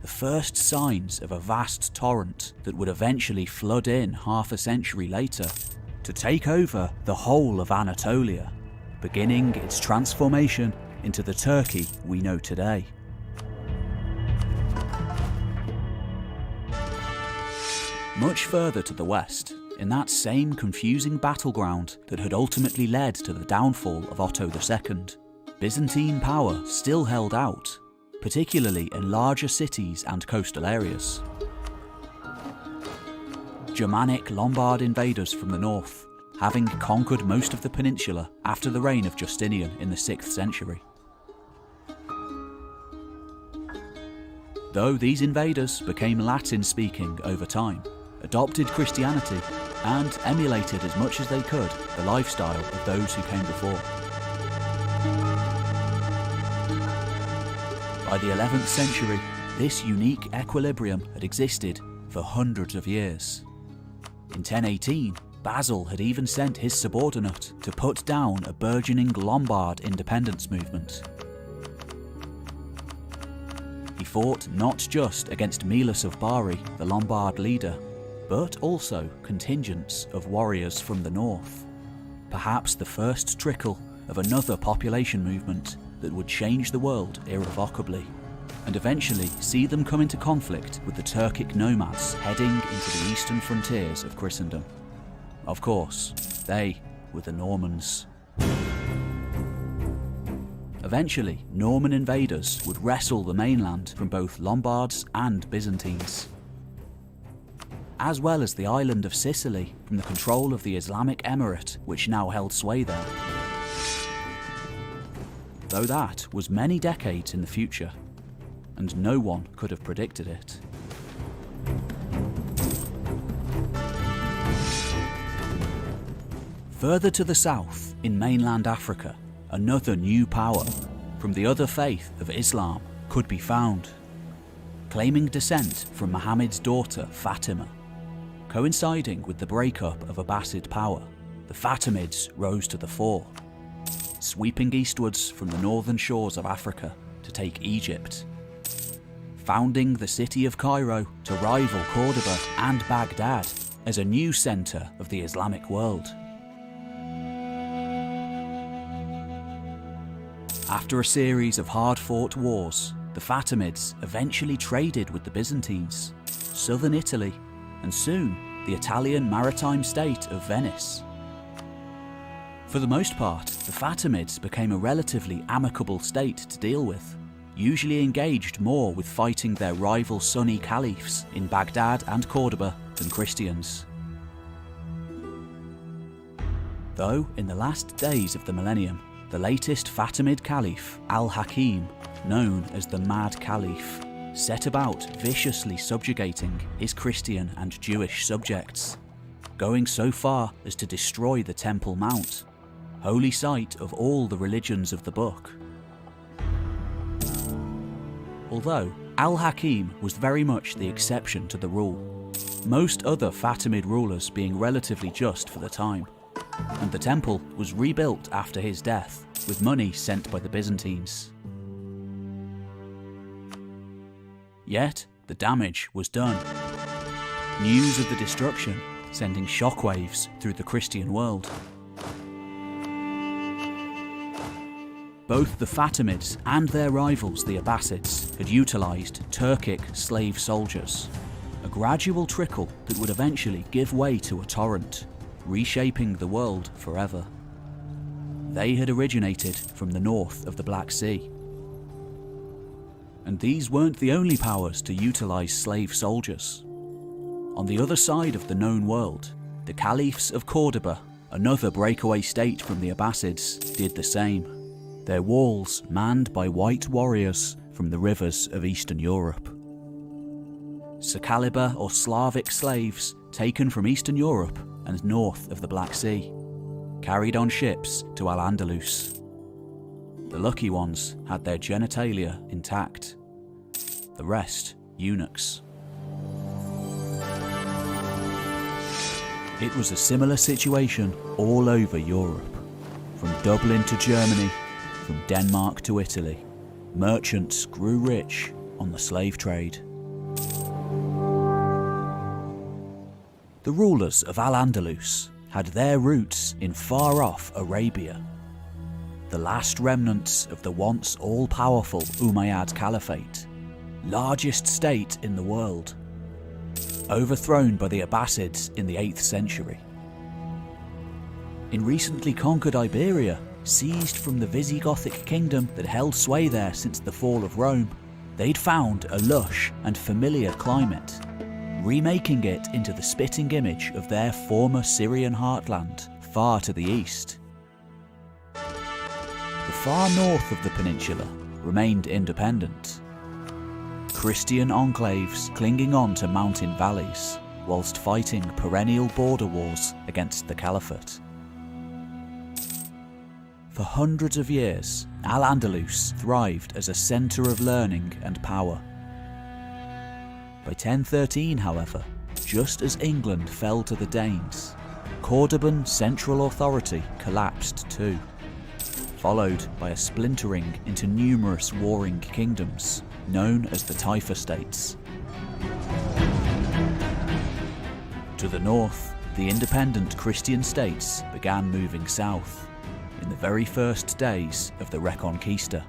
The first signs of a vast torrent that would eventually flood in half a century later to take over the whole of Anatolia, beginning its transformation into the Turkey we know today. Much further to the west, in that same confusing battleground that had ultimately led to the downfall of Otto II, Byzantine power still held out, particularly in larger cities and coastal areas. Germanic Lombard invaders from the north, having conquered most of the peninsula after the reign of Justinian in the 6th century. Though these invaders became Latin-speaking over time, adopted Christianity, and emulated as much as they could the lifestyle of those who came before. By the 11th century, this unique equilibrium had existed for hundreds of years. In 1018, Basil had even sent his subordinate to put down a burgeoning Lombard independence movement. He fought not just against Milas of Bari, the Lombard leader, but also contingents of warriors from the north. Perhaps the first trickle of another population movement that would change the world irrevocably, and eventually see them come into conflict with the Turkic nomads heading into the eastern frontiers of Christendom. Of course, they were the Normans. Eventually, Norman invaders would wrestle the mainland from both Lombards and Byzantines, as well as the island of Sicily from the control of the Islamic Emirate which now held sway there. Though that was many decades in the future, and no one could have predicted it. Further to the south, in mainland Africa, another new power from the other faith of Islam could be found, claiming descent from Muhammad's daughter Fatima. Coinciding with the breakup of Abbasid power, the Fatimids rose to the fore, sweeping eastwards from the northern shores of Africa to take Egypt, founding the city of Cairo to rival Cordoba and Baghdad as a new centre of the Islamic world. After a series of hard-fought wars, the Fatimids eventually traded with the Byzantines, southern Italy, and soon the Italian maritime state of Venice. For the most part, the Fatimids became a relatively amicable state to deal with, usually engaged more with fighting their rival Sunni caliphs in Baghdad and Cordoba than Christians. Though in the last days of the millennium, the latest Fatimid caliph, Al-Hakim, known as the Mad Caliph, set about viciously subjugating his Christian and Jewish subjects, going so far as to destroy the Temple Mount, holy site of all the religions of the book. Although Al-Hakim was very much the exception to the rule, most other Fatimid rulers being relatively just for the time, and the temple was rebuilt after his death with money sent by the Byzantines. Yet, the damage was done. News of the destruction sending shockwaves through the Christian world. Both the Fatimids and their rivals, the Abbasids, had utilised Turkic slave soldiers, a gradual trickle that would eventually give way to a torrent, reshaping the world forever. They had originated from the north of the Black Sea. And these weren't the only powers to utilise slave soldiers. On the other side of the known world, the Caliphs of Cordoba, another breakaway state from the Abbasids, did the same, their walls manned by white warriors from the rivers of Eastern Europe. Saqaliba or Slavic slaves taken from Eastern Europe and north of the Black Sea, carried on ships to Al-Andalus. The lucky ones had their genitalia intact. The rest, eunuchs. It was a similar situation all over Europe. From Dublin to Germany, from Denmark to Italy, merchants grew rich on the slave trade. The rulers of Al-Andalus had their roots in far-off Arabia. The last remnants of the once all-powerful Umayyad Caliphate, largest state in the world, overthrown by the Abbasids in the 8th century. In recently conquered Iberia, seized from the Visigothic kingdom that held sway there since the fall of Rome, they'd found a lush and familiar climate, remaking it into the spitting image of their former Syrian heartland, far to the east. The far north of the peninsula remained independent, Christian enclaves clinging on to mountain valleys, whilst fighting perennial border wars against the Caliphate. For hundreds of years, Al-Andalus thrived as a centre of learning and power. By 1013, however, just as England fell to the Danes, Cordoban central authority collapsed too, followed by a splintering into numerous warring kingdoms, known as the Taifa States. To the north, the independent Christian states began moving south in the very first days of the Reconquista,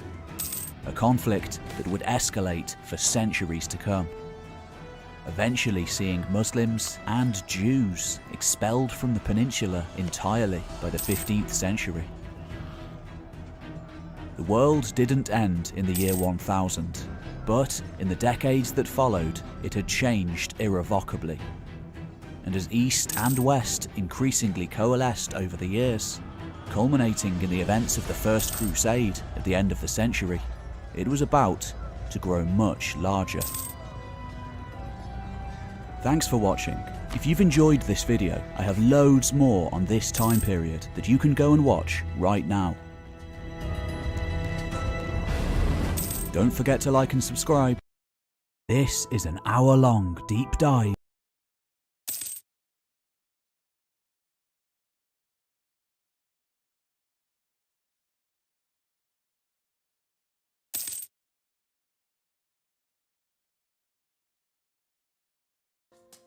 a conflict that would escalate for centuries to come, eventually seeing Muslims and Jews expelled from the peninsula entirely by the 15th century. The world didn't end in the year 1000, but in the decades that followed, it had changed irrevocably. And as East and West increasingly coalesced over the years, culminating in the events of the First Crusade at the end of the century, it was about to grow much larger. Thanks for watching. If you've enjoyed this video, I have loads more on this time period that you can go and watch right now. Don't forget to like and subscribe. This is an hour-long deep dive.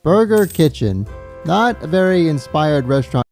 Burger Kitchen, not a very inspired restaurant.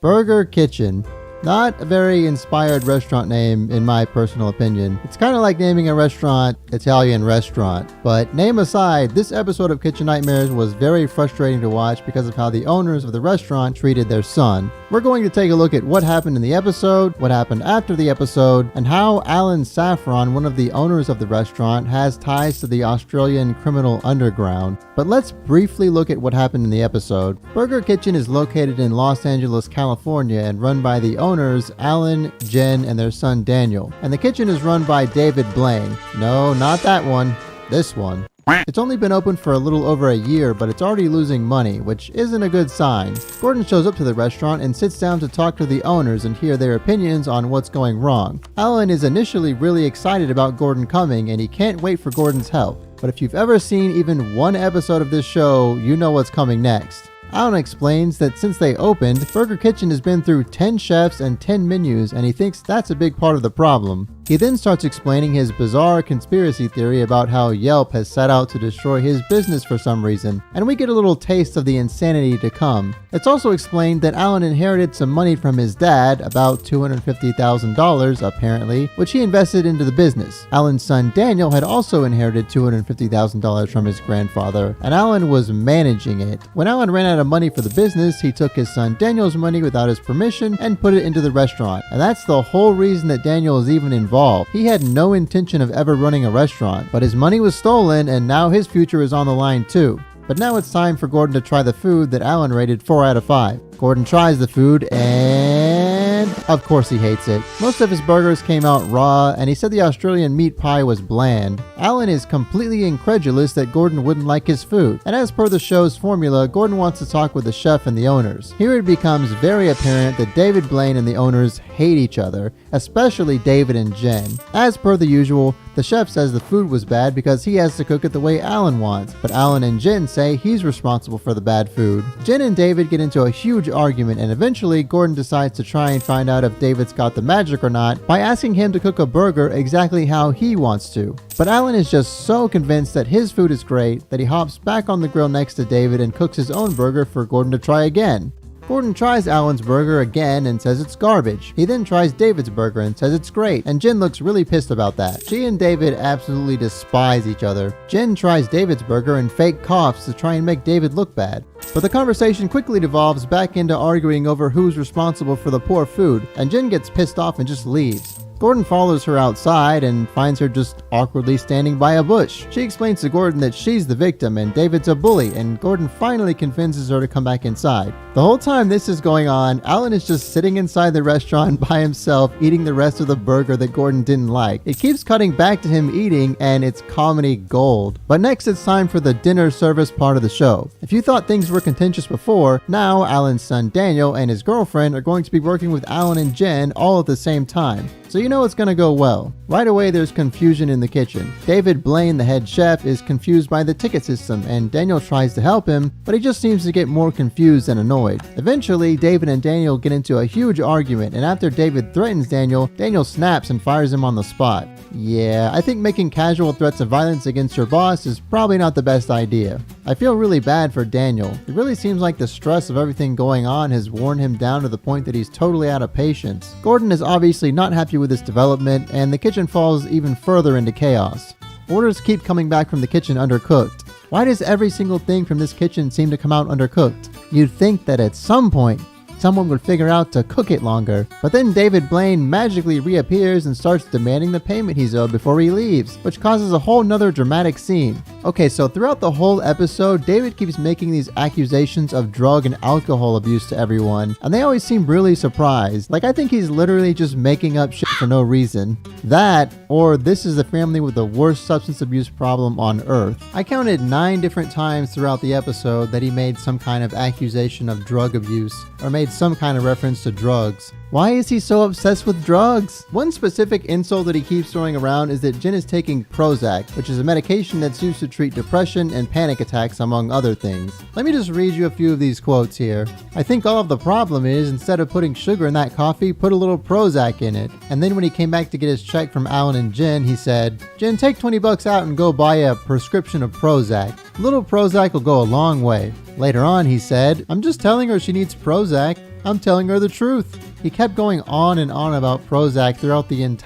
Burger Kitchen, not a very inspired restaurant name in my personal opinion. It's kind of like naming a restaurant Italian restaurant. But name aside, this episode of Kitchen Nightmares was very frustrating to watch because of how the owners of the restaurant treated their son. We're going to take a look at what happened in the episode, what happened after the episode, and how Alan Saffron, one of the owners of the restaurant, has ties to the Australian criminal underground. But let's briefly look at what happened in the episode. Burger Kitchen is located in Los Angeles, California, and run by the owners Alan, Jen, and their son Daniel. And the kitchen is run by David Blaine. No, not that one. This one. It's only been open for a little over a year, but it's already losing money, which isn't a good sign. Gordon shows up to the restaurant and sits down to talk to the owners and hear their opinions on what's going wrong. Alan is initially really excited about Gordon coming, and he can't wait for Gordon's help. But if you've ever seen even one episode of this show, you know what's coming next. Alan explains that since they opened, Burger Kitchen has been through 10 chefs and 10 menus, and he thinks that's a big part of the problem. He then starts explaining his bizarre conspiracy theory about how Yelp has set out to destroy his business for some reason, and we get a little taste of the insanity to come. It's also explained that Alan inherited some money from his dad, about $250,000 apparently, which he invested into the business. Alan's son Daniel had also inherited $250,000 from his grandfather, and Alan was managing it. When Alan ran out of money for the business, he took his son Daniel's money without his permission and put it into the restaurant, and that's the whole reason that Daniel is even involved. He had no intention of ever running a restaurant, but his money was stolen and now his future is on the line too. But now it's time for Gordon to try the food that Alan rated 4 out of 5. Gordon tries the food and bland? Of course he hates it. Most of his burgers came out raw, and he said the Australian meat pie was bland. Alan is completely incredulous that Gordon wouldn't like his food, and as per the show's formula, Gordon wants to talk with the chef and the owners. Here it becomes very apparent that David Blaine and the owners hate each other, especially David and Jen. As per the usual, the chef says the food was bad because he has to cook it the way Alan wants, but Alan and Jen say he's responsible for the bad food. Jen and David get into a huge argument, and eventually Gordon decides to try and find out if David's got the magic or not by asking him to cook a burger exactly how he wants to. But Alan is just so convinced that his food is great that he hops back on the grill next to David and cooks his own burger for Gordon to try again. Gordon tries Alan's burger again and says it's garbage. He then tries David's burger and says it's great, and Jen looks really pissed about that. She and David absolutely despise each other. Jen tries David's burger and fake coughs to try and make David look bad. But the conversation quickly devolves back into arguing over who's responsible for the poor food, and Jen gets pissed off and just leaves. Gordon follows her outside and finds her just awkwardly standing by a bush. She explains to Gordon that she's the victim and David's a bully, and Gordon finally convinces her to come back inside. The whole time this is going on, Alan is just sitting inside the restaurant by himself eating the rest of the burger that Gordon didn't like. It keeps cutting back to him eating, and it's comedy gold. But next it's time for the dinner service part of the show. If you thought things were contentious before, now Alan's son Daniel and his girlfriend are going to be working with Alan and Jen all at the same time. So you know it's gonna go well. Right away there's confusion in the kitchen. David Blaine, the head chef, is confused by the ticket system, and Daniel tries to help him, but he just seems to get more confused and annoyed. Eventually, David and Daniel get into a huge argument, and after David threatens Daniel, Daniel snaps and fires him on the spot. Yeah, I think making casual threats of violence against your boss is probably not the best idea. I feel really bad for Daniel. It really seems like the stress of everything going on has worn him down to the point that he's totally out of patience. Gordon is obviously not happy with this development, and the kitchen falls even further into chaos. Orders keep coming back from the kitchen undercooked. Why does every single thing from this kitchen seem to come out undercooked? You'd think that at some point, someone would figure out to cook it longer. But then David Blaine magically reappears and starts demanding the payment he's owed before he leaves, which causes a whole nother dramatic scene. Okay, so throughout the whole episode, David keeps making these accusations of drug and alcohol abuse to everyone, and they always seem really surprised. Like, I think he's literally just making up shit for no reason. That, or this is the family with the worst substance abuse problem on earth. I counted 9 different times throughout the episode that he made some kind of accusation of drug abuse, or made some kind of reference to drugs. Why is he so obsessed with drugs? One specific insult that he keeps throwing around is that Jen is taking Prozac, which is a medication that's used to treat depression and panic attacks, among other things. Let me just read you a few of these quotes here. I think all of the problem is, instead of putting sugar in that coffee, put a little Prozac in it. And then when he came back to get his check from Alan and Jen, he said, Jen, take $20 out and go buy a prescription of Prozac. Little Prozac will go a long way. Later on, he said, I'm just telling her she needs Prozac. I'm telling her the truth. He kept going on and on about Prozac throughout the entire